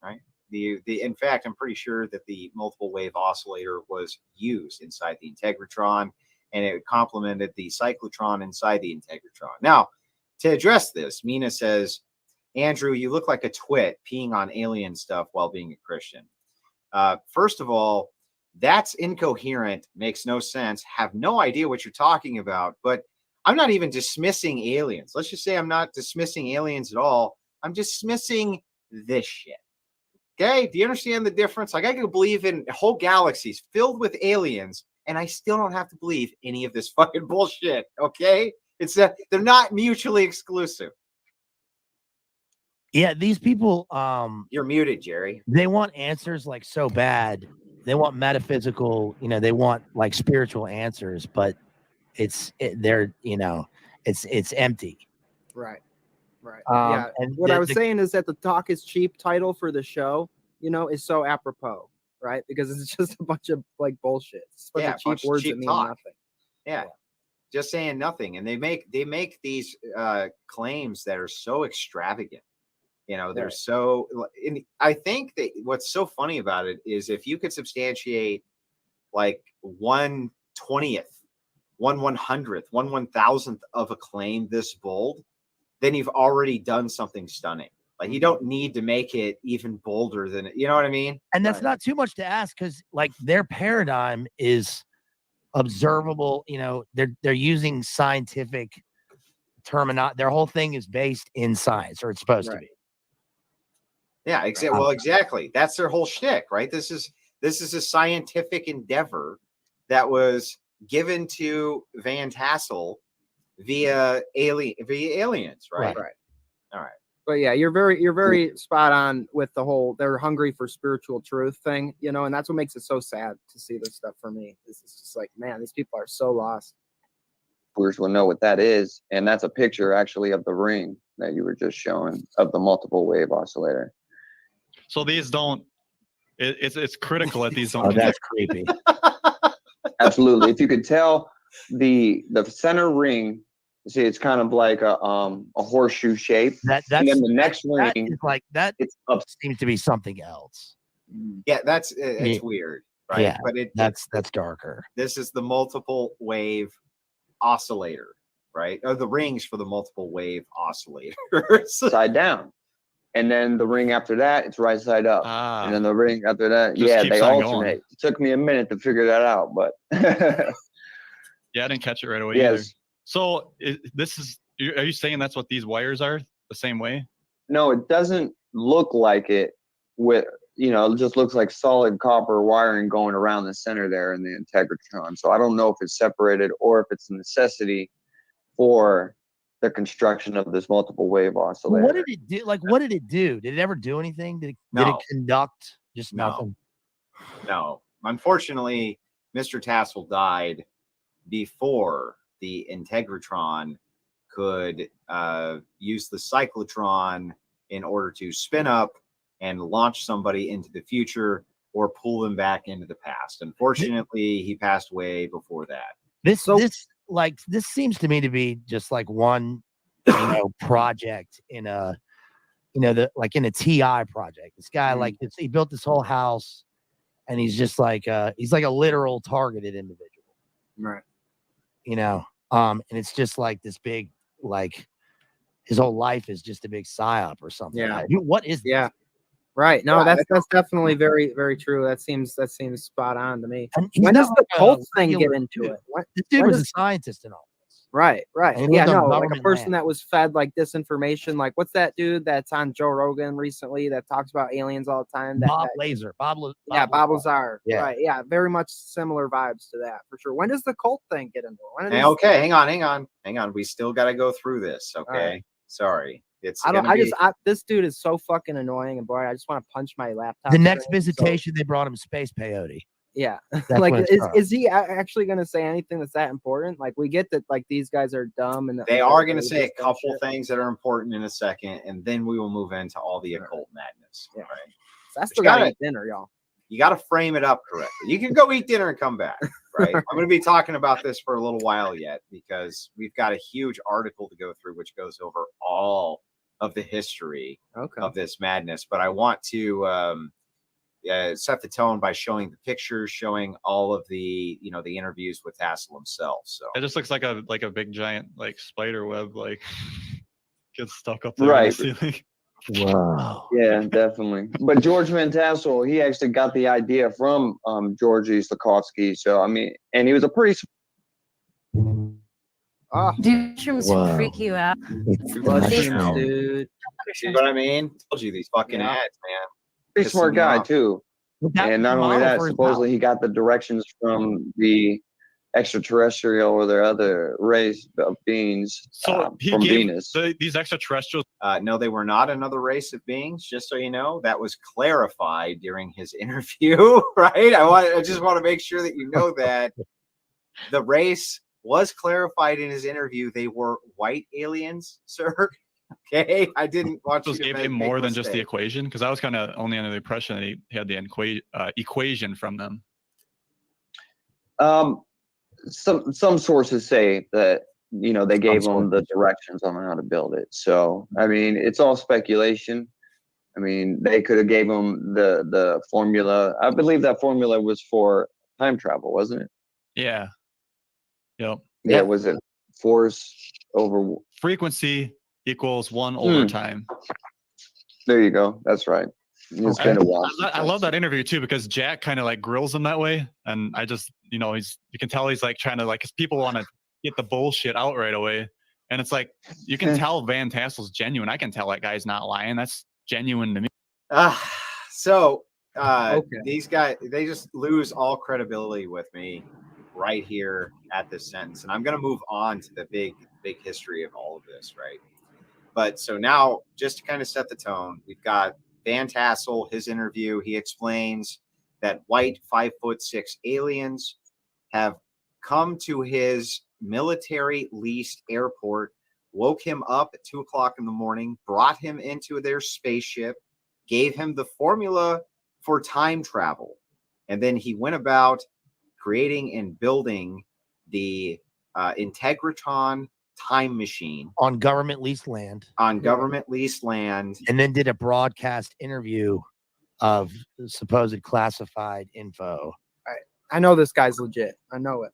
right? In fact, I'm pretty sure that the multiple wave oscillator was used inside the Integratron, and it complemented the cyclotron inside the Integratron. Now, to address this, Mina says, Andrew, you look like a twit peeing on alien stuff while being a Christian. First of all, that's incoherent, makes no sense, have no idea what you're talking about, but I'm not even dismissing aliens. Let's just say I'm not dismissing aliens at all. I'm dismissing this shit. Okay? Do you understand the difference? Like, I can believe in whole galaxies filled with aliens, and I still don't have to believe any of this fucking bullshit. Okay? It's they're not mutually exclusive. Yeah, these people, you're muted, Jerry. They want answers like so bad. They want metaphysical, they want like spiritual answers, but it's empty. Right. Right. Yeah. And what I was saying is that the talk is cheap title for the show, is so apropos, right? Because it's just a bunch of like bullshit. It's a bunch of cheap words that mean nothing. Yeah. Just saying nothing. And they make these claims that are so extravagant. They're so, and I think that what's so funny about it is if you could substantiate like 1/20th, 1/100th, 1/1000th of a claim this bold, then you've already done something stunning. Like you don't need to make it even bolder than it. You know what I mean? And that's not too much to ask because like their paradigm is observable. They're using scientific terminology. Their whole thing is based in science, or it's supposed to be. Yeah, exactly. Well, exactly. That's their whole shtick, right? This is a scientific endeavor that was given to Van Tassel via aliens, right? Right. All right. But yeah, you're very spot on with the whole they're hungry for spiritual truth thing, and that's what makes it so sad to see this stuff for me. It's just like, man, these people are so lost. Viewers will know what that is, and that's a picture actually of the ring that you were just showing of the multiple wave oscillator. So these don't. It's critical that these don't. Oh, that's creepy. Absolutely. If you could tell the center ring, see, it's kind of like a horseshoe shape. And then the next ring is like that. It seems to be something else. Yeah, it's weird, right? Yeah, but that's darker. This is the multiple wave oscillator, right? Or the rings for the multiple wave oscillator. Side down. And then the ring after that, it's right side up. And then the ring after that, they alternate. Going. It took me a minute to figure that out, but yeah, I didn't catch it right away either. So are you saying that's what these wires are? The same way? No, it doesn't look like it. With it just looks like solid copper wiring going around the center there in the Integratron. So I don't know if it's separated or if it's a necessity for the construction of this multiple wave oscillator. What did it do? Like, what did it do? Did it ever do anything? Did it No. conduct? Just No. nothing. No, unfortunately, Mr. Tassel died before the Integratron could use the cyclotron in order to spin up and launch somebody into the future or pull them back into the past. Unfortunately, he passed away before that. This seems to me to be just like one project in a in a TI project. This guy he built this whole house, and he's just like he's like a literal targeted individual, right? And it's just like this big, like his whole life is just a big psyop or something. Yeah. What is this? Yeah. Right. No, that's definitely very, very true. That seems spot on to me. When does the cult thing get into it? This dude was a scientist and all this. Right. And Yeah, lived on no, like a government person land. that was fed like disinformation. Like, what's that dude that's on Joe Rogan recently that talks about aliens all the time? Bob Lazar. Bob Lazar. Yeah. Right. Yeah. Very much similar vibes to that for sure. When does the cult thing get into it? Hey, okay, hang on. We still got to go through this. Okay. Right. Sorry. It's this dude is so fucking annoying, and boy, I just want to punch my laptop. The next screen, visitation, they brought him space peyote. Yeah. That's Like, what it's is he actually going to say anything that's that important? Like, we get that, like, these guys are dumb, and they are going to say a couple things that are important in a second, and then we will move into all the occult madness. Yeah. Right. So I still got to eat dinner, y'all. You got to frame it up correctly. You can go eat dinner and come back. Right. I'm going to be talking about this for a little while yet, because we've got a huge article to go through, which goes over all of the history of this madness. But I want to set the tone by showing the pictures, showing all of the the interviews with Tassel himself. So it just looks like a big giant like spider web like gets stuck up there. Right. In the ceiling. Wow. Yeah, definitely. But George Van Tassel, he actually got the idea from Georgy Slakowski. So I mean, and he was a pretty. Do mushrooms freak you out? Dude. See what I mean? Told you these fucking ads, man. Pretty smart guy too. That And not only that, supposedly he got the directions from the extraterrestrial or their other race of beings So he from gave Venus. these extraterrestrials. No, they were not another race of beings. Just so you know, that was clarified during his interview. Right? I just want to make sure that you know that the race was clarified in his interview. They were white aliens, sir. Okay, I didn't want you to Gave him more than just the equation, because I was kind of only under the impression that he had the equation from them. Some sources say that they gave him the directions on how to build it. So I mean, it's all speculation. I mean, they could have gave him the formula. I believe that formula was for time travel, wasn't it? Yeah. Yep. Yeah. Was it force over frequency equals 1 over time? There you go. That's right. It's been a while. I love that interview too, because Jack kind of like grills him that way, and I just you can tell he's like trying to because people want to get the bullshit out right away, and it's like you can tell Van Tassel's genuine. I can tell that guy's not lying. That's genuine to me. These guys, they just lose all credibility with me right here at this sentence, and I'm going to move on to the big history of all of this, right? But so now, just to kind of set the tone, we've got Van Tassel, his interview. He explains that white 5'6" aliens have come to his military leased airport, woke him up at 2:00 in the morning, brought him into their spaceship, gave him the formula for time travel, and then he went about creating and building the Integratron time machine on government leased land. And then did a broadcast interview of supposed classified info. I know this guy's legit. I know it.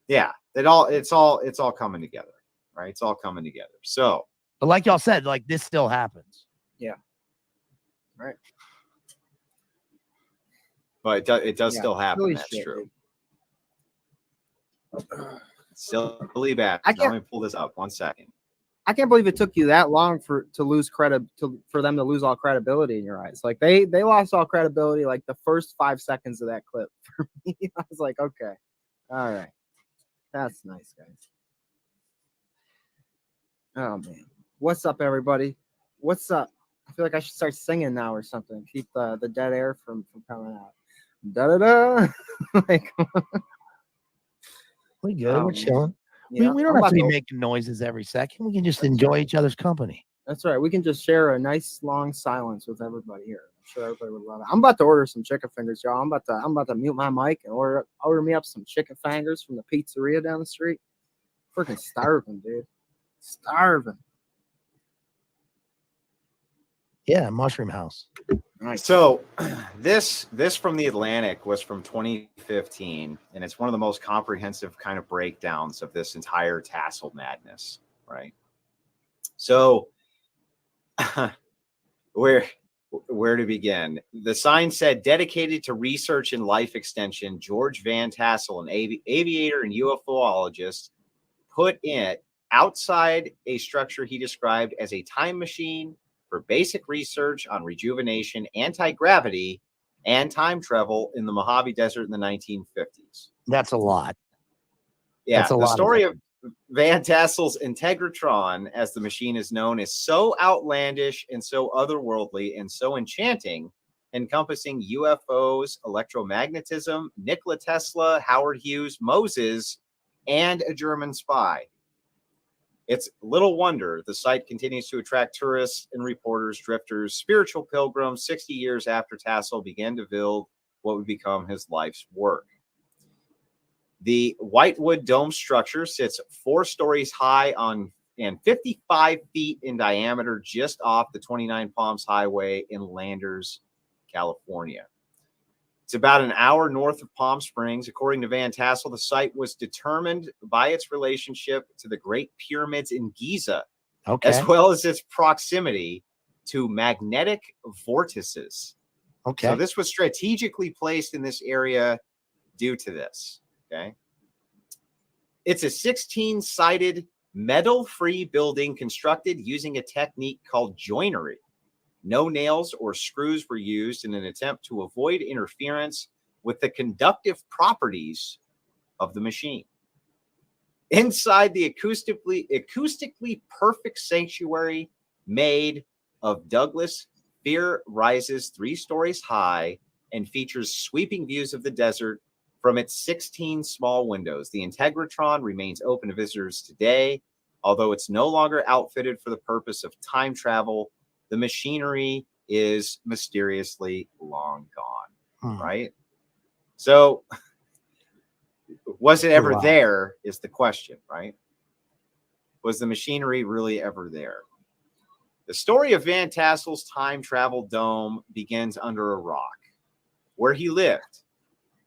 Yeah, it's all coming together, right? It's all coming together. So, but like y'all said, like this still happens. Yeah. Right. But it does still happen. That's true. Still really bad. Let me pull this up 1 second. I can't believe it took you that long for them to lose all credibility in your eyes. Like they lost all credibility like the first 5 seconds of that clip for me. I was like, okay, all right, that's nice, guys. Oh man, what's up, everybody? What's up? I feel like I should start singing now or something. Keep the dead air from coming out. Da da da. Like, We good. We're chilling. Yeah, We don't have to be making noises every second. We can just enjoy each other's company. That's right. We can just share a nice long silence with everybody here. I'm sure everybody would love it. I'm about to order some chicken fingers, y'all. I'm about to mute my mic and order me up some chicken fingers from the pizzeria down the street. Freaking starving, dude. Starving. Yeah, Mushroom House. Nice. So this from the Atlantic was from 2015, and it's one of the most comprehensive kind of breakdowns of this entire tassel madness, right? So where to begin? The sign said, dedicated to research and life extension, George Van Tassel, an aviator and UFOologist, put it outside a structure he described as a time machine for basic research on rejuvenation, anti-gravity, and time travel in the Mojave Desert in the 1950s. That's a lot. Yeah, That's a the lot story of Van Tassel's Integratron, as the machine is known, is so outlandish and so otherworldly and so enchanting, encompassing UFOs, electromagnetism, Nikola Tesla, Howard Hughes, Moses, and a German spy. It's little wonder the site continues to attract tourists and reporters, drifters, spiritual pilgrims 60 years after Tassel began to build what would become his life's work. The Whitewood dome structure sits 4 stories high and 55 feet in diameter just off the 29 Palms Highway in Landers, California. It's about an hour north of Palm Springs. According to Van Tassel, the site was determined by its relationship to the Great Pyramids in Giza, as well as its proximity to magnetic vortices. Okay. So this was strategically placed in this area due to this. Okay. It's a 16-sided metal-free building constructed using a technique called joinery. No nails or screws were used in an attempt to avoid interference with the conductive properties of the machine. Inside the acoustically perfect sanctuary made of Douglas fir rises 3 stories high and features sweeping views of the desert from its 16 small windows. The Integratron remains open to visitors today, although it's no longer outfitted for the purpose of time travel. The machinery is mysteriously long gone, right? So was it ever there is the question, right? Was the machinery really ever there? The story of Van Tassel's time travel dome begins under a rock where he lived.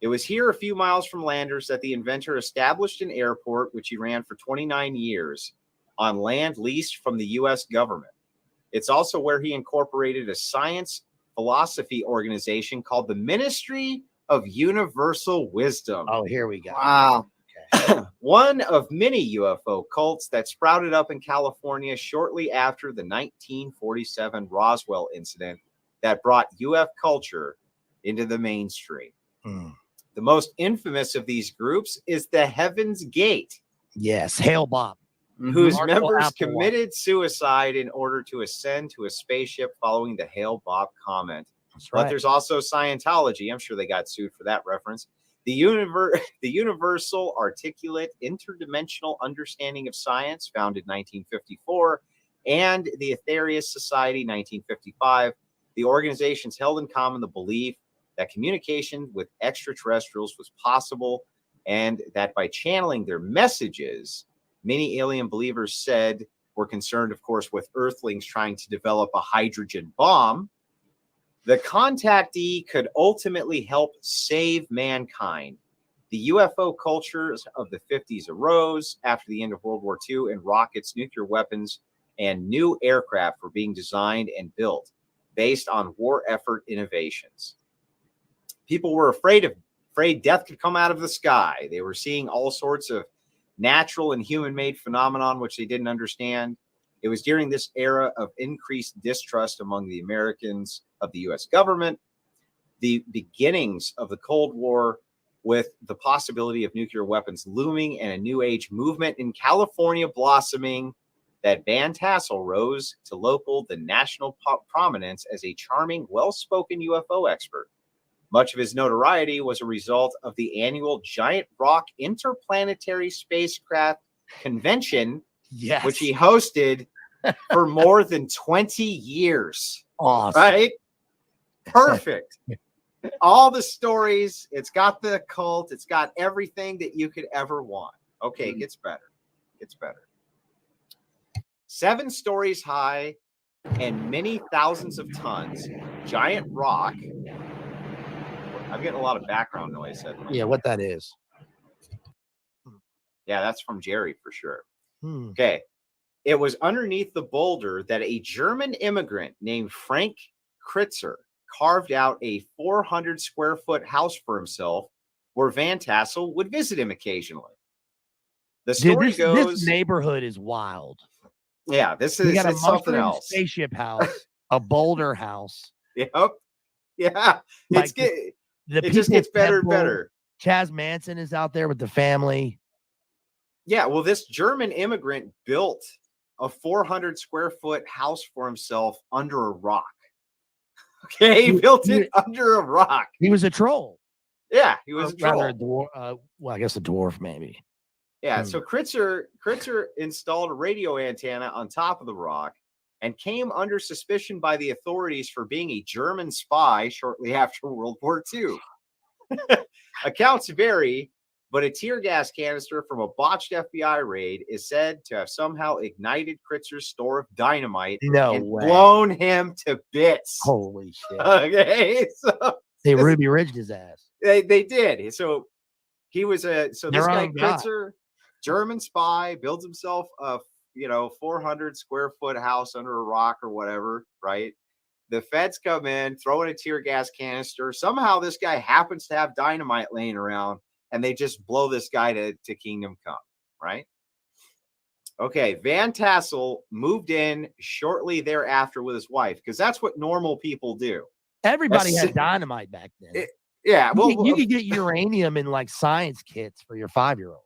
It was here a few miles from Landers that the inventor established an airport, which he ran for 29 years on land leased from the U.S. government. It's also where he incorporated a science philosophy organization called the Ministry of Universal Wisdom. Oh, here we go. Wow. Okay. One of many UFO cults that sprouted up in California shortly after the 1947 Roswell incident that brought UF culture into the mainstream. The most infamous of these groups is the Heaven's Gate. Yes, Hail Bob. Whose members committed suicide in order to ascend to a spaceship following the Hail Bob comment. That's right. But there's also Scientology. I'm sure they got sued for that reference. The Universal Articulate Interdimensional Understanding of Science, founded 1954, and the Aetherius Society, 1955. The organizations held in common the belief that communication with extraterrestrials was possible, and that by channeling their messages, many alien believers said were concerned, of course, with Earthlings trying to develop a hydrogen bomb. The contactee could ultimately help save mankind. The UFO cultures of the 50s arose after the end of World War II, and rockets, nuclear weapons, and new aircraft were being designed and built based on war effort innovations. People were afraid death could come out of the sky. They were seeing all sorts of natural and human-made phenomenon which they didn't understand. It was during this era of increased distrust among the Americans of the U.S. government, the beginnings of the Cold War, with the possibility of nuclear weapons looming and a new age movement in California blossoming, that Van Tassel rose to the national prominence as a charming, well-spoken UFO expert. Much of his notoriety was a result of the annual Giant Rock Interplanetary Spacecraft Convention, which he hosted for more than 20 years. Awesome. Right? Perfect. All the stories. It's got the cult. It's got everything that you could ever want. Okay, it gets better. Gets better. 7 stories high and many thousands of tons. Giant rock. I'm getting a lot of background noise. Yeah, what that is. Yeah, that's from Jerry for sure. Okay. It was underneath the boulder that a German immigrant named Frank Kritzer carved out a 400 square foot house for himself where Van Tassel would visit him occasionally. The story goes, this neighborhood is wild. Yeah, this We is got a it's something mushroom else. spaceship house, a boulder house. Yep. Yeah. Like It's good. The It just gets better and better. Chaz Manson is out there with the family. Yeah, well, this German immigrant built a 400 square foot house for himself under a rock. Okay, he built it under a rock. He was a troll. Yeah, he was a troll. Rather a dwarf. Well, I guess a dwarf, maybe. Yeah, so Kritzer installed a radio antenna on top of the rock and came under suspicion by the authorities for being a German spy shortly after World War II. Accounts vary, but a tear gas canister from a botched FBI raid is said to have somehow ignited Kritzer's store of dynamite and blown him to bits. Holy shit. Okay, so they Ruby Ridged his ass. They did. So he was this guy Kritzer, German spy, builds himself a 400 square foot house under a rock or whatever, right? The feds come in, throw in a tear gas canister. Somehow this guy happens to have dynamite laying around, and they just blow this guy to Kingdom Come, right? Okay, Van Tassel moved in shortly thereafter with his wife, because that's what normal people do. Everybody had dynamite back then. Yeah, well, you could get uranium in like science kits for your 5-year-old.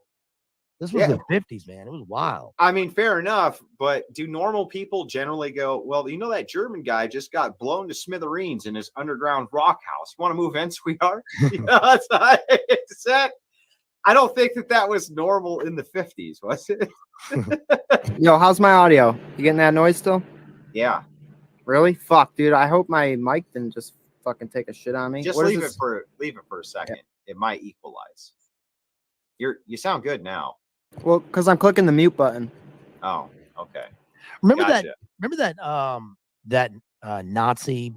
This was the 50s, man. It was wild. I mean, fair enough, but do normal people generally go, well, that German guy just got blown to smithereens in his underground rock house. Want to move in, sweetheart? It's that. I don't think that was normal in the 50s, was it? Yo, how's my audio? You getting that noise still? Yeah. Really? Fuck, dude. I hope my mic didn't just fucking take a shit on me. Just leave it for a second. Yeah. It might equalize. You sound good now. Well, because I'm clicking the mute button. Oh, okay. Remember that Nazi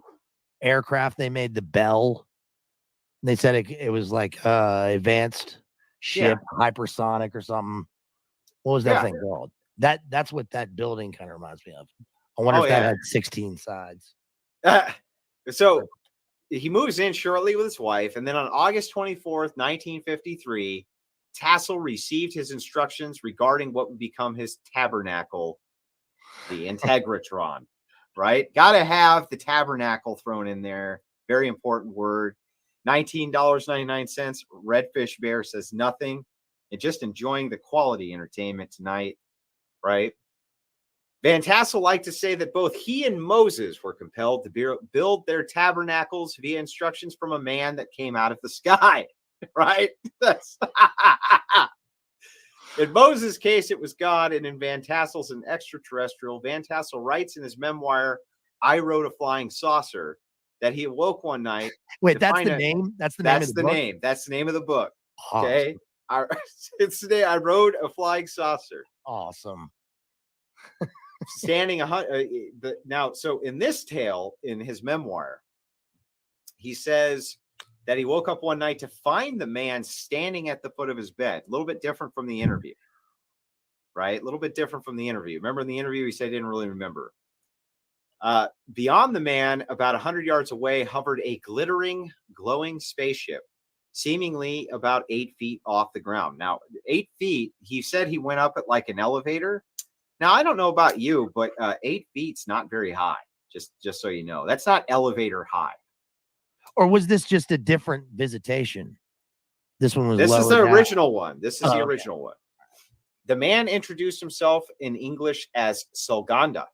aircraft they made, the Bell? They said it was like advanced ship, hypersonic or something. What was that thing called? That's what that building kind of reminds me of. I wonder if that had 16 sides. So he moves in shortly with his wife, and then on August 24th, 1953, Tassel received his instructions regarding what would become his tabernacle, the Integratron, right? Got to have the tabernacle thrown in there. Very important word. $19.99. Redfish Bear says nothing. And just enjoying the quality entertainment tonight, right? Van Tassel liked to say that both he and Moses were compelled to build their tabernacles via instructions from a man that came out of the sky. Right? In Moses' case, it was God, and in Van Tassel's an extraterrestrial. Van Tassel writes in his memoir, I Wrote a Flying Saucer, that he awoke one night. Wait, that's the name? That's the name of the book? Name. That's the name of the book. Okay. It's today I Wrote a Flying Saucer. Awesome. Standing now, so in this tale, in his memoir, he says that he woke up one night to find the man standing at the foot of his bed. A little bit different from the interview, right? A little bit different from the interview. Remember in the interview, he said he didn't really remember. Beyond the man, about 100 yards away, hovered a glittering, glowing spaceship, seemingly about 8 feet off the ground. Now, 8 feet, he said he went up at like an elevator. Now, I don't know about you, but 8 feet's not very high. Just so you know, that's not elevator high. Or was this just a different visitation? This one was. This is the lower down. original one. This is the okay. original one. The man introduced himself in English as Solganda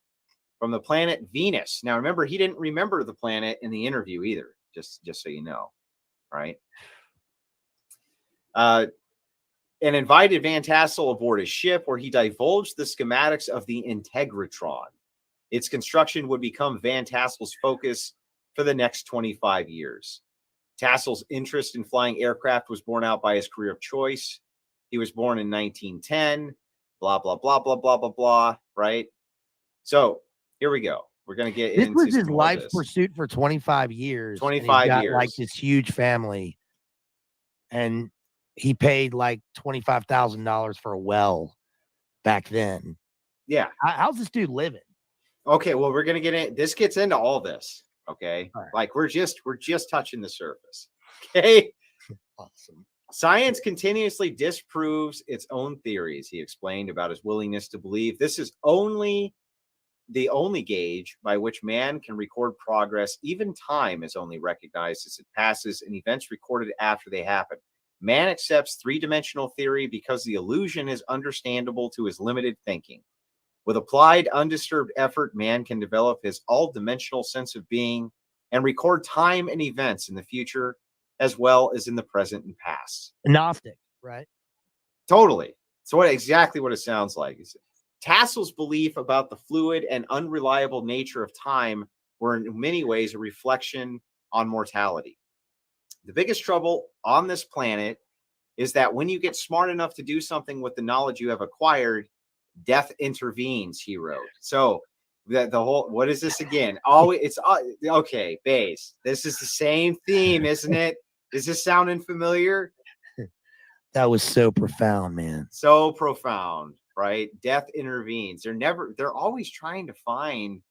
from the planet Venus. Now, remember, he didn't remember the planet in the interview either. Just so you know, right? And invited Van Tassel aboard his ship, where he divulged the schematics of the Integratron. Its construction would become Van Tassel's focus for the next 25 years. Tassel's interest in flying aircraft was borne out by his career of choice. He was born in 1910, blah, blah, blah, blah, blah, blah, blah, right? So here we go. We're going to get This into was his some more of life this. pursuit for 25 years. 25 years. Like this huge family. And he paid like $25,000 for a well back then. Yeah. How's this dude living? Okay, well, we're gonna get in. This gets into all this. Okay, All right. like we're just touching the surface. Okay. Awesome. Science continuously disproves its own theories, he explained about his willingness to believe. This is the only gauge by which man can record progress. Even time is only recognized as it passes, and events recorded after they happen. Man accepts three-dimensional theory because the illusion is understandable to his limited thinking. With applied, undisturbed effort, man can develop his all-dimensional sense of being and record time and events in the future as well as in the present and past. Gnostic, right? Totally. So exactly what it sounds like. Tassel's belief about the fluid and unreliable nature of time were in many ways a reflection on mortality. The biggest trouble on this planet is that when you get smart enough to do something with the knowledge you have acquired, death intervenes, he wrote. So the whole, what is this again? Oh, it's okay, Baze. This is the same theme, isn't it? Is this sounding familiar? That was so profound, man. So profound, right? Death intervenes. They're always trying to find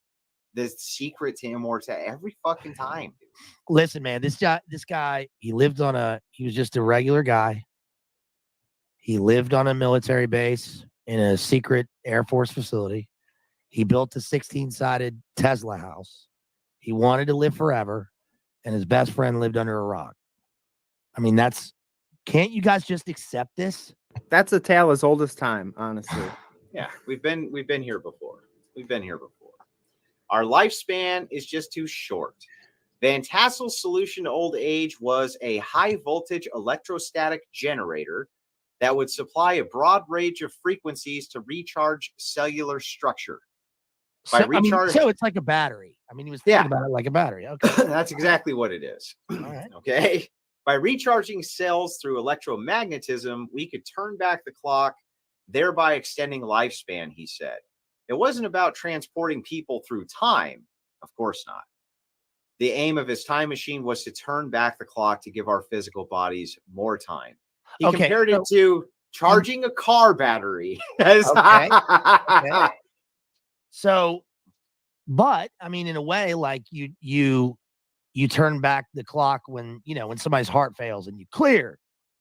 the secret to immortality every fucking time. Dude. Listen, man, this guy, he was just a regular guy. He lived on a military base in a secret Air Force facility. He built a 16-sided Tesla house. He wanted to live forever, and his best friend lived under a rock. I mean, can't you guys just accept this? That's a tale as old as time, honestly. Yeah, we've been here before. Our lifespan is just too short. Van Tassel's solution to old age was a high voltage electrostatic generator that would supply a broad range of frequencies to recharge cellular structure. So it's like a battery. I mean, he was thinking about it like a battery. Okay. That's exactly what it is. All right. Okay. By recharging cells through electromagnetism, we could turn back the clock, thereby extending lifespan, he said. It wasn't about transporting people through time. Of course not. The aim of his time machine was to turn back the clock to give our physical bodies more time. He compared it to charging a car battery. Okay. So, but I mean, in a way, like you turn back the clock when somebody's heart fails and you clear,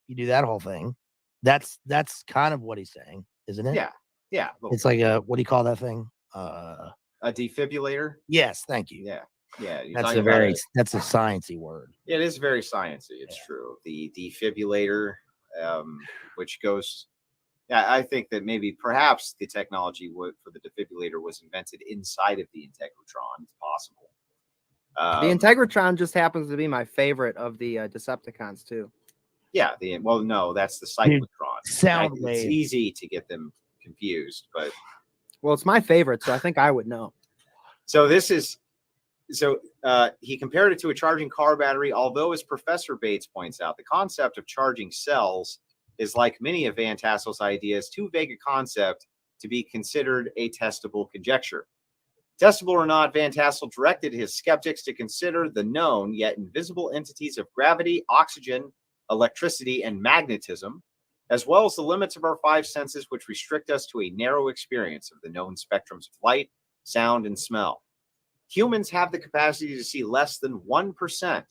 you do that whole thing. That's kind of what he's saying, isn't it? Yeah. Yeah. It's like what do you call that thing? A defibrillator. Yes. Thank you. Yeah. Yeah. That's a sciencey word. Yeah, it is very sciencey. It's true. The defibrillator, which goes, I think that perhaps the technology for the defibrillator was invented inside of the Integratron. It's possible. The Integratron just happens to be my favorite of the Decepticons too. Yeah. No, that's the Cyclotron. Soundwave. It's easy to get them confused, but it's my favorite, so I think I would know. So he compared it to a charging car battery, although, as Professor Bates points out, the concept of charging cells is, like many of Van Tassel's ideas, too vague a concept to be considered a testable conjecture. Testable or not, Van Tassel directed his skeptics to consider the known yet invisible entities of gravity, oxygen, electricity, and magnetism, as well as the limits of our five senses, which restrict us to a narrow experience of the known spectrums of light, sound, and smell. Humans have the capacity to see less than 1%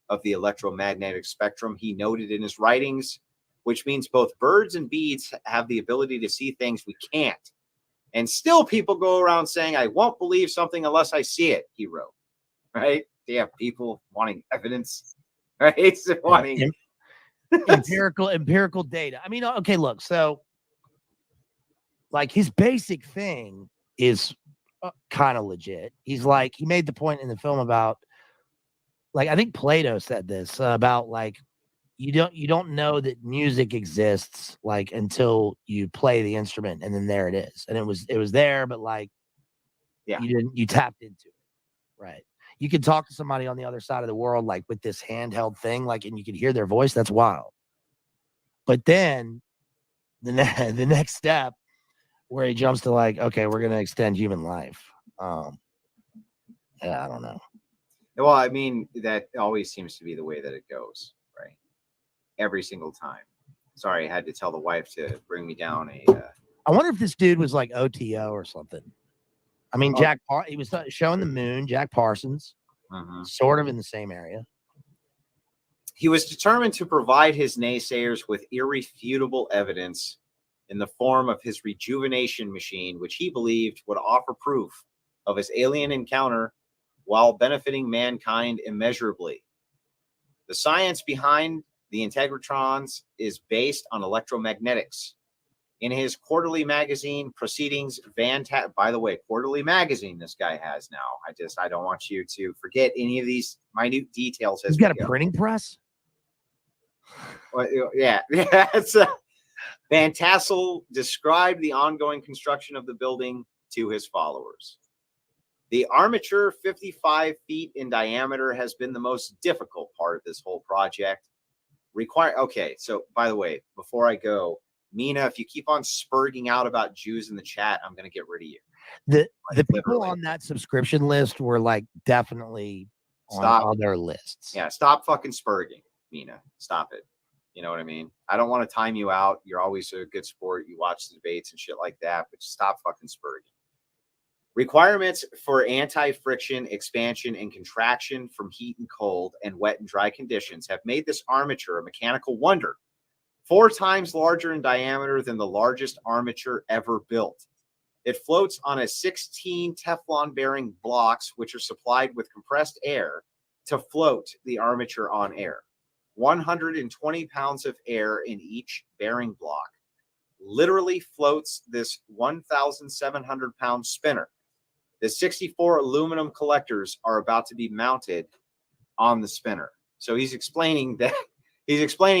of the electromagnetic spectrum, he noted in his writings, which means both birds and bees have the ability to see things we can't. And still people go around saying, I won't believe something unless I see it, he wrote. Right? They have people wanting evidence, right? So wanting empirical data. I mean, okay, look, so like his basic thing is kind of legit. He's like, he made the point in the film about, like, I think Plato said this about like, you don't know that music exists like until you play the instrument, and then there it is. And it was there, but like, yeah, you tapped into it, right? You could talk to somebody on the other side of the world, like with this handheld thing, like, and you could hear their voice. That's wild. But then the next step where he jumps to like, okay, we're going to extend human life. Yeah, I don't know. Well, I mean, that always seems to be the way that it goes, right? Every single time. Sorry, I had to tell the wife to bring me down I wonder if this dude was like OTO or something. I mean, he was showing the moon, Jack Parsons, sort of in the same area. He was determined to provide his naysayers with irrefutable evidence in the form of his rejuvenation machine, which he believed would offer proof of his alien encounter while benefiting mankind immeasurably. The science behind the Integratrons is based on electromagnetics. In his quarterly magazine Proceedings, by the way, quarterly magazine this guy has now. I don't want you to forget any of these minute details. He's got a printing press? Well, yeah. Van Tassel described the ongoing construction of the building to his followers. The armature, 55 feet in diameter, has been the most difficult part of this whole project. Okay, so by the way, before I go, Mina, if you keep on spurging out about Jews in the chat, I'm going to get rid of you. The people on that subscription list were like definitely on other lists. Yeah, stop fucking spurging, Mina. Stop it. You know what I mean? I don't want to time you out. You're always a good sport. You watch the debates and shit like that, but stop fucking spurging. Requirements for anti-friction, expansion, and contraction from heat and cold and wet and dry conditions have made this armature a mechanical wonder. 4 times larger in diameter than the largest armature ever built. It floats on a 16 Teflon-bearing blocks, which are supplied with compressed air to float the armature on air. 120 pounds of air in each bearing block literally floats this 1,700-pound spinner. The 64 aluminum collectors are about to be mounted on the spinner. So he's explaining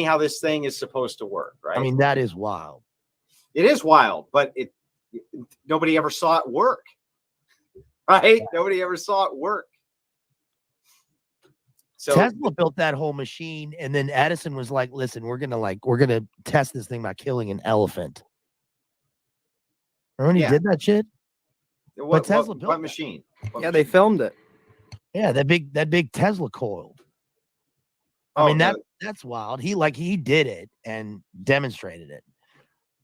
how this thing is supposed to work, right? I mean, that is wild. It is wild, but nobody ever saw it work, right? Nobody ever saw it work. So Tesla built that whole machine, and then Edison was like, "Listen, we're gonna test this thing by killing an elephant." Remember when he did that shit? What Tesla built what machine? They filmed it. Yeah, that big Tesla coil. I mean, that's wild. He did it and demonstrated it.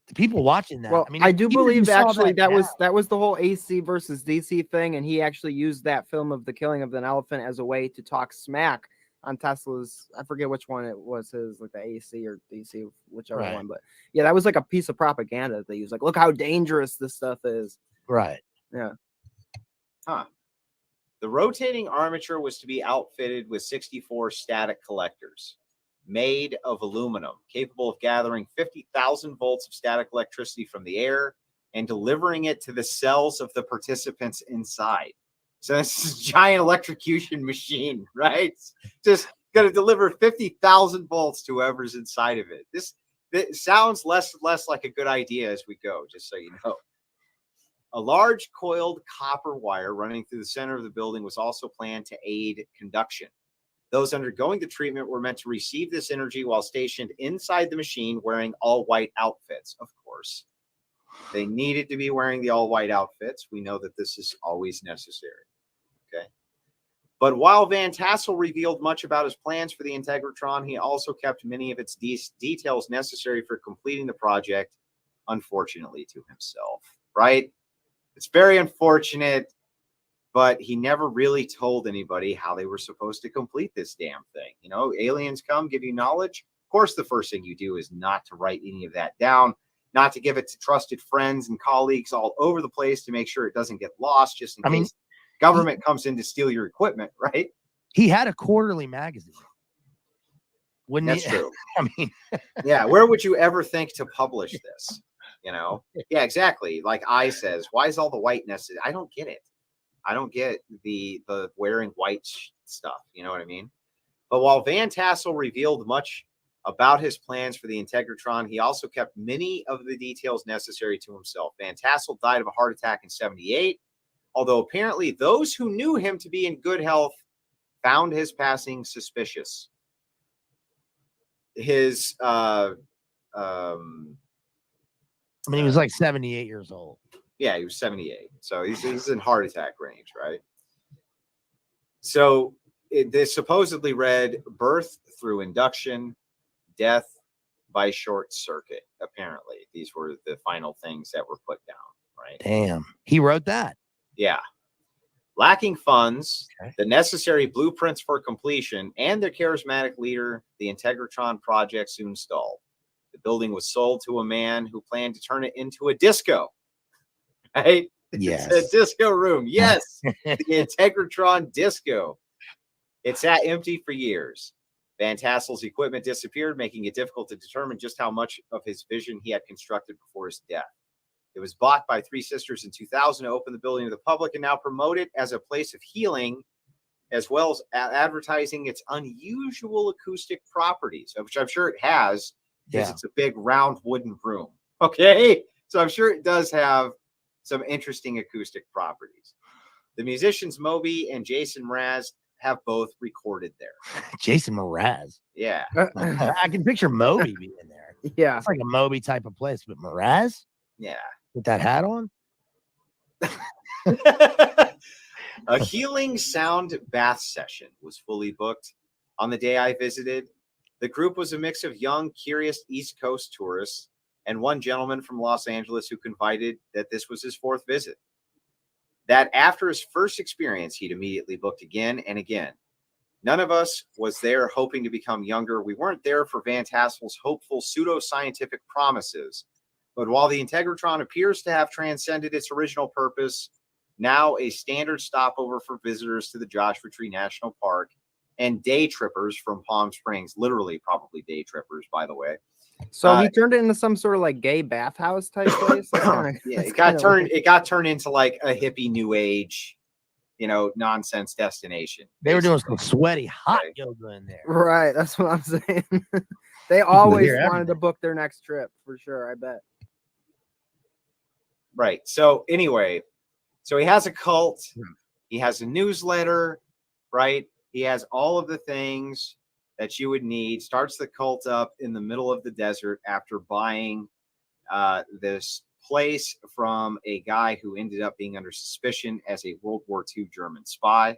The people watching that. Well, I mean, I do believe actually that was the whole AC versus DC thing, and he actually used that film of the killing of an elephant as a way to talk smack on Tesla's. I forget which one it was, his like the AC or DC, whichever one. But yeah, that was like a piece of propaganda that they used. Like, look how dangerous this stuff is. Right. Yeah. Huh. The rotating armature was to be outfitted with 64 static collectors made of aluminum, capable of gathering 50,000 volts of static electricity from the air and delivering it to the cells of the participants inside. So this is a giant electrocution machine, right? Just going to deliver 50,000 volts to whoever's inside of it. This sounds less like a good idea as we go, just so you know. A large coiled copper wire running through the center of the building was also planned to aid conduction. Those undergoing the treatment were meant to receive this energy while stationed inside the machine wearing all-white outfits, of course. They needed to be wearing the all-white outfits. We know that this is always necessary. Okay. But while Van Tassel revealed much about his plans for the Integratron, he also kept many of its details necessary for completing the project, unfortunately, to himself. Right? It's very unfortunate, but he never really told anybody how they were supposed to complete this damn thing. You know, aliens come, give you knowledge. Of course, the first thing you do is not to write any of that down. not to give it to trusted friends and colleagues all over the place to make sure it doesn't get lost, just in case government comes in to steal your equipment, right? He had a quarterly magazine. Wouldn't That's he? true. I mean, yeah, where would you ever think to publish this? You know? Yeah, exactly. Like I says, why is all the whiteness? I don't get it. I don't get the wearing white stuff. You know what I mean? But while Van Tassel revealed much about his plans for the Integratron, he also kept many of the details necessary to himself. Van Tassel died of a heart attack in 1978, although apparently those who knew him to be in good health found his passing suspicious. His I mean, he was like 78 years old. Yeah, he was 78. So he's in heart attack range, right? So this supposedly read birth through induction, death by short circuit. Apparently, these were the final things that were put down, right? Damn. He wrote that. Yeah. Lacking funds, the necessary blueprints for completion, and their charismatic leader, the Integratron project soon stalled. The building was sold to a man who planned to turn it into a disco. Right? Yes. It's a disco room. Yes. The Integratron disco. It sat empty for years. Van Tassel's equipment disappeared, making it difficult to determine just how much of his vision he had constructed before his death. It was bought by Three Sisters in 2000 to open the building to the public and now promote it as a place of healing, as well as advertising its unusual acoustic properties, which I'm sure it has, because it's a big round wooden room. Okay. So I'm sure it does have some interesting acoustic properties. The musicians Moby and Jason Mraz have both recorded there. Jason Mraz. Yeah. I can picture Moby being there. Yeah. It's like a Moby type of place, but Mraz? Yeah. With that hat on? A healing sound bath session was fully booked on the day I visited. The group was a mix of young, curious East Coast tourists and one gentleman from Los Angeles who confided that this was his fourth visit. That after his first experience, he'd immediately booked again and again. None of us was there hoping to become younger. We weren't there for Van Tassel's hopeful pseudoscientific promises. But while the Integratron appears to have transcended its original purpose, now a standard stopover for visitors to the Joshua Tree National Park and day trippers from Palm Springs, literally probably day trippers, by the way. So he turned it into some sort of like gay bathhouse type place. Yeah, it got turned into like a hippie new age, nonsense destination. They were doing some sweaty hot yoga in there. Right, that's what I'm saying. They always wanted to book their next trip for sure, I bet. Right. So anyway, so he has a cult, he has a newsletter, right? He has all of the things that you would need. Starts the cult up in the middle of the desert after buying this place from a guy who ended up being under suspicion as a World War II German spy,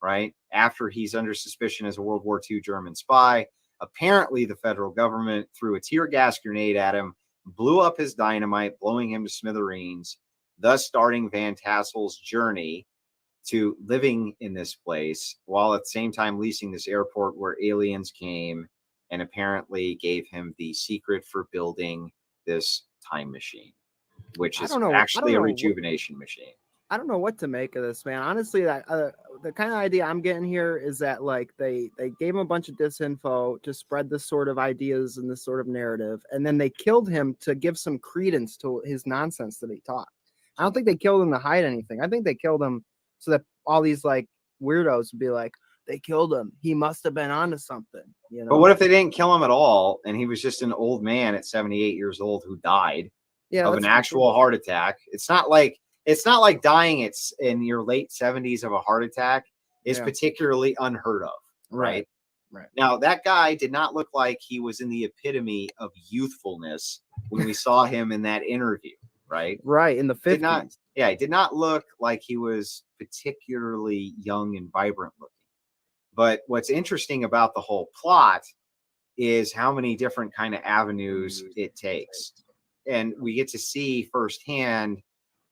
right? After he's under suspicion as a World War II German spy, apparently the federal government threw a tear gas grenade at him, blew up his dynamite, blowing him to smithereens, thus starting Van Tassel's journey to living in this place while at the same time leasing this airport where aliens came and apparently gave him the secret for building this time machine, which is actually a rejuvenation machine. I don't know what to make of this, man. Honestly, that the kind of idea I'm getting here is that like they gave him a bunch of disinfo to spread this sort of ideas and this sort of narrative, and then they killed him to give some credence to his nonsense that he taught. I don't think they killed him to hide anything. I think they killed him so that all these like weirdos would be like, they killed him. He must have been onto something. But what if they didn't kill him at all, and he was just an old man at 78 years old who died of an actual heart attack? It's not like dying in your late 70s of a heart attack is particularly unheard of, right? Right. Now, that guy did not look like he was in the epitome of youthfulness when we saw him in that interview, right? Right, in the 50s. He did not look like he was particularly young and vibrant looking. But what's interesting about the whole plot is how many different kind of avenues it takes. And we get to see firsthand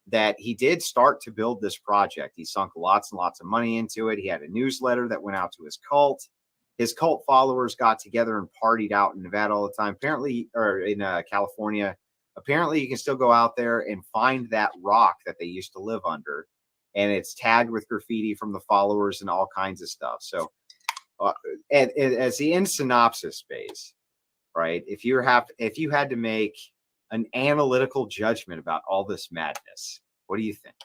that he did start to build this project. He sunk lots and lots of money into it. He had a newsletter that went out to his cult. His cult followers got together and partied out in Nevada all the time, apparently, or in California. Apparently, you can still go out there and find that rock that they used to live under, and it's tagged with graffiti from the followers and all kinds of stuff. So, and as the end synopsis phase, right? If you had to make an analytical judgment about all this madness, what do you think?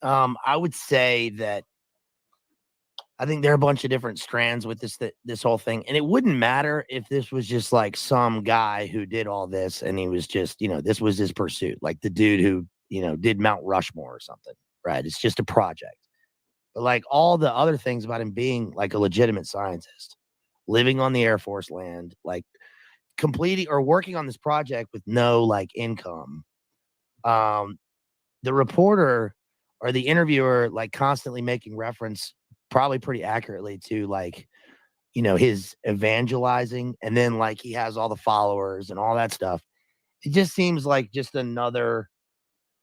I would say that I think there are a bunch of different strands with this whole thing, and it wouldn't matter if this was just like some guy who did all this and he was just, this was his pursuit, like the dude who, did Mount Rushmore or something, right? It's just a project. But like all the other things about him being like a legitimate scientist, living on the Air Force land, like completing or working on this project with no like income. The reporter or the interviewer like constantly making reference probably pretty accurately to like, his evangelizing, and then like he has all the followers and all that stuff. It just seems like just another,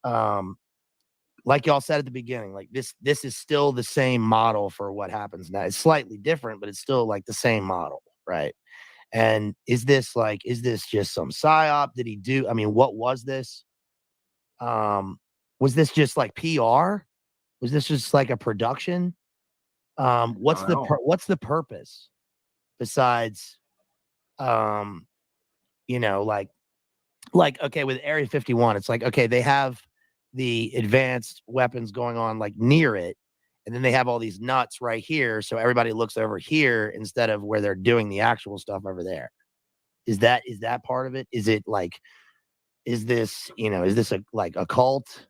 like y'all said at the beginning, like this is still the same model for what happens now. It's slightly different, but it's still like the same model, right? And is this just some psyop? Did he do? I mean, what was this? Was this just like PR? Was this just like a production? What's the purpose besides, like okay, with Area 51, it's like, okay, they have the advanced weapons going on like near it, and then they have all these nuts right here, so everybody looks over here instead of where they're doing the actual stuff over there. Is that part of it? Is it like, is this a cult?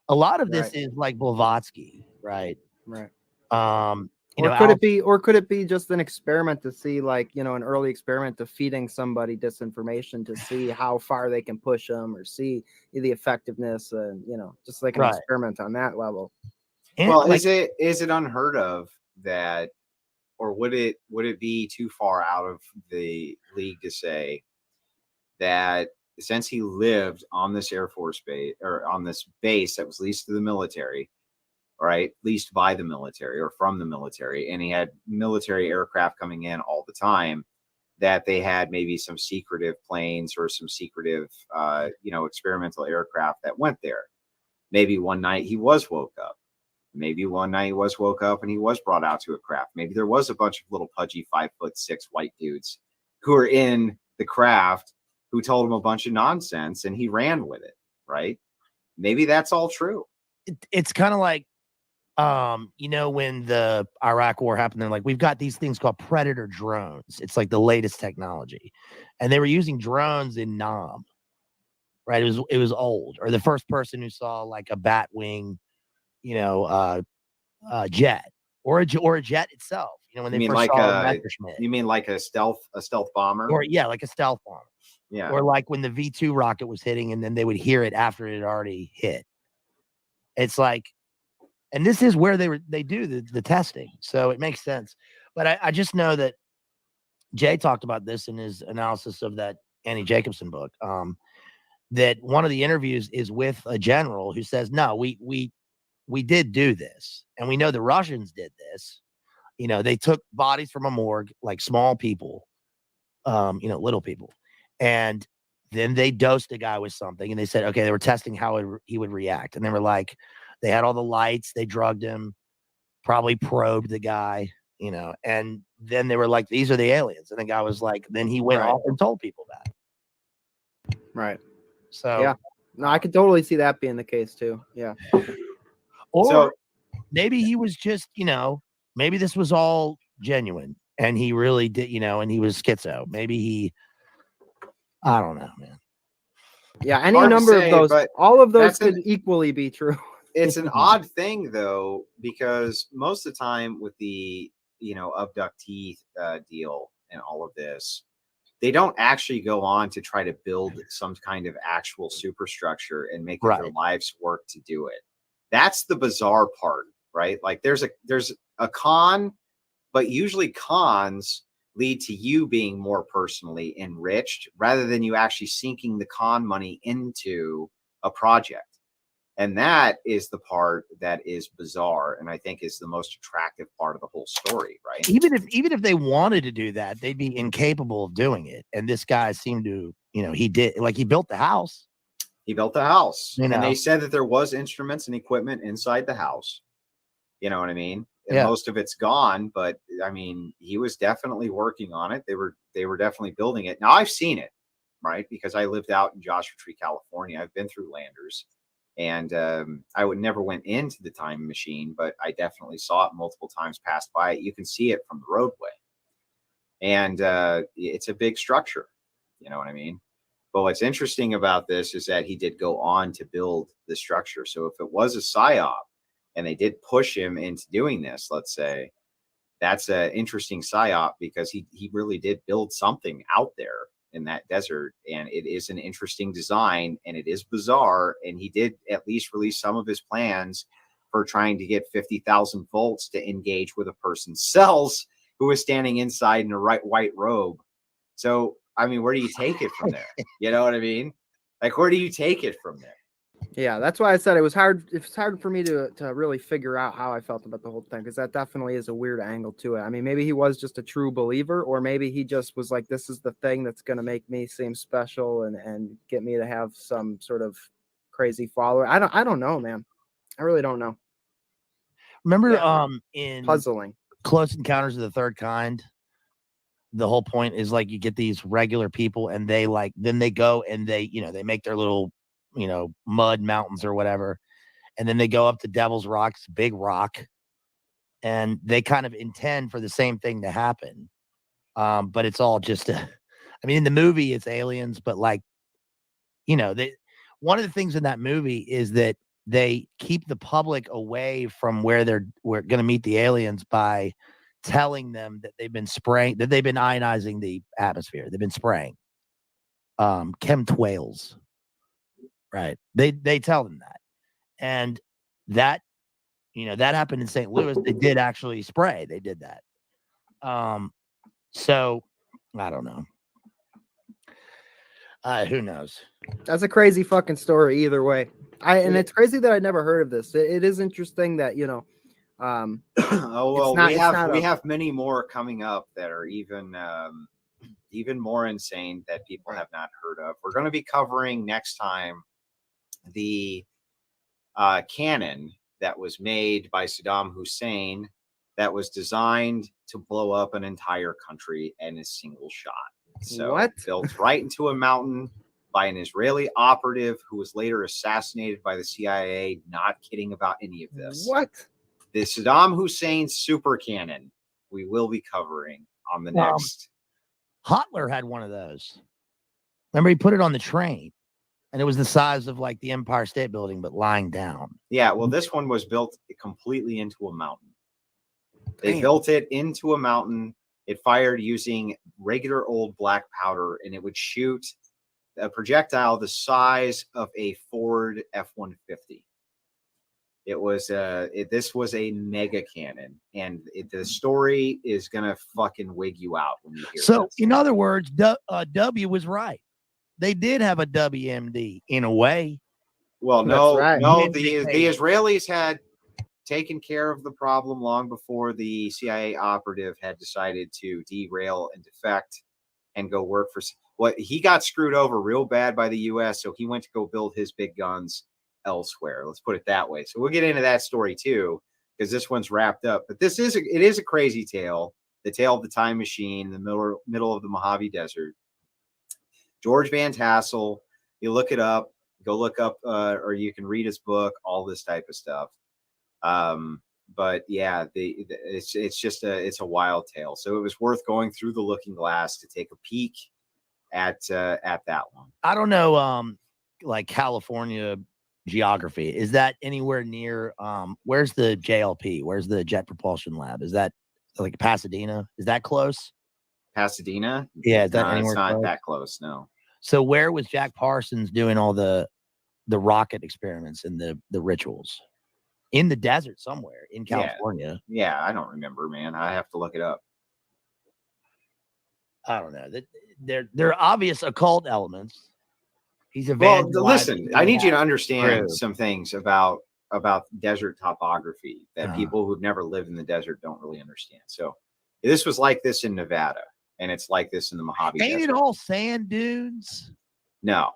A lot of this is like Blavatsky, right? Right. Or could it be just an experiment to see, like, an early experiment to feeding somebody disinformation to see how far they can push them or see the effectiveness, and just like an experiment on that level. And well, is it unheard of that, or would it be too far out of the league to say that since he lived on this Air Force base, or on this base that was leased to the military, right, leased by the military or from the military, and he had military aircraft coming in all the time, that they had maybe some secretive planes or some secretive, experimental aircraft that went there. Maybe one night he was woke up. Maybe one night he was woke up and he was brought out to a craft. Maybe there was a bunch of little pudgy 5'6" white dudes who were in the craft who told him a bunch of nonsense and he ran with it, right? Maybe that's all true. It's kind of like, when the Iraq war happened, they're like, we've got these things called Predator drones. It's like the latest technology. And they were using drones in Nam, right? It was old. Or the first person who saw like a bat wing, jet or a jet itself, when they first saw Messerschmitt. You mean like a stealth bomber? Or like a stealth bomber. Yeah. Or like when the V2 rocket was hitting and then they would hear it after it had already hit. It's like, and this is where they do the testing. So it makes sense. But I just know that Jay talked about this in his analysis of that Annie Jacobson book, that one of the interviews is with a general who says, no, we did do this. And we know the Russians did this. They took bodies from a morgue, like small people, little people. And then they dosed a guy with something. And they said, okay, they were testing how he would react. And they were like, they had all the lights, they drugged him, probably probed the guy, and then they were like, these are the aliens. And the guy was like, then he went off and told people that. Right. So, yeah. No, I could totally see that being the case too. Yeah. Or maybe he was just, maybe this was all genuine and he really did, and he was schizo. Maybe I don't know, man. Yeah. Any number of those, all of those could equally be true. It's an odd thing though, because most of the time with the, abductee deal and all of this, they don't actually go on to try to build some kind of actual superstructure and make their lives work to do it. That's the bizarre part, right? Like there's a con, but usually cons lead to you being more personally enriched rather than you actually sinking the con money into a project. And that is the part that is bizarre, and I think is the most attractive part of the whole story, right? Even if they wanted to do that, they'd be incapable of doing it. And this guy seemed to, he did, like he built the house. He built the house. You And know. they said that there was instruments and equipment inside the house. You know what I mean? And Yeah. most of it's gone, but I mean, he was definitely working on it. They were definitely building it. Now I've seen it, right? Because I lived out in Joshua Tree, California. I've been through Landers, and I would never went into the time machine, but I definitely saw it multiple times, passed by it. You can see it from the roadway, and it's a big structure. You know what I mean? But what's interesting about this is that he did go on to build the structure. So if it was a psyop, and they did push him into doing this, let's say, that's an interesting psyop because he really did build something out there in that desert, and it is an interesting design, and it is bizarre, and he did at least release some of his plans for trying to get 50,000 volts to engage with a person's cells who is standing inside in a white robe. So, I mean, where do you take it from there? You know what I mean? Like, where do you take it from there? Yeah, that's why I said it was hard. It's hard for me to really figure out how I felt about the whole thing, because that definitely is a weird angle to it. I mean, maybe he was just a true believer, or maybe he just was like, this is the thing that's going to make me seem special and get me to have some sort of crazy follower. I don't know, man. I really don't know. Remember, in Puzzling. Close Encounters of the Third Kind, the whole point is like you get these regular people, and they then they go and they make their little mud mountains or whatever, and then they go up to Devil's Rock, it's a big rock, and they kind of intend for the same thing to happen, but it's all just I mean, in the movie it's aliens, but one of the things in that movie is that they keep the public away from where we're going to meet the aliens by telling them that they've been ionizing the atmosphere. They've been spraying chemtrails. Right. They tell them that. And that, that happened in St. Louis. They did actually spray. They did that. So I don't know. Who knows? That's a crazy fucking story either way. And it's crazy that I never heard of this. It is interesting that, oh, well, we have many more coming up that are even more insane that people have not heard of. We're going to be covering next time the cannon that was made by Saddam Hussein that was designed to blow up an entire country in a single shot. So built right into a mountain by an Israeli operative who was later assassinated by the CIA. Not kidding about any of this. What? The Saddam Hussein super cannon we will be covering on the next. Hitler had one of those. Remember, he put it on the train. And it was the size of like the Empire State Building, but lying down. Yeah, well, this one was built completely into a mountain. They built it into a mountain. It fired using regular old black powder, and it would shoot a projectile the size of a Ford F-150. It was this was a mega cannon, and the story is gonna fucking wig you out when you hear. So, in other words, W was right. They did have a WMD in a way. Well, no, the Israelis had taken care of the problem long before the CIA operative had decided to derail and defect and go work for. He got screwed over real bad by the U.S., so he went to go build his big guns elsewhere. Let's put it that way. So we'll get into that story too, because this one's wrapped up. But it is a crazy tale. The tale of the time machine in the middle of the Mojave Desert. George Van Tassel, you look it up, go look up, or you can read his book, all this type of stuff. But yeah, it's a wild tale. So it was worth going through the looking glass to take a peek at that one. I don't know, like California geography. Is that anywhere near? Where's the JLP? Where's the Jet Propulsion Lab? Is that like Pasadena? Is that close? Pasadena? Yeah, is that anywhere it's not close? that close. No. So where was Jack Parsons doing all the rocket experiments and the rituals? In the desert somewhere in California. Yeah, I don't remember, man. I have to look it up. I don't know. There are obvious occult elements. He's listen, I need you to understand some things about desert topography that people who've never lived in the desert don't really understand. So this was like this in Nevada, and it's like this in the Mojave Desert. Ain't it all sand dunes? No.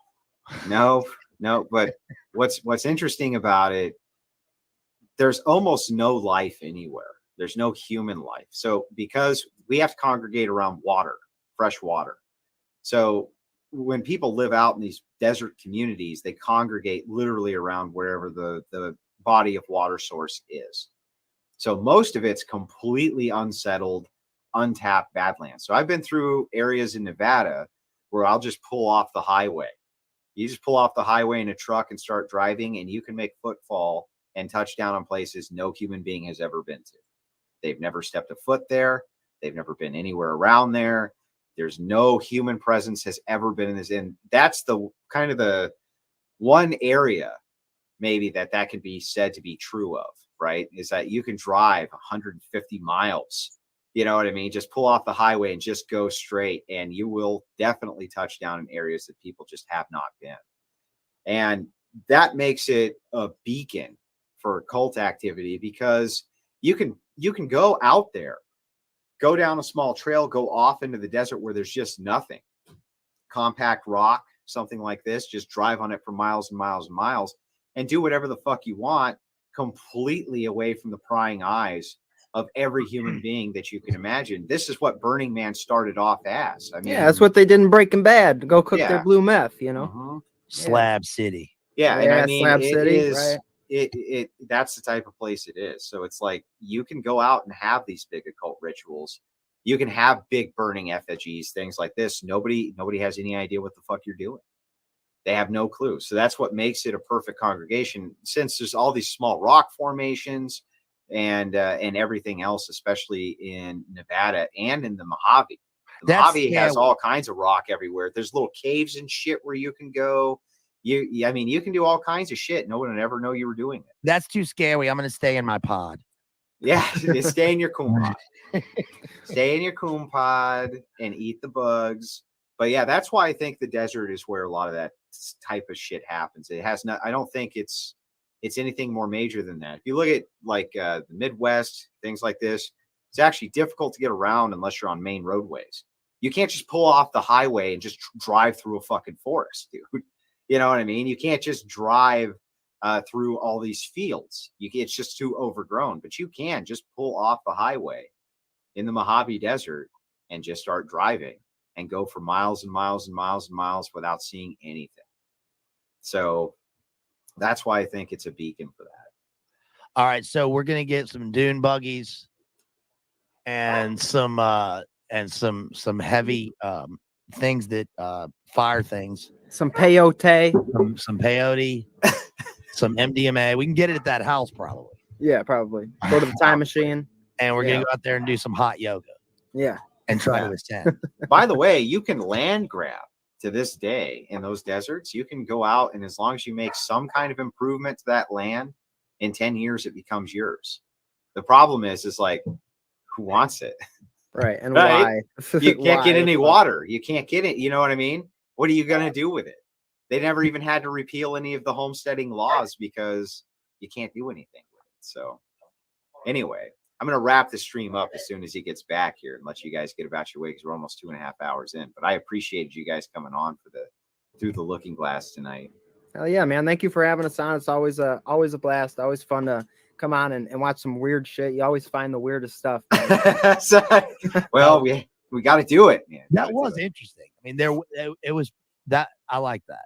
No, but what's interesting about it, there's almost no life anywhere. There's no human life. So because we have to congregate around water, fresh water. So when people live out in these desert communities, they congregate literally around wherever the body of water source is. So most of it's completely unsettled, untapped badlands. So I've been through areas in Nevada where I'll just pull off the highway. You just pull off the highway in a truck and start driving, and you can make footfall and touch down on places no human being has ever been to. They've never stepped a foot there. They've never been anywhere around there. There's no human presence has ever been in this. And that's the kind of the one area maybe that can be said to be true of, right? Is that you can drive 150 miles, you know what I mean? Just pull off the highway and just go straight, and you will definitely touch down in areas that people just have not been. And that makes it a beacon for cult activity, because you can go out there, go down a small trail, go off into the desert where there's just nothing. Compact rock, something like this, just drive on it for miles and miles and miles and do whatever the fuck you want, completely away from the prying eyes of every human being that you can imagine. This is what Burning Man started off as. I mean, yeah, that's what they did in Breaking Bad. Go cook their blue meth, you know. Uh-huh. Slab City. Yeah, and I mean, Slab it City, is right? it that's the type of place it is. So it's like you can go out and have these big occult rituals. You can have big burning effigies, things like this. Nobody has any idea what the fuck you're doing. They have no clue. So that's what makes it a perfect congregation, since there's all these small rock formations and everything else, especially in Nevada and in the Mojave. The Mojave has all kinds of rock everywhere. There's little caves and shit where you can go. I mean, you can do all kinds of shit. No one would ever know you were doing it. That's too scary. I'm going to stay in my pod. Yeah, stay in your coon pod. Stay in your coon pod and eat the bugs. But yeah, that's why I think the desert is where a lot of that type of shit happens. It has not. I don't think it's anything more major than that. If you look at like the Midwest, things like this, it's actually difficult to get around unless you're on main roadways. You can't just pull off the highway and just drive through a fucking forest, dude. You know what I mean? You can't just drive through all these fields. It's just too overgrown. But you can just pull off the highway in the Mojave Desert and just start driving and go for miles and miles and miles and miles without seeing anything. So that's why I think it's a beacon for that. All right, so we're gonna get some dune buggies and some heavy things that fire things. Some peyote. Some peyote. Some MDMA. We can get it at that house probably. Yeah, probably. Go to the time machine. And we're gonna go out there and do some hot yoga. Yeah. And try to ascend. By the way, you can land grab to this day in those deserts. You can go out, and as long as you make some kind of improvement to that land, in 10 years it becomes yours. The problem is like, who wants it? Right. And right? why? You can't get any water. You can't get it. You know what I mean? What are you going to do with it? They never even had to repeal any of the homesteading laws because you can't do anything with it. So anyway, I'm going to wrap the stream up as soon as he gets back here and let you guys get about your way, because we're almost 2.5 hours in. But I appreciated you guys coming on for Through the Looking Glass tonight. Hell yeah, man. Thank you for having us on. It's always a blast. Always fun to come on and watch some weird shit. You always find the weirdest stuff. Well, we got to do it, man. That was interesting. I mean, it was that. I like that.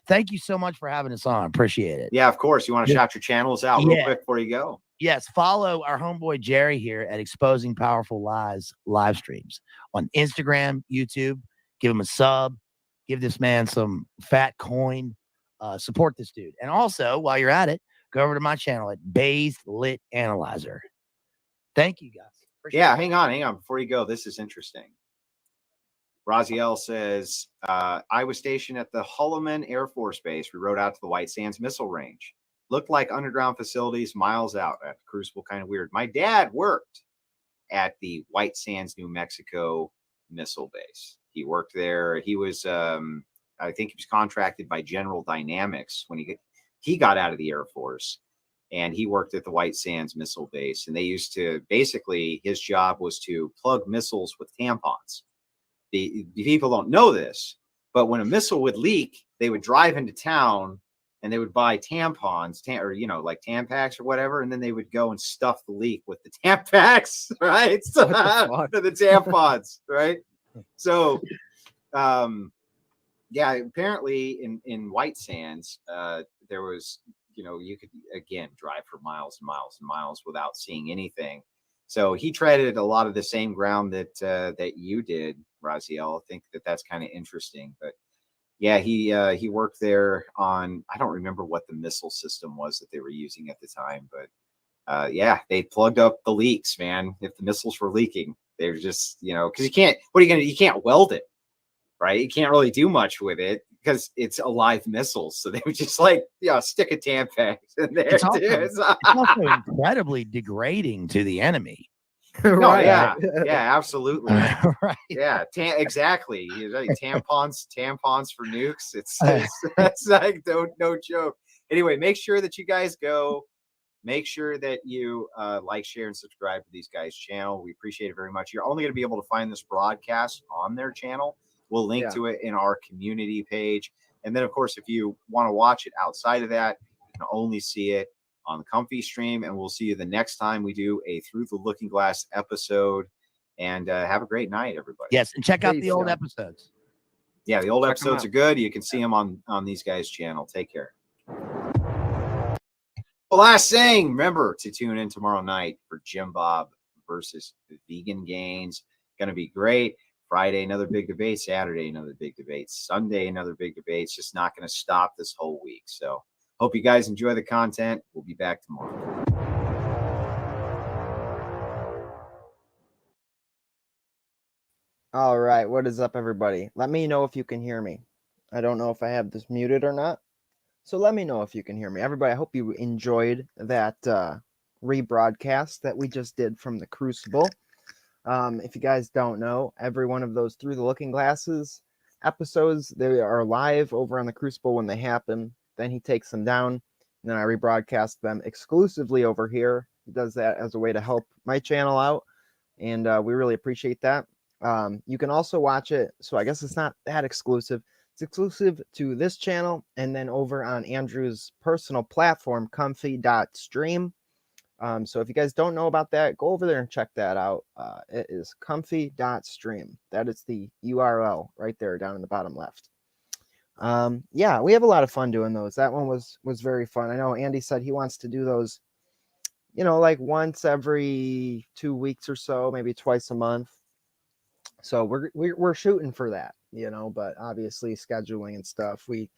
Thank you so much for having us on. Appreciate it. Yeah, of course. You want to shout your channels out real quick before you go? Yes. Follow our homeboy Jerry here at Exposing Powerful Lies live streams on Instagram, YouTube. Give him a sub. Give this man some fat coin. Support this dude. And also, while you're at it, go over to my channel at Bazed Lit Analyzer. Thank you, guys. Appreciate it. Hang on. Before you go, this is interesting. Raziel says, I was stationed at the Hulliman Air Force Base. We rode out to the White Sands Missile Range. Looked like underground facilities miles out at Crucible. Kind of weird. My dad worked at the White Sands, New Mexico Missile Base. He worked there. He was, I think he was contracted by General Dynamics when he got out of the Air Force, and he worked at the White Sands Missile Base. And they used to, basically, his job was to plug missiles with tampons. The people don't know this, but when a missile would leak, they would drive into town and they would buy tampons, or like Tampax or whatever, and then they would go and stuff the leak with the Tampax, right? For the tampons, right? So, yeah, apparently in White Sands, there was, you could again drive for miles and miles and miles without seeing anything. So he treaded a lot of the same ground that you did, Raziel. I think that's kind of interesting, but yeah, he worked there on, I don't remember what the missile system was that they were using at the time, but yeah, they plugged up the leaks, man. If the missiles were leaking, they're just, because you can't, you can't weld it, right? You can't really do much with it because it's a live missile. So they would just stick a Tampax in there. It's also incredibly degrading to the enemy. Right. Yeah, absolutely. Right. Yeah, exactly. Tampons for nukes. It's like no joke. Anyway, make sure that you guys go. Make sure that you like, share, and subscribe to these guys' channel. We appreciate it very much. You're only going to be able to find this broadcast on their channel. We'll link to it in our community page. And then, of course, if you want to watch it outside of that, you can only see it on the Comfy stream. And we'll see you the next time we do a Through the Looking Glass episode. And have a great night, everybody. Yes, and check out the old episodes. Yeah, the old episodes are good. You can see them on these guys' channel. Take care. The last thing, remember to tune in tomorrow night for Jim Bob versus Vegan Gains. Going to be great. Friday, another big debate. Saturday, another big debate. Sunday, another big debate. It's just not going to stop this whole week. So hope you guys enjoy the content. We'll be back tomorrow. All right, what is up, everybody? Let me know if you can hear me. I don't know if I have this muted or not, so let me know if you can hear me. Everybody, I hope you enjoyed that rebroadcast that we just did from the Crucible. If you guys don't know, every one of those Through the Looking Glasses episodes, they are live over on the Crucible when they happen. Then he takes them down, and then I rebroadcast them exclusively over here. He does that as a way to help my channel out, and we really appreciate that. You can also watch it, so I guess it's not that exclusive. It's exclusive to this channel, and then over on Andrew's personal platform, comfy.stream. So if you guys don't know about that, go over there and check that out. It is comfy.stream. That is the URL right there down in the bottom left. Yeah, we have a lot of fun doing those. That one was very fun. I know Andy said he wants to do those, like once every 2 weeks or so, maybe twice a month. So we're shooting for that, but obviously scheduling and stuff, we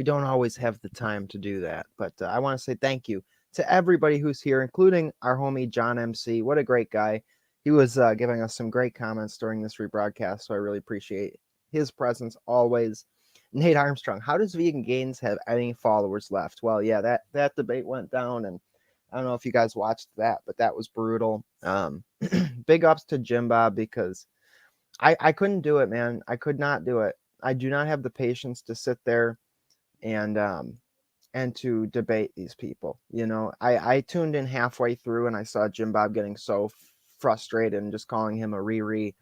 don't always have the time to do that. But I want to say thank you to everybody who's here, including our homie John MC. What a great guy. He was giving us some great comments during this rebroadcast, so I really appreciate his presence always. Nate Armstrong, how does Vegan Gains have any followers left? Well, yeah, that debate went down, and I don't know if you guys watched that, but that was brutal. Big ups to Jim Bob, because I couldn't do it, man. I could not do it. I do not have the patience to sit there and to debate these people. I tuned in halfway through and I saw Jim Bob getting so frustrated and just calling him a Riri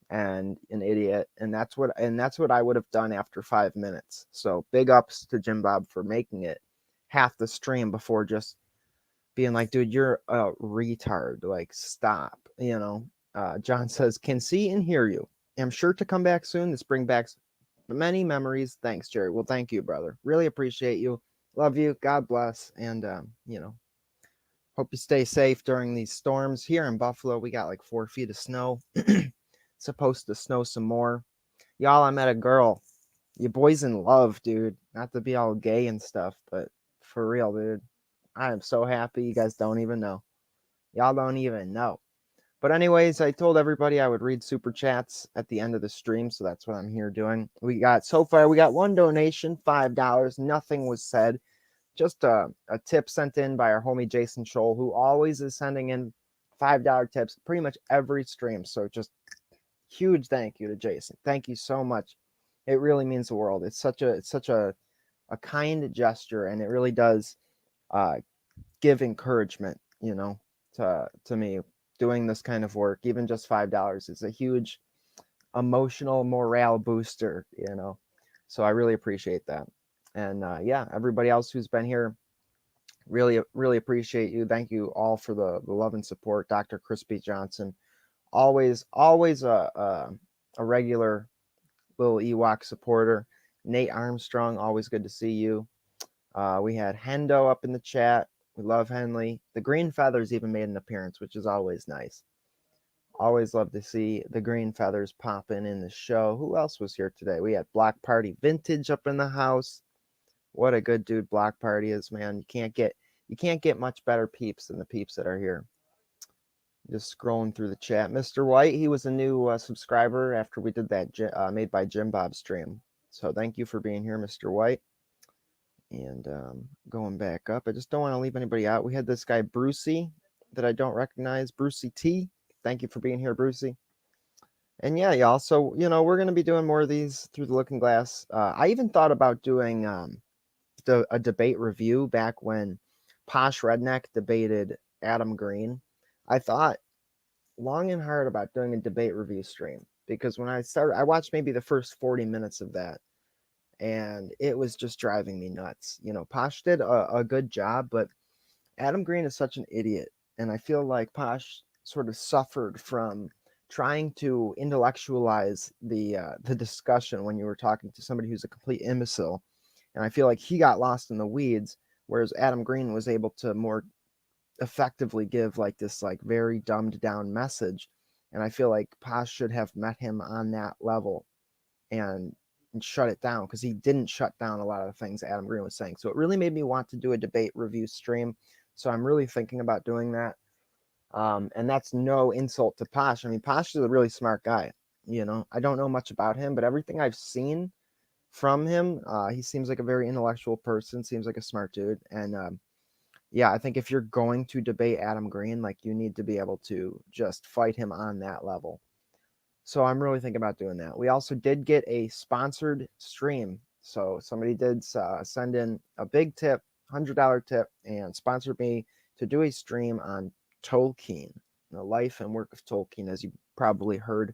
and an idiot. And that's what I would have done after 5 minutes. So big ups to Jim Bob for making it half the stream before just being like, dude, you're a retard. Like, stop, John says, can see and hear you. I'm sure to come back soon. This brings back many memories. Thanks, Jerry. Well, thank you, brother. Really appreciate you. Love you. God bless. And, hope you stay safe during these storms. Here in Buffalo, we got like 4 feet of snow. Supposed to snow some more. Y'all, I met a girl. You boys in love, dude. Not to be all gay and stuff, but for real, dude. I am so happy. You guys don't even know. Y'all don't even know. But anyways, I told everybody I would read super chats at the end of the stream, so that's what I'm here doing. So far, we got one donation, $5. Nothing was said. Just a tip sent in by our homie Jason Scholl, who always is sending in $5 tips pretty much every stream. So just huge thank you to Jason. Thank you so much. It really means the world. It's such a kind gesture, and it really does give encouragement, to me. Doing this kind of work, even just $5 is a huge emotional morale booster, so I really appreciate that. And yeah, everybody else who's been here, really appreciate you. Thank you all for the love and support. Dr. Crispy Johnson, always a regular little Ewok supporter. Nate Armstrong, always good to see you. We had Hendo up in the chat. We love Henley. The Green Feathers even made an appearance, which is always nice. Always love to see the Green Feathers popping in the show. Who else was here today? We had Block Party Vintage up in the house. What a good dude Block Party is, man. You can't get much better peeps than the peeps that are here. Just scrolling through the chat. Mr. White, he was a new subscriber after we did that Made by Jim Bob stream. So thank you for being here, Mr. White. And going back up, I just don't want to leave anybody out. We had this guy, Brucey, that I don't recognize. Brucey T. Thank you for being here, Brucey. And yeah, y'all. So, we're going to be doing more of these through the Looking Glass. I even thought about doing a debate review back when Posh Redneck debated Adam Green. I thought long and hard about doing a debate review stream because when I started, I watched maybe the first 40 minutes of that. And it was just driving me nuts. Posh did a good job, but Adam Green is such an idiot. And I feel like Posh sort of suffered from trying to intellectualize the discussion when you were talking to somebody who's a complete imbecile. And I feel like he got lost in the weeds, whereas Adam Green was able to more effectively give like this like very dumbed down message. And I feel like Posh should have met him on that level and shut it down, because he didn't shut down a lot of the things Adam Green was saying. So it really made me want to do a debate review stream. So I'm really thinking about doing that. And that's no insult to Posh. I mean, Posh is a really smart guy. I don't know much about him, but everything I've seen from him, he seems like a very intellectual person, seems like a smart dude. And yeah, I think if you're going to debate Adam Green, like, you need to be able to just fight him on that level. So I'm really thinking about doing that. We also did get a sponsored stream. So somebody did send in a big tip, $100 tip, and sponsored me to do a stream on Tolkien, the life and work of Tolkien, as you probably heard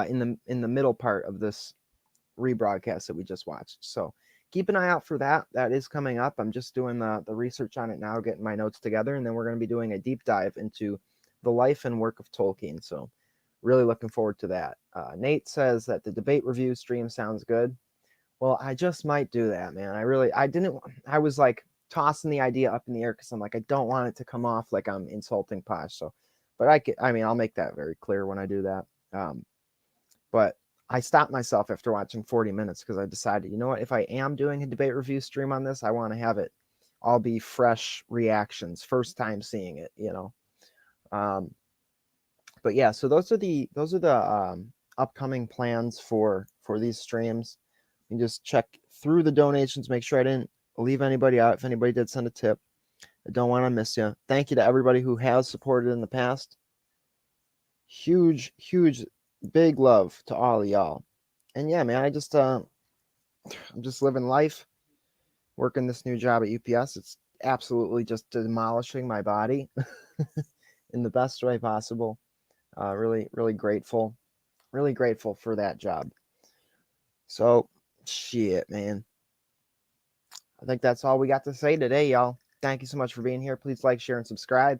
in the middle part of this rebroadcast that we just watched. So keep an eye out for that. That is coming up. I'm just doing the research on it now, getting my notes together, and then we're going to be doing a deep dive into the life and work of Tolkien. So really looking forward to that. Nate says that the debate review stream sounds good. Well, I just might do that, man. I was like tossing the idea up in the air because I'm like, I don't want it to come off like I'm insulting Posh. So, but I'll make that very clear when I do that. But I stopped myself after watching 40 minutes because I decided, you know what, if I am doing a debate review stream on this, I want to have it all be fresh reactions, first time seeing it, But yeah, so those are the upcoming plans for these streams. You just check through the donations, make sure I didn't leave anybody out. If anybody did send a tip, I don't want to miss you. Thank you to everybody who has supported in the past. Huge, big love to all of y'all. And yeah, man, I'm just living life, working this new job at UPS. It's absolutely just demolishing my body in the best way possible. Really grateful for that job. So shit, man, I think that's all we got to say today, y'all. Thank you so much for being here. Please like, share, and subscribe.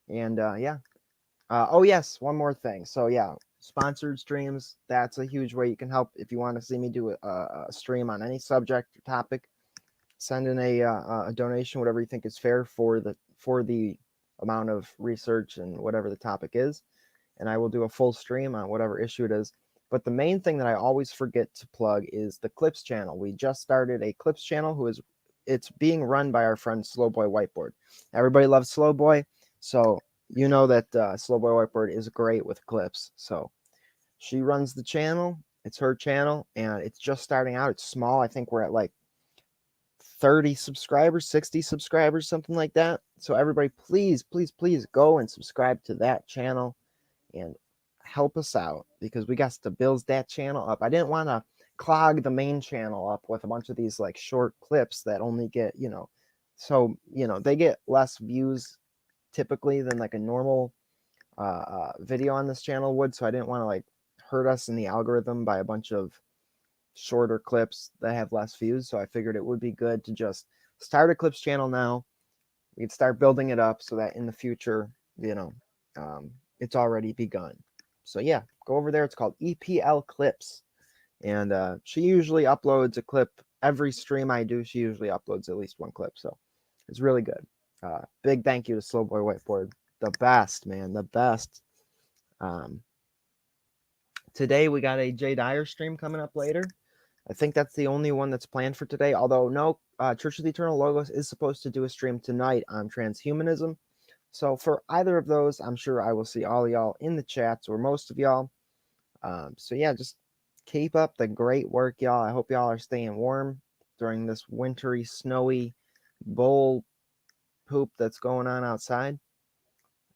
And yeah, oh yes, one more thing. So yeah, sponsored streams, that's a huge way you can help. If you want to see me do a stream on any subject or topic, send in a donation, whatever you think is fair for the amount of research and whatever the topic is, and I will do a full stream on whatever issue it is. But the main thing that I always forget to plug is the Clips channel. We just started a Clips channel it's being run by our friend Slowboy Whiteboard. Everybody loves Slowboy, so you know that Slowboy Whiteboard is great with clips. So she runs the channel. It's her channel, and it's just starting out. It's small. I think we're at like 30 subscribers, 60 subscribers, something like that. So everybody, please go and subscribe to that channel and help us out, because we got to build that channel up. I didn't want to clog the main channel up with a bunch of these like short clips that only get, they get less views typically than like a normal video on this channel would. So I didn't want to like hurt us in the algorithm by a bunch of shorter clips that have less views. So I figured it would be good to just start a clips channel now. We could start building it up so that in the future, it's already begun. So yeah, go over there. It's called EPL Clips. And she usually uploads a clip every stream I do. She usually uploads at least one clip. So it's really good. Big thank you to Slowboy Whiteboard. The best, man. The best. Today we got a Jay Dyer stream coming up later. I think that's the only one that's planned for today. Although no, Church of the Eternal Logos is supposed to do a stream tonight on transhumanism. So for either of those, I'm sure I will see all y'all in the chats, or most of y'all. So yeah, just keep up the great work, y'all. I hope y'all are staying warm during this wintry, snowy bull poop that's going on outside.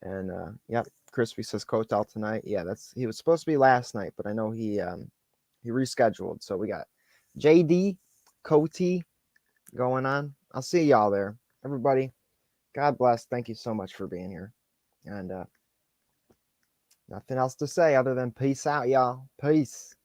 And yep, Crispy says Kotal tonight. Yeah, he was supposed to be last night, but I know he rescheduled. So we got JD, Koti going on. I'll see y'all there. Everybody, God bless. Thank you so much for being here. And nothing else to say other than peace out, y'all. Peace.